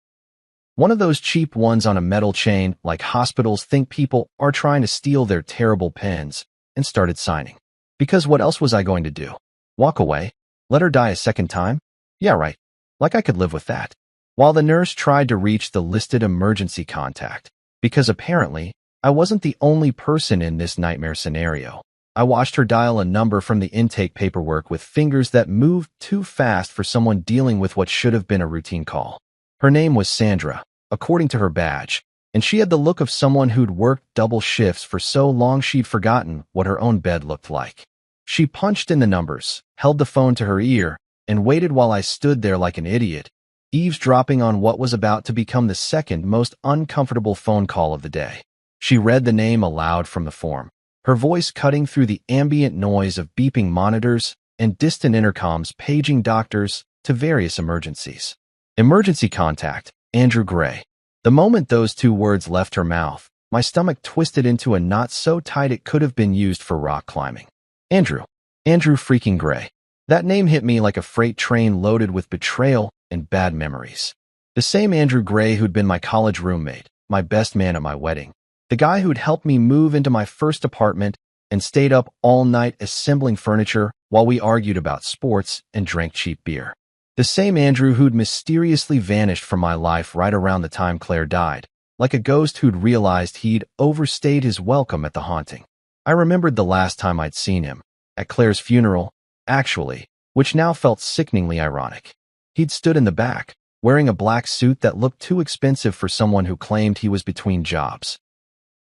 One of those cheap ones on a metal chain like hospitals think people are trying to steal their terrible pens, and started signing. Because what else was I going to do? Walk away? Let her die a second time? Yeah, right. Like I could live with that. While the nurse tried to reach the listed emergency contact, because apparently, I wasn't the only person in this nightmare scenario. I watched her dial a number from the intake paperwork with fingers that moved too fast for someone dealing with what should have been a routine call. Her name was Sandra, according to her badge, and she had the look of someone who'd worked double shifts for so long she'd forgotten what her own bed looked like. She punched in the numbers, held the phone to her ear, and waited while I stood there like an idiot, eavesdropping on what was about to become the second most uncomfortable phone call of the day. She read the name aloud from the form, her voice cutting through the ambient noise of beeping monitors and distant intercoms paging doctors to various emergencies. Emergency contact, Andrew Gray. The moment those 2 words left her mouth, my stomach twisted into a knot so tight it could have been used for rock climbing. Andrew freaking Gray. That name hit me like a freight train loaded with betrayal and bad memories. The same Andrew Gray who'd been my college roommate, my best man at my wedding. The guy who'd helped me move into my first apartment and stayed up all night assembling furniture while we argued about sports and drank cheap beer. The same Andrew who'd mysteriously vanished from my life right around the time Claire died, like a ghost who'd realized he'd overstayed his welcome at the haunting. I remembered the last time I'd seen him, at Claire's funeral, actually, which now felt sickeningly ironic. He'd stood in the back, wearing a black suit that looked too expensive for someone who claimed he was between jobs.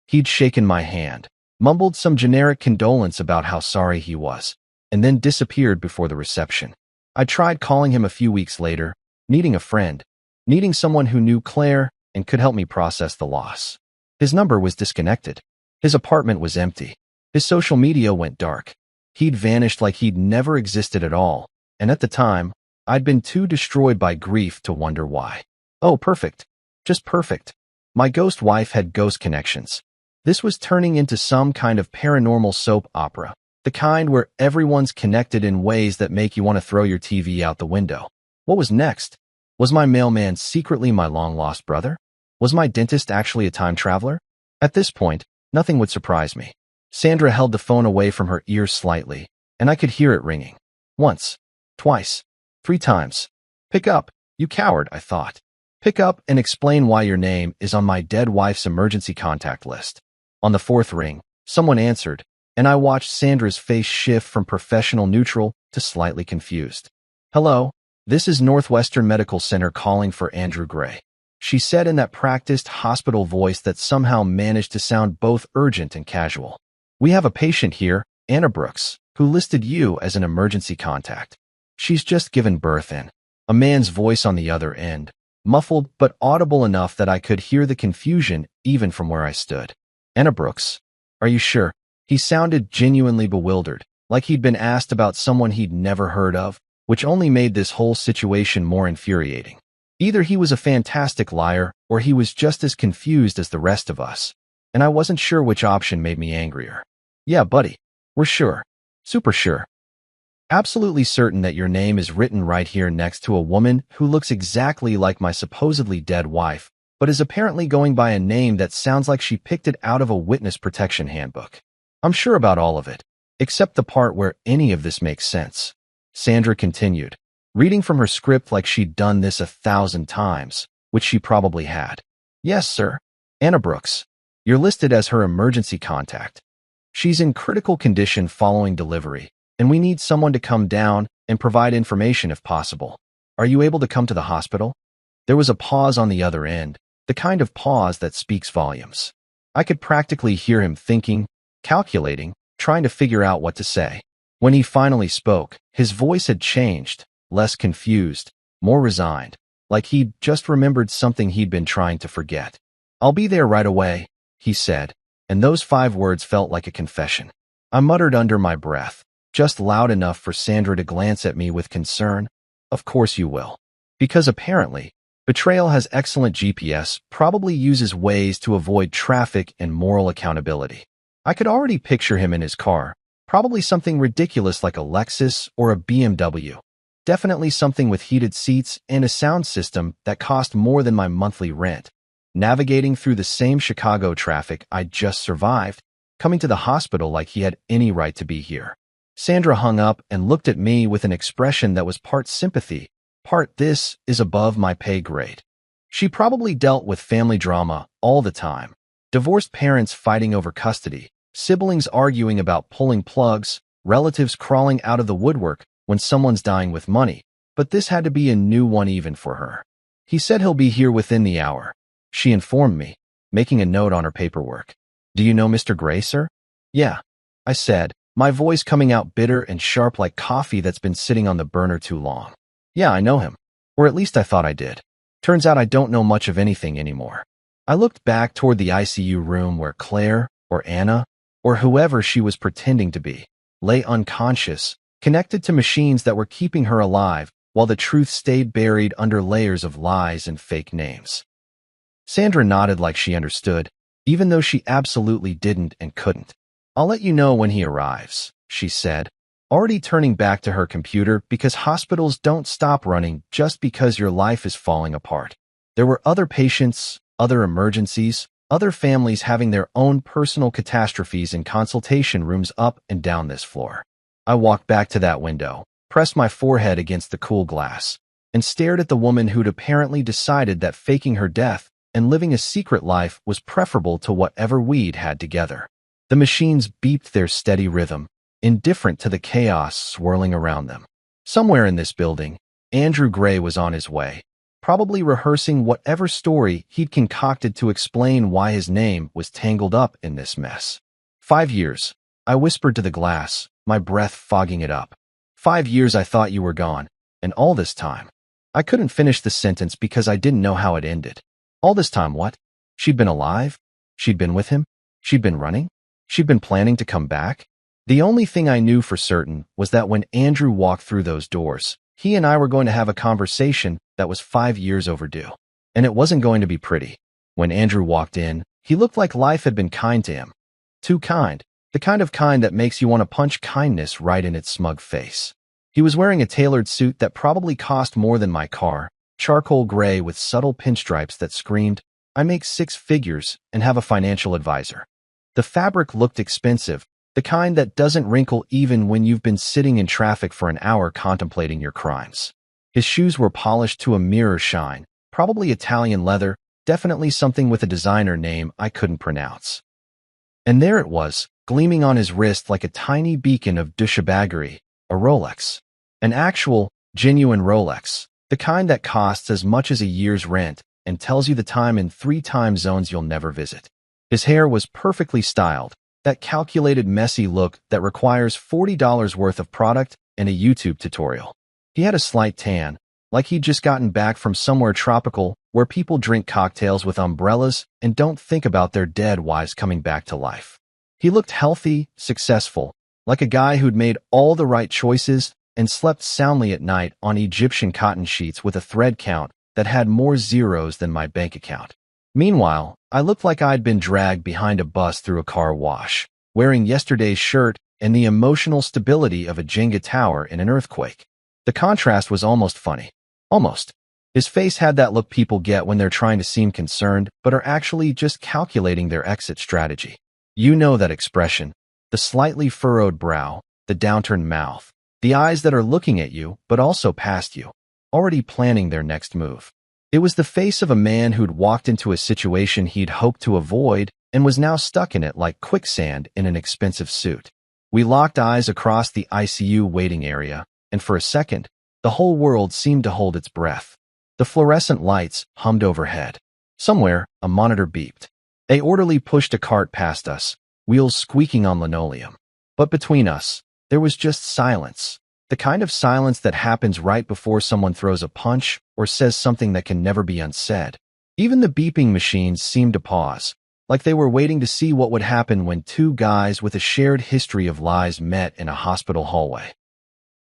He'd shaken my hand, mumbled some generic condolence about how sorry he was, and then disappeared before the reception. I tried calling him a few weeks later, needing a friend, needing someone who knew Claire and could help me process the loss. His number was disconnected. His apartment was empty. His social media went dark. He'd vanished like he'd never existed at all, and at the time, I'd been too destroyed by grief to wonder why. Oh, perfect. Just perfect. My ghost wife had ghost connections. This was turning into some kind of paranormal soap opera, the kind where everyone's connected in ways that make you want to throw your TV out the window. What was next? Was my mailman secretly my long-lost brother? Was my dentist actually a time traveler? At this point, nothing would surprise me. Sandra held the phone away from her ear slightly, and I could hear it ringing. Once, twice, 3 times. Pick up, you coward, I thought. Pick up and explain why your name is on my dead wife's emergency contact list. On the 4th ring, someone answered, and I watched Sandra's face shift from professional neutral to slightly confused. Hello, this is Northwestern Medical Center calling for Andrew Gray, she said in that practiced hospital voice that somehow managed to sound both urgent and casual. We have a patient here, Anna Brooks, who listed you as an emergency contact. She's just given birth in. A man's voice on the other end, muffled but audible enough that I could hear the confusion even from where I stood. Anna Brooks? Are you sure? He sounded genuinely bewildered, like he'd been asked about someone he'd never heard of, which only made this whole situation more infuriating. Either he was a fantastic liar or he was just as confused as the rest of us, and I wasn't sure which option made me angrier. Yeah, buddy, we're sure. Super sure. Absolutely certain that your name is written right here next to a woman who looks exactly like my supposedly dead wife, but is apparently going by a name that sounds like she picked it out of a witness protection handbook. I'm sure about all of it, except the part where any of this makes sense. Sandra continued, reading from her script like she'd done this 1,000 times, which she probably had. Yes, sir. Anna Brooks. You're listed as her emergency contact. She's in critical condition following delivery, and we need someone to come down and provide information if possible. Are you able to come to the hospital? There was a pause on the other end, the kind of pause that speaks volumes. I could practically hear him thinking, calculating, trying to figure out what to say. When he finally spoke, his voice had changed, less confused, more resigned, like he'd just remembered something he'd been trying to forget. I'll be there right away, he said, and those 5 words felt like a confession. I muttered under my breath, just loud enough for Sandra to glance at me with concern. Of course you will. Because apparently, Betrayal has excellent GPS, probably uses Waze to avoid traffic and moral accountability. I could already picture him in his car, probably something ridiculous like a Lexus or a BMW. Definitely something with heated seats and a sound system that cost more than my monthly rent. Navigating through the same Chicago traffic I'd just survived, coming to the hospital like he had any right to be here. Sandra hung up and looked at me with an expression that was part sympathy, part this is above my pay grade. She probably dealt with family drama all the time. Divorced parents fighting over custody, siblings arguing about pulling plugs, relatives crawling out of the woodwork when someone's dying with money, but this had to be a new one even for her. He said he'll be here within the hour, she informed me, making a note on her paperwork. Do you know Mr. Gray, sir? Yeah, I said, my voice coming out bitter and sharp like coffee that's been sitting on the burner too long. Yeah, I know him. Or at least I thought I did. Turns out I don't know much of anything anymore. I looked back toward the ICU room where Claire, or Anna, or whoever she was pretending to be, lay unconscious, connected to machines that were keeping her alive, while the truth stayed buried under layers of lies and fake names. Sandra nodded like she understood, even though she absolutely didn't and couldn't. I'll let you know when he arrives, she said, already turning back to her computer because hospitals don't stop running just because your life is falling apart. There were other patients, other emergencies, other families having their own personal catastrophes in consultation rooms up and down this floor. I walked back to that window, pressed my forehead against the cool glass, and stared at the woman who'd apparently decided that faking her death and living a secret life was preferable to whatever we'd had together. The machines beeped their steady rhythm, indifferent to the chaos swirling around them. Somewhere in this building, Andrew Gray was on his way, probably rehearsing whatever story he'd concocted to explain why his name was tangled up in this mess. 5 years, I whispered to the glass, my breath fogging it up. 5 years I thought you were gone, and all this time. I couldn't finish the sentence because I didn't know how it ended. All this time what? She'd been alive? She'd been with him? She'd been running? She'd been planning to come back? The only thing I knew for certain was that when Andrew walked through those doors, he and I were going to have a conversation that was 5 years overdue. And it wasn't going to be pretty. When Andrew walked in, he looked like life had been kind to him. Too kind. The kind of kind that makes you want to punch kindness right in its smug face. He was wearing a tailored suit that probably cost more than my car, charcoal gray with subtle pinstripes that screamed, "I make 6 figures and have a financial advisor." The fabric looked expensive, the kind that doesn't wrinkle even when you've been sitting in traffic for an hour contemplating your crimes. His shoes were polished to a mirror shine, probably Italian leather, definitely something with a designer name I couldn't pronounce. And there it was, gleaming on his wrist like a tiny beacon of douchebaggery, a Rolex. An actual, genuine Rolex, the kind that costs as much as a year's rent and tells you the time in 3 time zones you'll never visit. His hair was perfectly styled, that calculated messy look that requires $40 worth of product and a YouTube tutorial. He had a slight tan, like he'd just gotten back from somewhere tropical where people drink cocktails with umbrellas and don't think about their dead wives coming back to life. He looked healthy, successful, like a guy who'd made all the right choices and slept soundly at night on Egyptian cotton sheets with a thread count that had more zeros than my bank account. Meanwhile, I looked like I'd been dragged behind a bus through a car wash, wearing yesterday's shirt and the emotional stability of a Jenga tower in an earthquake. The contrast was almost funny. Almost. His face had that look people get when they're trying to seem concerned but are actually just calculating their exit strategy. You know that expression. The slightly furrowed brow, the downturned mouth, the eyes that are looking at you but also past you, already planning their next move. It was the face of a man who'd walked into a situation he'd hoped to avoid and was now stuck in it like quicksand in an expensive suit. We locked eyes across the ICU waiting area, and for a second, the whole world seemed to hold its breath. The fluorescent lights hummed overhead. Somewhere, a monitor beeped. A orderly pushed a cart past us, wheels squeaking on linoleum. But between us, there was just silence. The kind of silence that happens right before someone throws a punch or says something that can never be unsaid. Even the beeping machines seemed to pause, like they were waiting to see what would happen when 2 guys with a shared history of lies met in a hospital hallway.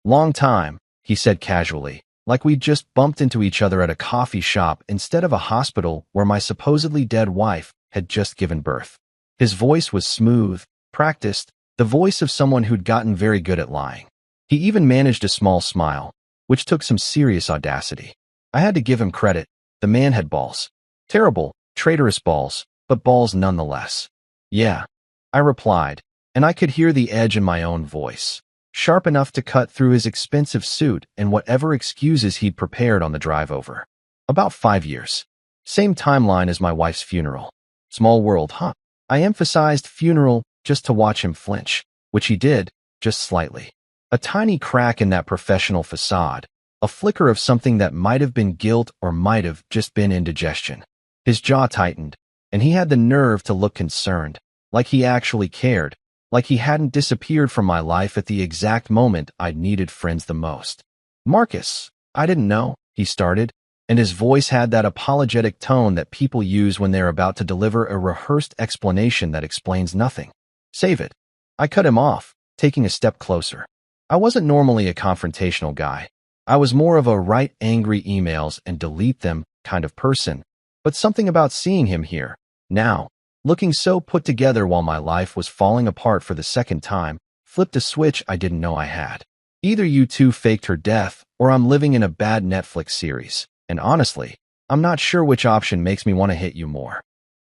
"Long time," he said casually, like we'd just bumped into each other at a coffee shop instead of a hospital where my supposedly dead wife had just given birth. His voice was smooth, practiced, the voice of someone who'd gotten very good at lying. He even managed a small smile, which took some serious audacity. I had to give him credit. The man had balls. Terrible, traitorous balls, but balls nonetheless. "Yeah," I replied, and I could hear the edge in my own voice, sharp enough to cut through his expensive suit and whatever excuses he'd prepared on the drive over. "About 5 years. Same timeline as my wife's funeral. Small world, huh?" I emphasized funeral just to watch him flinch, which he did, just slightly. A tiny crack in that professional facade, a flicker of something that might have been guilt or might have just been indigestion. His jaw tightened, and he had the nerve to look concerned, like he actually cared, like he hadn't disappeared from my life at the exact moment I'd needed friends the most. "Marcus, I didn't know," he started, and his voice had that apologetic tone that people use when they're about to deliver a rehearsed explanation that explains nothing. "Save it." I cut him off, taking a step closer. I wasn't normally a confrontational guy. I was more of a write angry emails and delete them kind of person. But something about seeing him here, now, looking so put together while my life was falling apart for the second time, flipped a switch I didn't know I had. Either you two faked her death, or I'm living in a bad Netflix series. And honestly, I'm not sure which option makes me want to hit you more.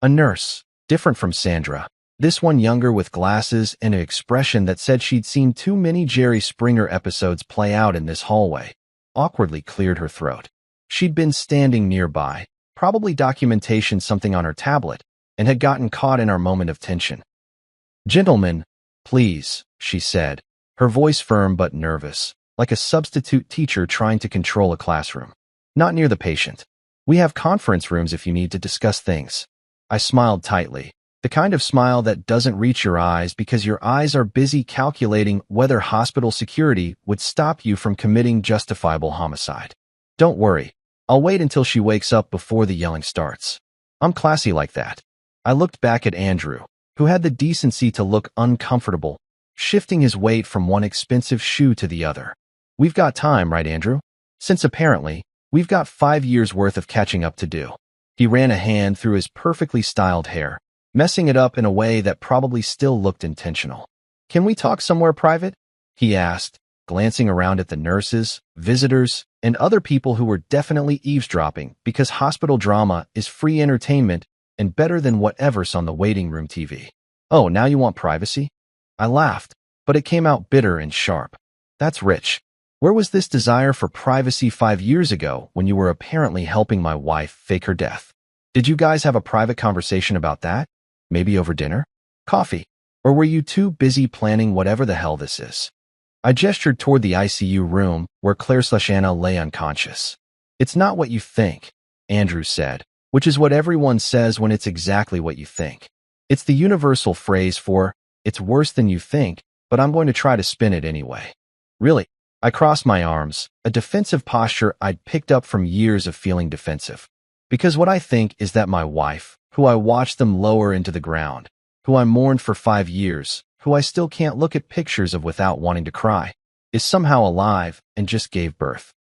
A nurse, different from Sandra. This one younger with glasses and an expression that said she'd seen too many Jerry Springer episodes play out in this hallway, awkwardly cleared her throat. She'd been standing nearby, probably documentation something on her tablet, and had gotten caught in our moment of tension. "Gentlemen, please," she said, her voice firm but nervous, like a substitute teacher trying to control a classroom. "Not near the patient. We have conference rooms if you need to discuss things." I smiled tightly, the kind of smile that doesn't reach your eyes because your eyes are busy calculating whether hospital security would stop you from committing justifiable homicide. "Don't worry. I'll wait until she wakes up before the yelling starts. I'm classy like that." I looked back at Andrew, who had the decency to look uncomfortable, shifting his weight from one expensive shoe to the other. "We've got time, right, Andrew? Since apparently, we've got 5 years' worth of catching up to do." He ran a hand through his perfectly styled hair, messing it up in a way that probably still looked intentional. "Can we talk somewhere private?" he asked, glancing around at the nurses, visitors, and other people who were definitely eavesdropping because hospital drama is free entertainment and better than whatever's on the waiting room TV. "Oh, now you want privacy?" I laughed, but it came out bitter and sharp. "That's rich. Where was this desire for privacy 5 years ago when you were apparently helping my wife fake her death? Did you guys have a private conversation about that? Maybe over dinner? Coffee? Or were you too busy planning whatever the hell this is?" I gestured toward the ICU room where Claire/Anna lay unconscious. "It's not what you think," Andrew said, which is what everyone says when it's exactly what you think. It's the universal phrase for, "It's worse than you think, but I'm going to try to spin it anyway." "Really?" I crossed my arms, a defensive posture I'd picked up from years of feeling defensive. "Because what I think is that my wife, who I watched them lower into the ground, who I mourned for 5 years, who I still can't look at pictures of without wanting to cry, is somehow alive and just gave birth.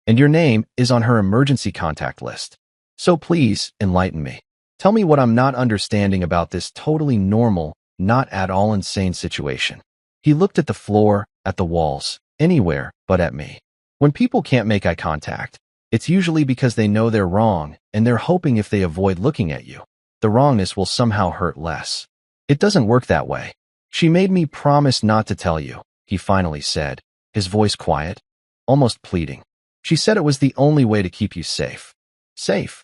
And your name is on her emergency contact list. So please, enlighten me. Tell me what I'm not understanding about this totally normal, not at all insane situation." He looked at the floor, at the walls, anywhere but at me. When people can't make eye contact, it's usually because they know they're wrong and they're hoping if they avoid looking at you, the wrongness will somehow hurt less. It doesn't work that way. "She made me promise not to tell you," he finally said, his voice quiet, almost pleading. "She said it was the only way to keep you safe." Safe.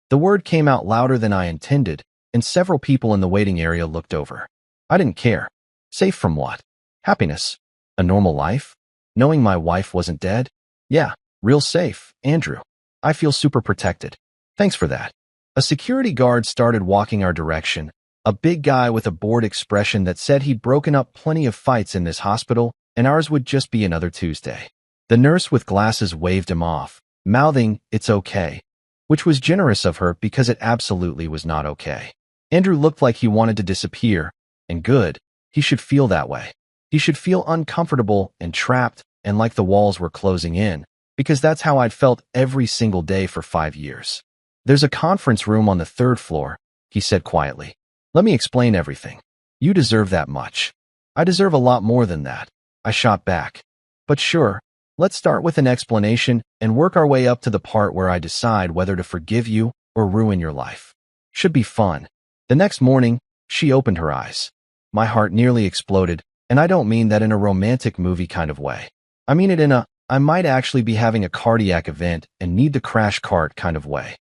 The word came out louder than I intended, and several people in the waiting area looked over. I didn't care. Safe from what? Happiness? A normal life? Knowing my wife wasn't dead? Yeah, real safe, Andrew. I feel super protected. Thanks for that. A security guard started walking our direction, a big guy with a bored expression that said he'd broken up plenty of fights in this hospital, and ours would just be another Tuesday. The nurse with glasses waved him off, mouthing, "It's okay," which was generous of her because it absolutely was not okay. Andrew looked like he wanted to disappear, and good, he should feel that way. He should feel uncomfortable and trapped and like the walls were closing in, because that's how I'd felt every single day for 5 years. "There's a conference room on the 3rd floor," he said quietly. "Let me explain everything. You deserve that much." "I deserve a lot more than that," I shot back. "But sure, let's start with an explanation and work our way up to the part where I decide whether to forgive you or ruin your life. Should be fun." The next morning, she opened her eyes. My heart nearly exploded, and I don't mean that in a romantic movie kind of way. I mean it in a, I might actually be having a cardiac event and need to crash cart kind of way.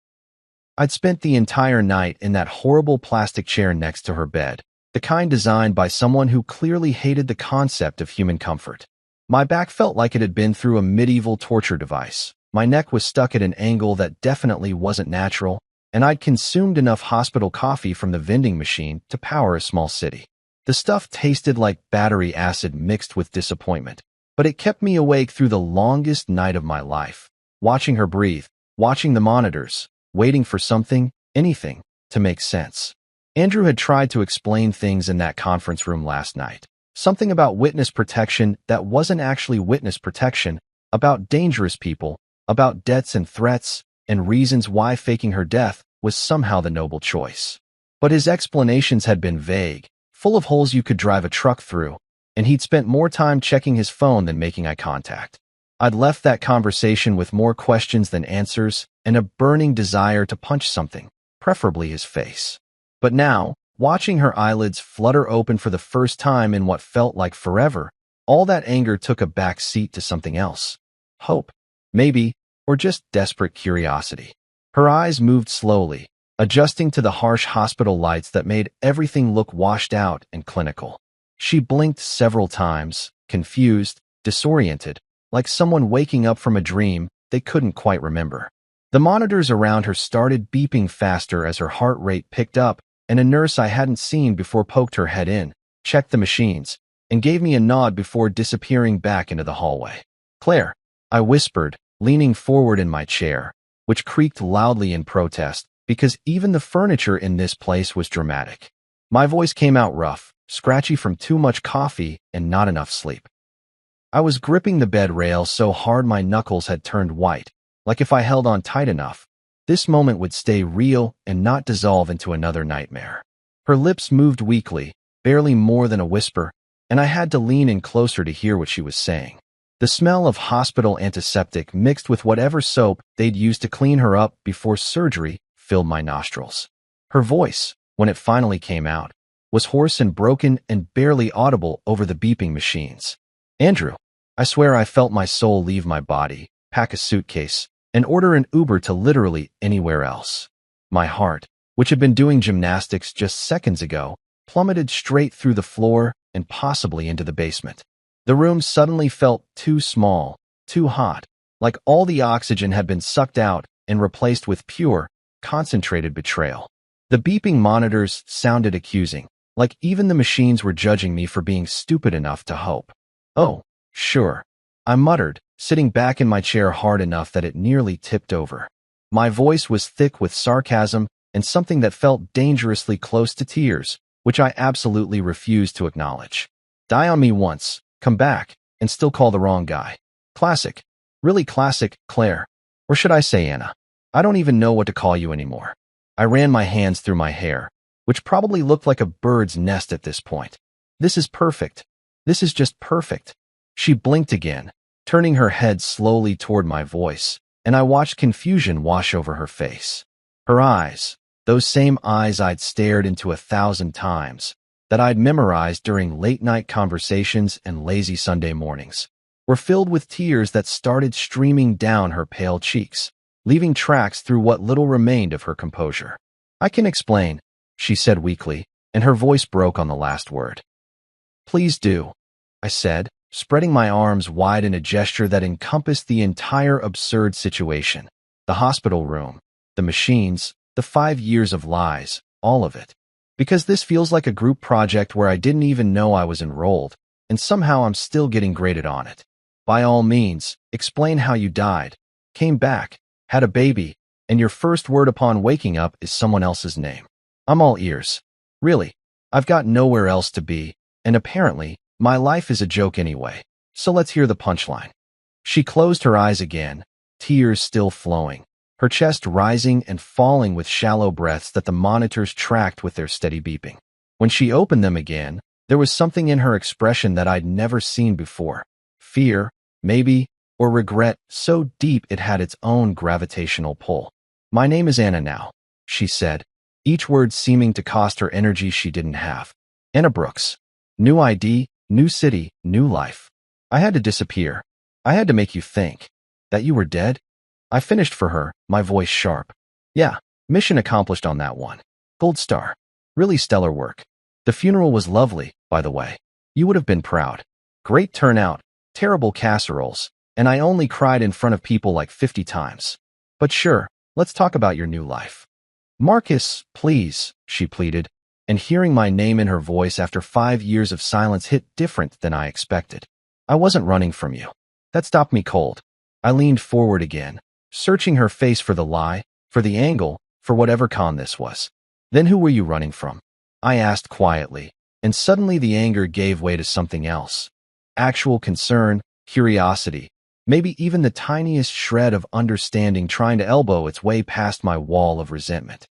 I'd spent the entire night in that horrible plastic chair next to her bed, the kind designed by someone who clearly hated the concept of human comfort. My back felt like it had been through a medieval torture device. My neck was stuck at an angle that definitely wasn't natural, and I'd consumed enough hospital coffee from the vending machine to power a small city. The stuff tasted like battery acid mixed with disappointment, but it kept me awake through the longest night of my life, watching her breathe, watching the monitors, waiting for something, anything, to make sense. Andrew had tried to explain things in that conference room last night. Something about witness protection that wasn't actually witness protection, about dangerous people, about debts and threats, and reasons why faking her death was somehow the noble choice. But his explanations had been vague, full of holes you could drive a truck through, and he'd spent more time checking his phone than making eye contact. I'd left that conversation with more questions than answers and a burning desire to punch something, preferably his face. But now, watching her eyelids flutter open for the first time in what felt like forever, all that anger took a back seat to something else. Hope, maybe, or just desperate curiosity. Her eyes moved slowly, adjusting to the harsh hospital lights that made everything look washed out and clinical. She blinked several times, confused, disoriented, like someone waking up from a dream they couldn't quite remember. The monitors around her started beeping faster as her heart rate picked up, and a nurse I hadn't seen before poked her head in, checked the machines, and gave me a nod before disappearing back into the hallway. "Claire," I whispered, leaning forward in my chair, which creaked loudly in protest, because even the furniture in this place was dramatic. My voice came out rough, scratchy from too much coffee and not enough sleep. I was gripping the bed rail so hard my knuckles had turned white, like if I held on tight enough, this moment would stay real and not dissolve into another nightmare. Her lips moved weakly, barely more than a whisper, and I had to lean in closer to hear what she was saying. The smell of hospital antiseptic mixed with whatever soap they'd used to clean her up before surgery filled my nostrils. Her voice, when it finally came out, was hoarse and broken and barely audible over the beeping machines. "Andrew," I swear I felt my soul leave my body, pack a suitcase, and order an Uber to literally anywhere else. My heart, which had been doing gymnastics just seconds ago, plummeted straight through the floor and possibly into the basement. The room suddenly felt too small, too hot, like all the oxygen had been sucked out and replaced with pure, concentrated betrayal. The beeping monitors sounded accusing, like even the machines were judging me for being stupid enough to hope. "Oh, sure," I muttered, sitting back in my chair hard enough that it nearly tipped over. My voice was thick with sarcasm and something that felt dangerously close to tears, which I absolutely refused to acknowledge. Die on me once, come back, and still call the wrong guy. Classic. Really classic, Claire. Or should I say Anna? I don't even know what to call you anymore. I ran my hands through my hair, which probably looked like a bird's nest at this point. "This is perfect. This is just perfect." She blinked again, turning her head slowly toward my voice, and I watched confusion wash over her face. Her eyes, those same eyes I'd stared into 1,000 times, that I'd memorized during late-night conversations and lazy Sunday mornings, were filled with tears that started streaming down her pale cheeks, leaving tracks through what little remained of her composure. "I can explain," she said weakly, and her voice broke on the last word. "Please do," I said, spreading my arms wide in a gesture that encompassed the entire absurd situation. The hospital room, the machines, the 5 years of lies, all of it. Because this feels like a group project where I didn't even know I was enrolled, and somehow I'm still getting graded on it. By all means, explain how you died, came back, had a baby, and your first word upon waking up is someone else's name. I'm all ears. Really, I've got nowhere else to be, and apparently, my life is a joke anyway, so let's hear the punchline. She closed her eyes again, tears still flowing, her chest rising and falling with shallow breaths that the monitors tracked with their steady beeping. When she opened them again, there was something in her expression that I'd never seen before. Fear, maybe, or regret so deep it had its own gravitational pull. "My name is Anna now," she said, each word seeming to cost her energy she didn't have. "Anna Brooks. New ID, new city, new life. I had to disappear. I had to make you think. That you were dead?" I finished for her, my voice sharp. "Yeah, mission accomplished on that one. Gold star. Really stellar work. The funeral was lovely, by the way. You would have been proud. Great turnout, terrible casseroles, and I only cried in front of people like 50 times. But sure, let's talk about your new life." "Marcus, please," she pleaded, and hearing my name in her voice after 5 years of silence hit different than I expected. "I wasn't running from you. That stopped me cold." I leaned forward again, searching her face for the lie, for the angle, for whatever con this was. "Then who were you running from?" I asked quietly, and suddenly the anger gave way to something else. Actual concern, curiosity, maybe even the tiniest shred of understanding trying to elbow its way past my wall of resentment.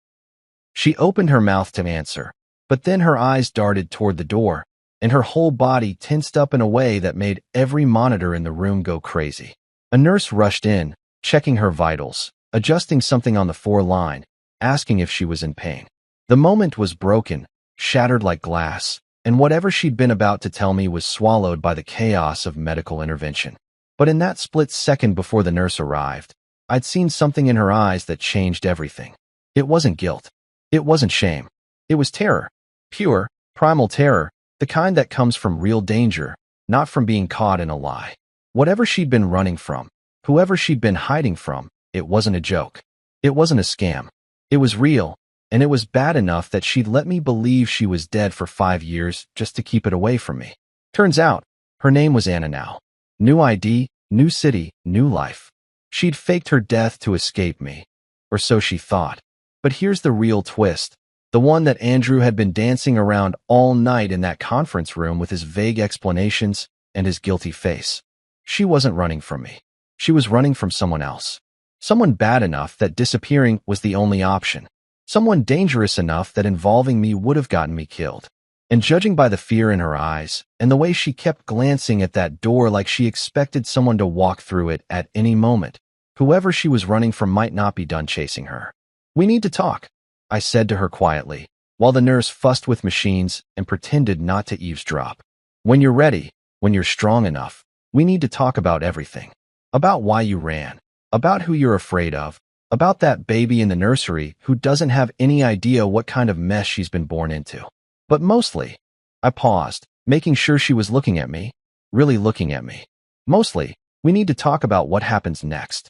She opened her mouth to answer, but then her eyes darted toward the door, and her whole body tensed up in a way that made every monitor in the room go crazy. A nurse rushed in, checking her vitals, adjusting something on the 4 line, asking if she was in pain. The moment was broken, shattered like glass, and whatever she'd been about to tell me was swallowed by the chaos of medical intervention. But in that split second before the nurse arrived, I'd seen something in her eyes that changed everything. It wasn't guilt. It wasn't shame. It was terror. Pure, primal terror, the kind that comes from real danger, not from being caught in a lie. Whatever she'd been running from, whoever she'd been hiding from, it wasn't a joke. It wasn't a scam. It was real, and it was bad enough that she'd let me believe she was dead for 5 years just to keep it away from me. Turns out, her name was Anna now. New ID, new city, new life. She'd faked her death to escape me. Or so she thought. But here's the real twist. The one that Andrew had been dancing around all night in that conference room with his vague explanations and his guilty face. She wasn't running from me. She was running from someone else. Someone bad enough that disappearing was the only option. Someone dangerous enough that involving me would have gotten me killed. And judging by the fear in her eyes and the way she kept glancing at that door like she expected someone to walk through it at any moment, whoever she was running from might not be done chasing her. "We need to talk," I said to her quietly, while the nurse fussed with machines and pretended not to eavesdrop. "When you're ready, when you're strong enough, we need to talk about everything. About why you ran, about who you're afraid of, about that baby in the nursery who doesn't have any idea what kind of mess she's been born into. But mostly," I paused, making sure she was looking at me, really looking at me. "Mostly, we need to talk about what happens next.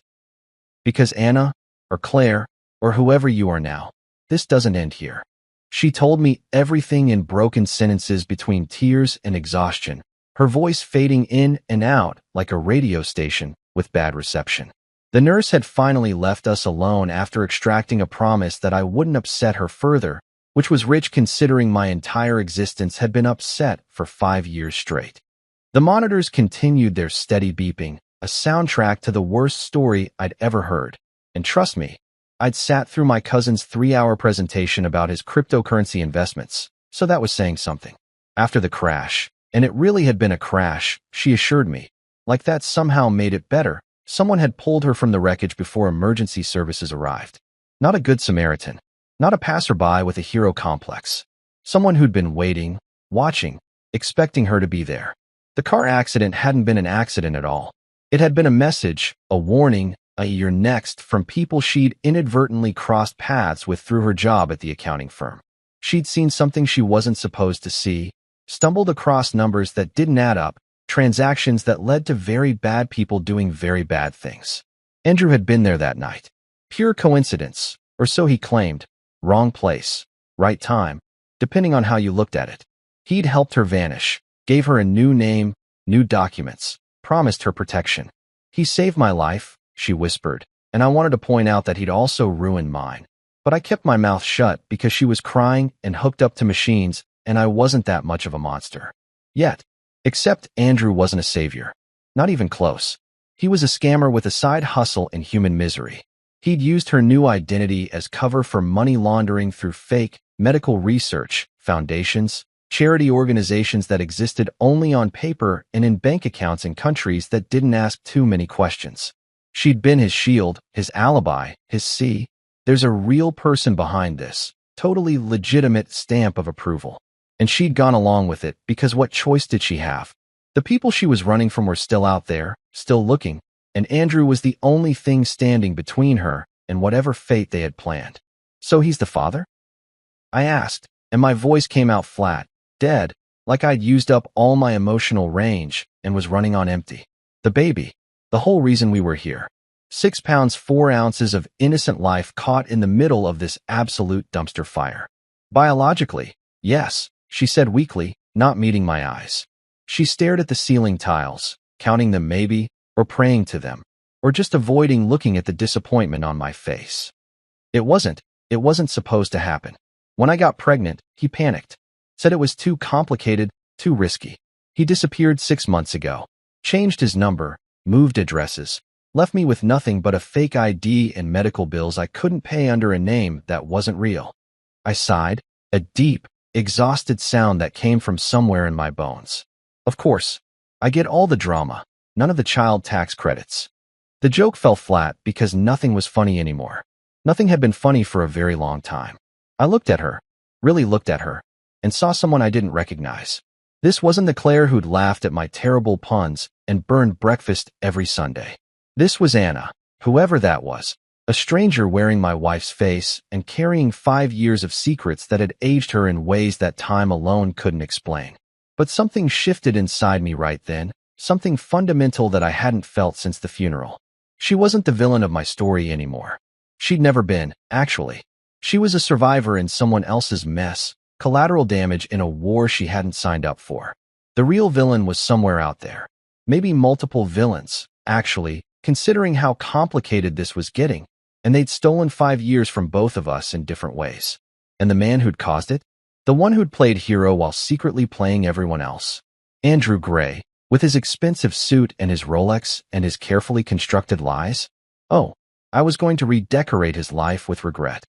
Because Anna, or Claire, or whoever you are now, this doesn't end here." She told me everything in broken sentences between tears and exhaustion, her voice fading in and out like a radio station with bad reception. The nurse had finally left us alone after extracting a promise that I wouldn't upset her further, which was rich considering my entire existence had been upset for 5 years straight. The monitors continued their steady beeping, a soundtrack to the worst story I'd ever heard. And trust me, I'd sat through my cousin's 3-hour presentation about his cryptocurrency investments, so that was saying something. After the crash, and it really had been a crash, she assured me, like that somehow made it better, someone had pulled her from the wreckage before emergency services arrived. Not a good Samaritan, not a passerby with a hero complex. Someone who'd been waiting, watching, expecting her to be there. The car accident hadn't been an accident at all. It had been a message, a warning, a "you're next" from people she'd inadvertently crossed paths with through her job at the accounting firm. She'd seen something she wasn't supposed to see, stumbled across numbers that didn't add up, transactions that led to very bad people doing very bad things. Andrew had been there that night. Pure coincidence, or so he claimed. Wrong place, right time, depending on how you looked at it. He'd helped her vanish, gave her a new name, new documents, promised her protection. "He saved my life," she whispered, and I wanted to point out that he'd also ruined mine. But I kept my mouth shut because she was crying and hooked up to machines, and I wasn't that much of a monster. Yet. Except Andrew wasn't a savior. Not even close. He was a scammer with a side hustle in human misery. He'd used her new identity as cover for money laundering through fake medical research, foundations, charity organizations that existed only on paper and in bank accounts in countries that didn't ask too many questions. She'd been his shield, his alibi, his "see, there's a real person behind this," totally legitimate stamp of approval. And she'd gone along with it because what choice did she have? The people she was running from were still out there, still looking, and Andrew was the only thing standing between her and whatever fate they had planned. "So he's the father?" I asked, and my voice came out flat, dead, like I'd used up all my emotional range and was running on empty. "The baby. The whole reason we were here. 6 pounds 4 ounces of innocent life caught in the middle of this absolute dumpster fire. Biologically, yes," she said weakly, not meeting my eyes. She stared at the ceiling tiles, counting them maybe, or praying to them, or just avoiding looking at the disappointment on my face. It wasn't supposed to happen. When I got pregnant, he panicked, said it was too complicated, too risky. He disappeared 6 months ago, changed his number, moved addresses, left me with nothing but a fake ID and medical bills I couldn't pay under a name that wasn't real. I sighed, a deep, exhausted sound that came from somewhere in my bones. Of course, I get all the drama, none of the child tax credits. The joke fell flat because nothing was funny anymore. Nothing had been funny for a very long time. I looked at her, really looked at her, and saw someone I didn't recognize. This wasn't the Claire who'd laughed at my terrible puns and burned breakfast every Sunday. This was Anna, whoever that was, a stranger wearing my wife's face and carrying 5 years of secrets that had aged her in ways that time alone couldn't explain. But something shifted inside me right then, something fundamental that I hadn't felt since the funeral. She wasn't the villain of my story anymore. She'd never been, actually. She was a survivor in someone else's mess, collateral damage in a war she hadn't signed up for. The real villain was somewhere out there. Maybe multiple villains, actually, considering how complicated this was getting, and they'd stolen 5 years from both of us in different ways. And the man who'd caused it? The one who'd played hero while secretly playing everyone else. Andrew Gray, with his expensive suit and his Rolex and his carefully constructed lies? Oh, I was going to redecorate his life with regret.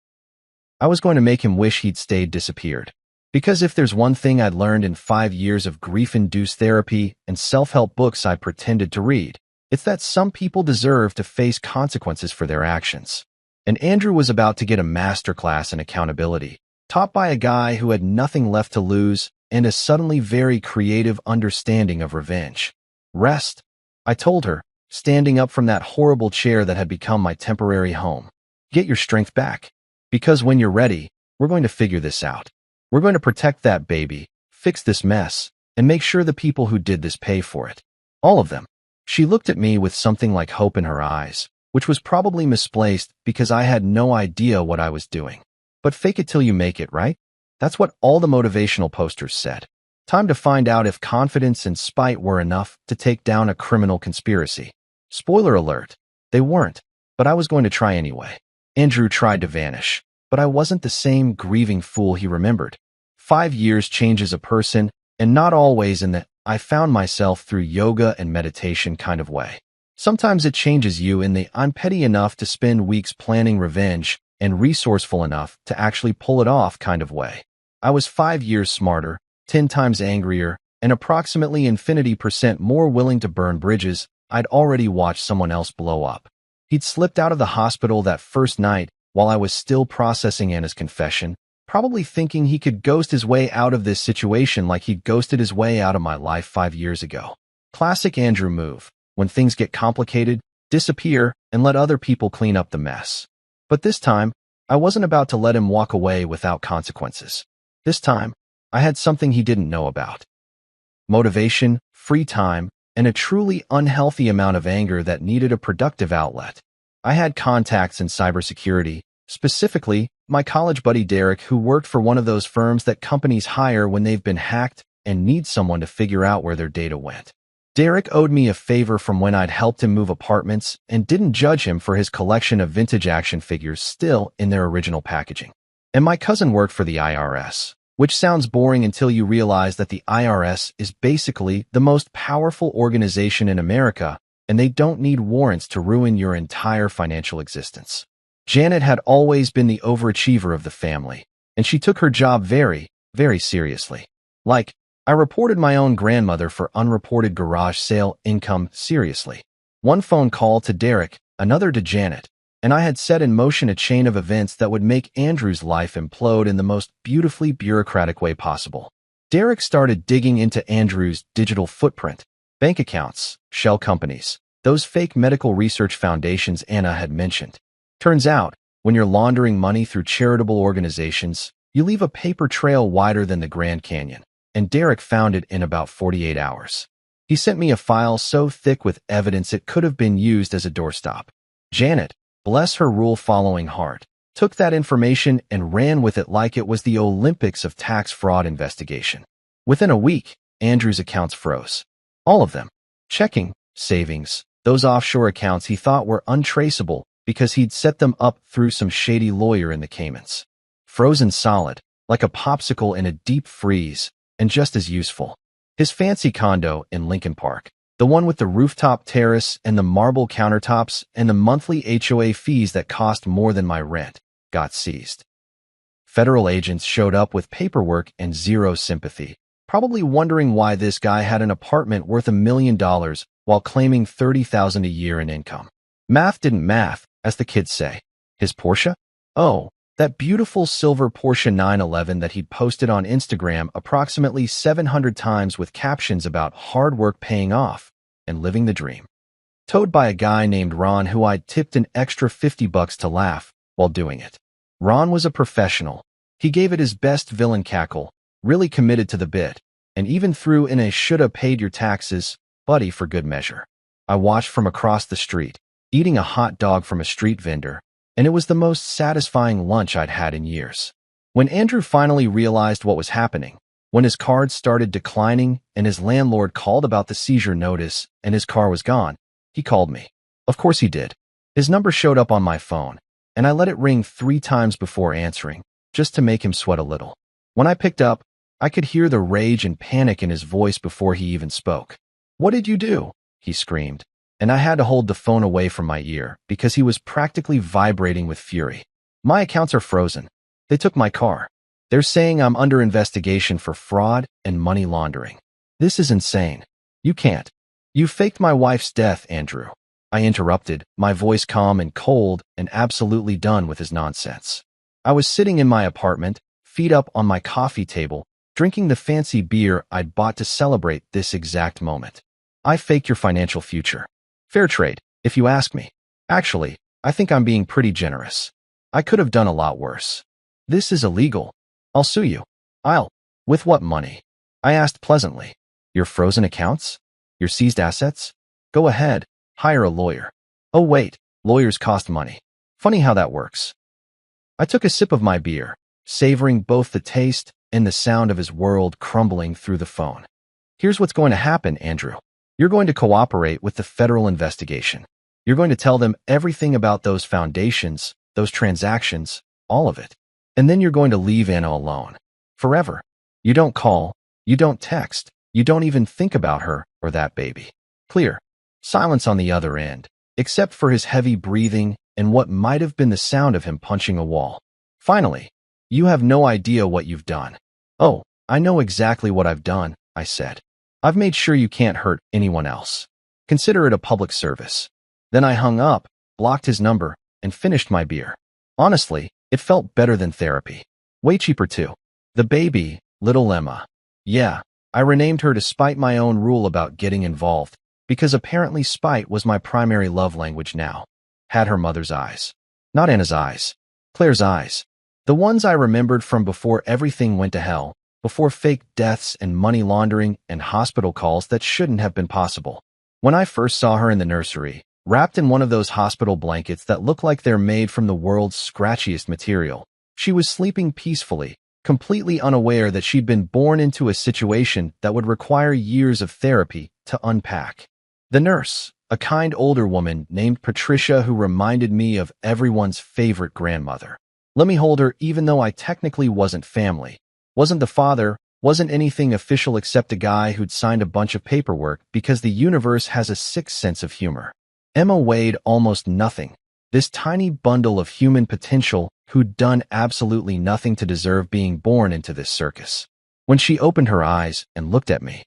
I was going to make him wish he'd stayed disappeared. Because if there's one thing I'd learned in 5 years of grief-induced therapy and self-help books I pretended to read, it's that some people deserve to face consequences for their actions. And Andrew was about to get a masterclass in accountability, taught by a guy who had nothing left to lose and a suddenly very creative understanding of revenge. Rest, I told her, standing up from that horrible chair that had become my temporary home. Get your strength back. Because when you're ready, we're going to figure this out. We're going to protect that baby, fix this mess, and make sure the people who did this pay for it. All of them. She looked at me with something like hope in her eyes, which was probably misplaced because I had no idea what I was doing. But fake it till you make it, right? That's what all the motivational posters said. Time to find out if confidence and spite were enough to take down a criminal conspiracy. Spoiler alert, they weren't, but I was going to try anyway. Andrew tried to vanish, but I wasn't the same grieving fool he remembered. 5 years changes a person, and not always in the I found myself through yoga and meditation kind of way. Sometimes it changes you in the I'm petty enough to spend weeks planning revenge and resourceful enough to actually pull it off kind of way. I was 5 years smarter, 10 times angrier, and approximately infinity% more willing to burn bridges I'd already watched someone else blow up. He'd slipped out of the hospital that first night while I was still processing Anna's confession, probably thinking he could ghost his way out of this situation like he'd ghosted his way out of my life 5 years ago. Classic Andrew move. When things get complicated, disappear and let other people clean up the mess. But this time, I wasn't about to let him walk away without consequences. This time, I had something he didn't know about. Motivation, free time, and a truly unhealthy amount of anger that needed a productive outlet. I had contacts in cybersecurity, specifically my college buddy Derek, who worked for one of those firms that companies hire when they've been hacked and need someone to figure out where their data went. Derek owed me a favor from when I'd helped him move apartments and didn't judge him for his collection of vintage action figures still in their original packaging. And my cousin worked for the IRS, which sounds boring until you realize that the IRS is basically the most powerful organization in America, and they don't need warrants to ruin your entire financial existence. Janet had always been the overachiever of the family, and she took her job very, very seriously. Like, I reported my own grandmother for unreported garage sale income seriously. One phone call to Derek, another to Janet, and I had set in motion a chain of events that would make Andrew's life implode in the most beautifully bureaucratic way possible. Derek started digging into Andrew's digital footprint, bank accounts, shell companies, those fake medical research foundations Anna had mentioned. Turns out, when you're laundering money through charitable organizations, you leave a paper trail wider than the Grand Canyon, and Derek found it in about 48 hours. He sent me a file so thick with evidence it could have been used as a doorstop. Janet, bless her rule-following heart, took that information and ran with it like it was the Olympics of tax fraud investigation. Within a week, Andrew's accounts froze. All of them. Checking, savings, those offshore accounts he thought were untraceable because he'd set them up through some shady lawyer in the Caymans. Frozen solid, like a popsicle in a deep freeze, and just as useful. His fancy condo in Lincoln Park, the one with the rooftop terrace and the marble countertops and the monthly HOA fees that cost more than my rent, got seized. Federal agents showed up with paperwork and zero sympathy, probably wondering why this guy had an apartment worth $1 million while claiming $30,000 a year in income. Math didn't math, as the kids say. His Porsche? Oh, that beautiful silver Porsche 911 that he'd posted on Instagram approximately 700 times with captions about hard work paying off and living the dream. Towed by a guy named Ron who I'd tipped an extra $50 to laugh while doing it. Ron was a professional. He gave it his best villain cackle, really committed to the bit, and even threw in a shoulda paid your taxes, buddy, for good measure. I watched from across the street, eating a hot dog from a street vendor, and it was the most satisfying lunch I'd had in years. When Andrew finally realized what was happening, when his cards started declining and his landlord called about the seizure notice and his car was gone, he called me. Of course he did. His number showed up on my phone, and I let it ring 3 times before answering, just to make him sweat a little. When I picked up, I could hear the rage and panic in his voice before he even spoke. "What did you do?" he screamed, and I had to hold the phone away from my ear because he was practically vibrating with fury. "My accounts are frozen. They took my car. They're saying I'm under investigation for fraud and money laundering. This is insane. You can't. You faked my wife's death, Andrew." I interrupted, my voice calm and cold and absolutely done with his nonsense. I was sitting in my apartment, feet up on my coffee table, drinking the fancy beer I'd bought to celebrate this exact moment. I faked your financial future. Fair trade, if you ask me. Actually, I think I'm being pretty generous. I could have done a lot worse. This is illegal. I'll sue you. With what money? I asked pleasantly. Your frozen accounts? Your seized assets? Go ahead, hire a lawyer. Oh wait, lawyers cost money. Funny how that works. I took a sip of my beer, savoring both the taste and the sound of his world crumbling through the phone. Here's what's going to happen, Andrew. You're going to cooperate with the federal investigation. You're going to tell them everything about those foundations, those transactions, all of it. And then you're going to leave Anna alone. Forever. You don't call, you don't text, you don't even think about her or that baby. Clear. Silence on the other end, except for his heavy breathing and what might have been the sound of him punching a wall. Finally, you have no idea what you've done. Oh, I know exactly what I've done, I said. I've made sure you can't hurt anyone else. Consider it a public service. Then I hung up, blocked his number, and finished my beer. Honestly, it felt better than therapy. Way cheaper too. The baby, little Emma. Yeah, I renamed her to spite my own rule about getting involved, because apparently spite was my primary love language now. Had her mother's eyes. Not Anna's eyes. Claire's eyes. The ones I remembered from before everything went to hell, before fake deaths and money laundering and hospital calls that shouldn't have been possible. When I first saw her in the nursery, wrapped in one of those hospital blankets that look like they're made from the world's scratchiest material, she was sleeping peacefully, completely unaware that she'd been born into a situation that would require years of therapy to unpack. The nurse, a kind older woman named Patricia who reminded me of everyone's favorite grandmother. Let me hold her even though I technically wasn't family. Wasn't the father, wasn't anything official except a guy who'd signed a bunch of paperwork because the universe has a sick sense of humor. Emma weighed almost nothing, this tiny bundle of human potential who'd done absolutely nothing to deserve being born into this circus. When she opened her eyes and looked at me,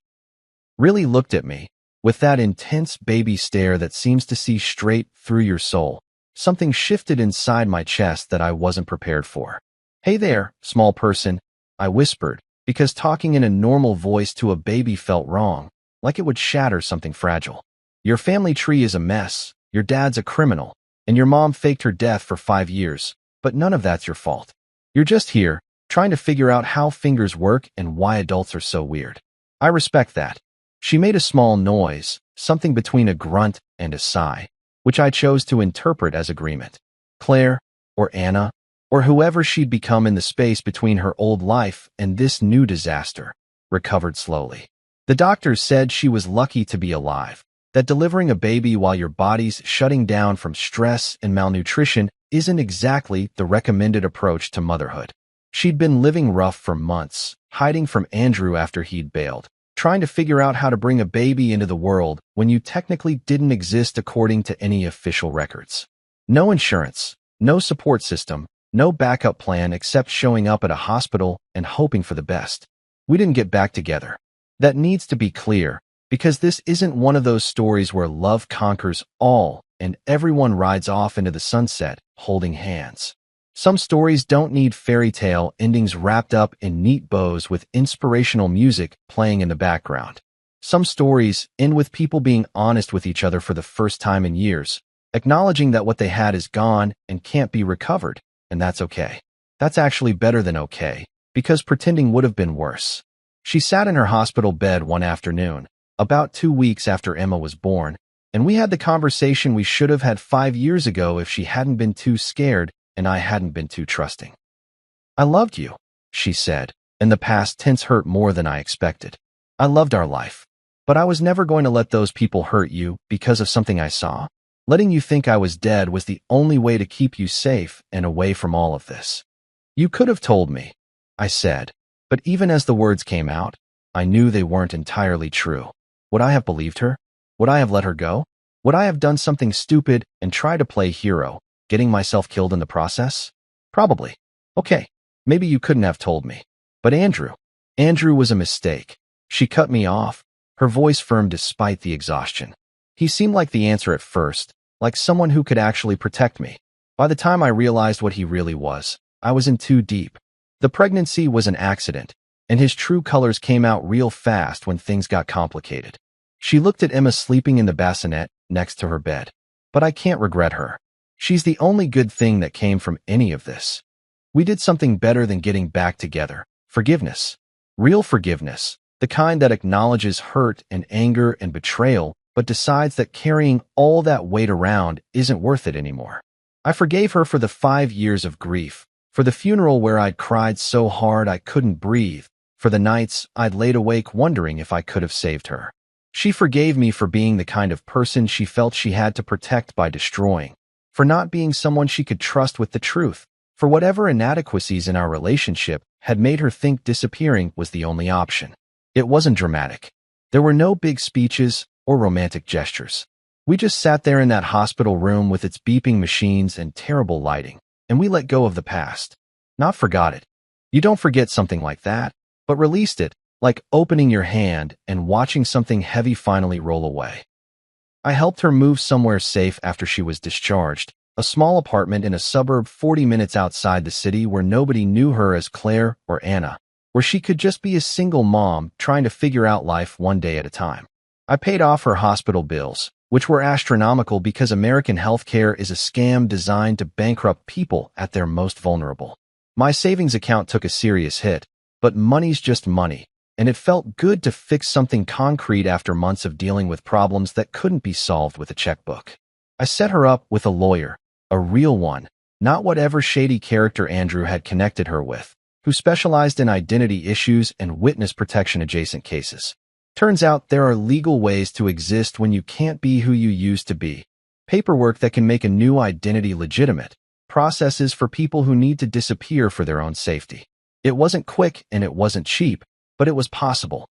really looked at me, with that intense baby stare that seems to see straight through your soul, something shifted inside my chest that I wasn't prepared for. "Hey there, small person," I whispered, because talking in a normal voice to a baby felt wrong, like it would shatter something fragile. "Your family tree is a mess, your dad's a criminal, and your mom faked her death for 5 years, but none of that's your fault. You're just here, trying to figure out how fingers work and why adults are so weird. I respect that." She made a small noise, something between a grunt and a sigh, which I chose to interpret as agreement. Claire, or Anna, or whoever she'd become in the space between her old life and this new disaster, recovered slowly. The doctors said she was lucky to be alive, that delivering a baby while your body's shutting down from stress and malnutrition isn't exactly the recommended approach to motherhood. She'd been living rough for months, hiding from Andrew after he'd bailed, trying to figure out how to bring a baby into the world when you technically didn't exist according to any official records. No insurance, no support system, no backup plan except showing up at a hospital and hoping for the best. We didn't get back together. That needs to be clear, because this isn't one of those stories where love conquers all and everyone rides off into the sunset, holding hands. Some stories don't need fairy tale endings wrapped up in neat bows with inspirational music playing in the background. Some stories end with people being honest with each other for the first time in years, acknowledging that what they had is gone and can't be recovered, and that's okay. That's actually better than okay, because pretending would have been worse. She sat in her hospital bed one afternoon, about 2 weeks after Emma was born, and we had the conversation we should have had 5 years ago if she hadn't been too scared and I hadn't been too trusting. "I loved you," she said, and the past tense hurt more than I expected. "I loved our life. But I was never going to let those people hurt you because of something I saw. Letting you think I was dead was the only way to keep you safe and away from all of this." "You could have told me," I said, but even as the words came out, I knew they weren't entirely true. Would I have believed her? Would I have let her go? Would I have done something stupid and tried to play hero, getting myself killed in the process? Probably. Okay, maybe you couldn't have told me. But Andrew was a mistake. She cut me off, her voice firm despite the exhaustion. He seemed like the answer at first, like someone who could actually protect me. By the time I realized what he really was, I was in too deep. The pregnancy was an accident, and his true colors came out real fast when things got complicated. She looked at Emma sleeping in the bassinet next to her bed. But I can't regret her. She's the only good thing that came from any of this. We did something better than getting back together. Forgiveness. Real forgiveness. The kind that acknowledges hurt and anger and betrayal, but decides that carrying all that weight around isn't worth it anymore. I forgave her for the 5 years of grief, for the funeral where I'd cried so hard I couldn't breathe, for the nights I'd laid awake wondering if I could have saved her. She forgave me for being the kind of person she felt she had to protect by destroying, for not being someone she could trust with the truth, for whatever inadequacies in our relationship had made her think disappearing was the only option. It wasn't dramatic. There were no big speeches or romantic gestures. We just sat there in that hospital room with its beeping machines and terrible lighting, and we let go of the past. Not forgot it. You don't forget something like that, but released it, like opening your hand and watching something heavy finally roll away. I helped her move somewhere safe after she was discharged, a small apartment in a suburb 40 minutes outside the city where nobody knew her as Claire or Anna, where she could just be a single mom trying to figure out life one day at a time. I paid off her hospital bills, which were astronomical because American healthcare is a scam designed to bankrupt people at their most vulnerable. My savings account took a serious hit, but money's just money, and it felt good to fix something concrete after months of dealing with problems that couldn't be solved with a checkbook. I set her up with a lawyer, a real one, not whatever shady character Andrew had connected her with, who specialized in identity issues and witness protection adjacent cases. Turns out there are legal ways to exist when you can't be who you used to be. Paperwork that can make a new identity legitimate. Processes for people who need to disappear for their own safety. It wasn't quick and it wasn't cheap, but it was possible.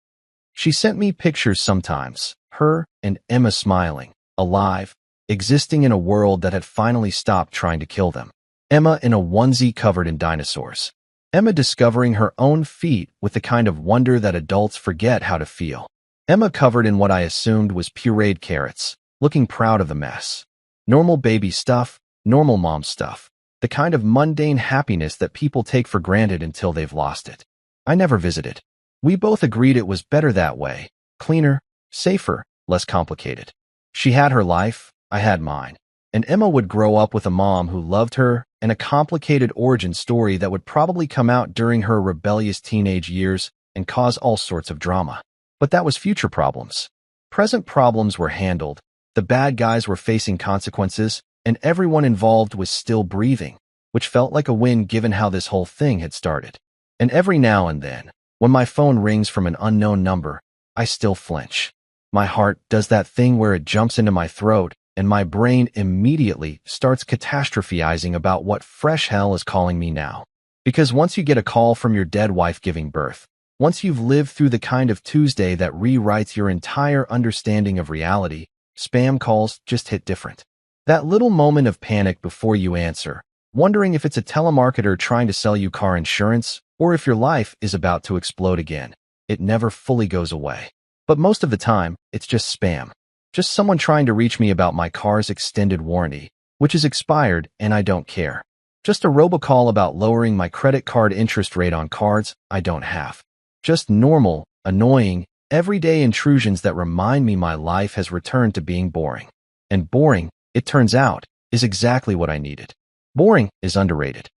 She sent me pictures sometimes, her and Emma smiling, alive, existing in a world that had finally stopped trying to kill them. Emma in a onesie covered in dinosaurs. Emma discovering her own feet with the kind of wonder that adults forget how to feel. Emma covered in what I assumed was pureed carrots, looking proud of the mess. Normal baby stuff, normal mom stuff. The kind of mundane happiness that people take for granted until they've lost it. I never visited. We both agreed it was better that way. Cleaner, safer, less complicated. She had her life, I had mine. And Emma would grow up with a mom who loved her and a complicated origin story that would probably come out during her rebellious teenage years and cause all sorts of drama. But that was future problems. Present problems were handled, the bad guys were facing consequences, and everyone involved was still breathing, which felt like a win given how this whole thing had started. And every now and then, when my phone rings from an unknown number, I still flinch. My heart does that thing where it jumps into my throat, and my brain immediately starts catastrophizing about what fresh hell is calling me now. Because once you get a call from your dead wife giving birth, once you've lived through the kind of Tuesday that rewrites your entire understanding of reality, spam calls just hit different. That little moment of panic before you answer, wondering if it's a telemarketer trying to sell you car insurance or if your life is about to explode again, it never fully goes away. But most of the time, it's just spam. Just someone trying to reach me about my car's extended warranty, which is expired and I don't care. Just a robocall about lowering my credit card interest rate on cards I don't have. Just normal, annoying, everyday intrusions that remind me my life has returned to being boring. And boring, it turns out, is exactly what I needed. Boring is underrated.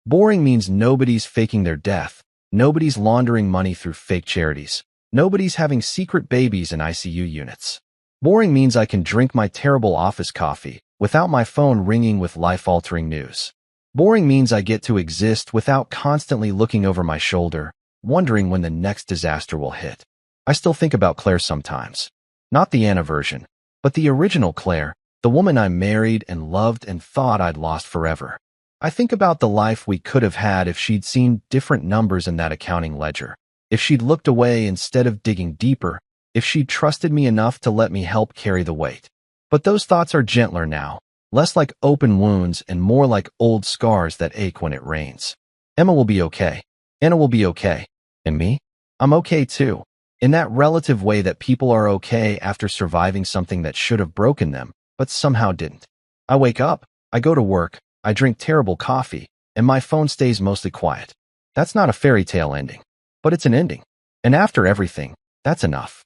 Boring means nobody's faking their death, nobody's laundering money through fake charities, nobody's having secret babies in ICU units. Boring means I can drink my terrible office coffee without my phone ringing with life-altering news. Boring means I get to exist without constantly looking over my shoulder, wondering when the next disaster will hit. I still think about Claire sometimes. Not the Anna version, but the original Claire, the woman I married and loved and thought I'd lost forever. I think about the life we could have had if she'd seen different numbers in that accounting ledger, if she'd looked away instead of digging deeper, if she'd trusted me enough to let me help carry the weight. But those thoughts are gentler now, less like open wounds and more like old scars that ache when it rains. Emma will be okay. Anna will be okay. And me? I'm okay too. In that relative way that people are okay after surviving something that should have broken them, but somehow didn't. I wake up, I go to work, I drink terrible coffee, and my phone stays mostly quiet. That's not a fairy tale ending, but it's an ending. And after everything, that's enough.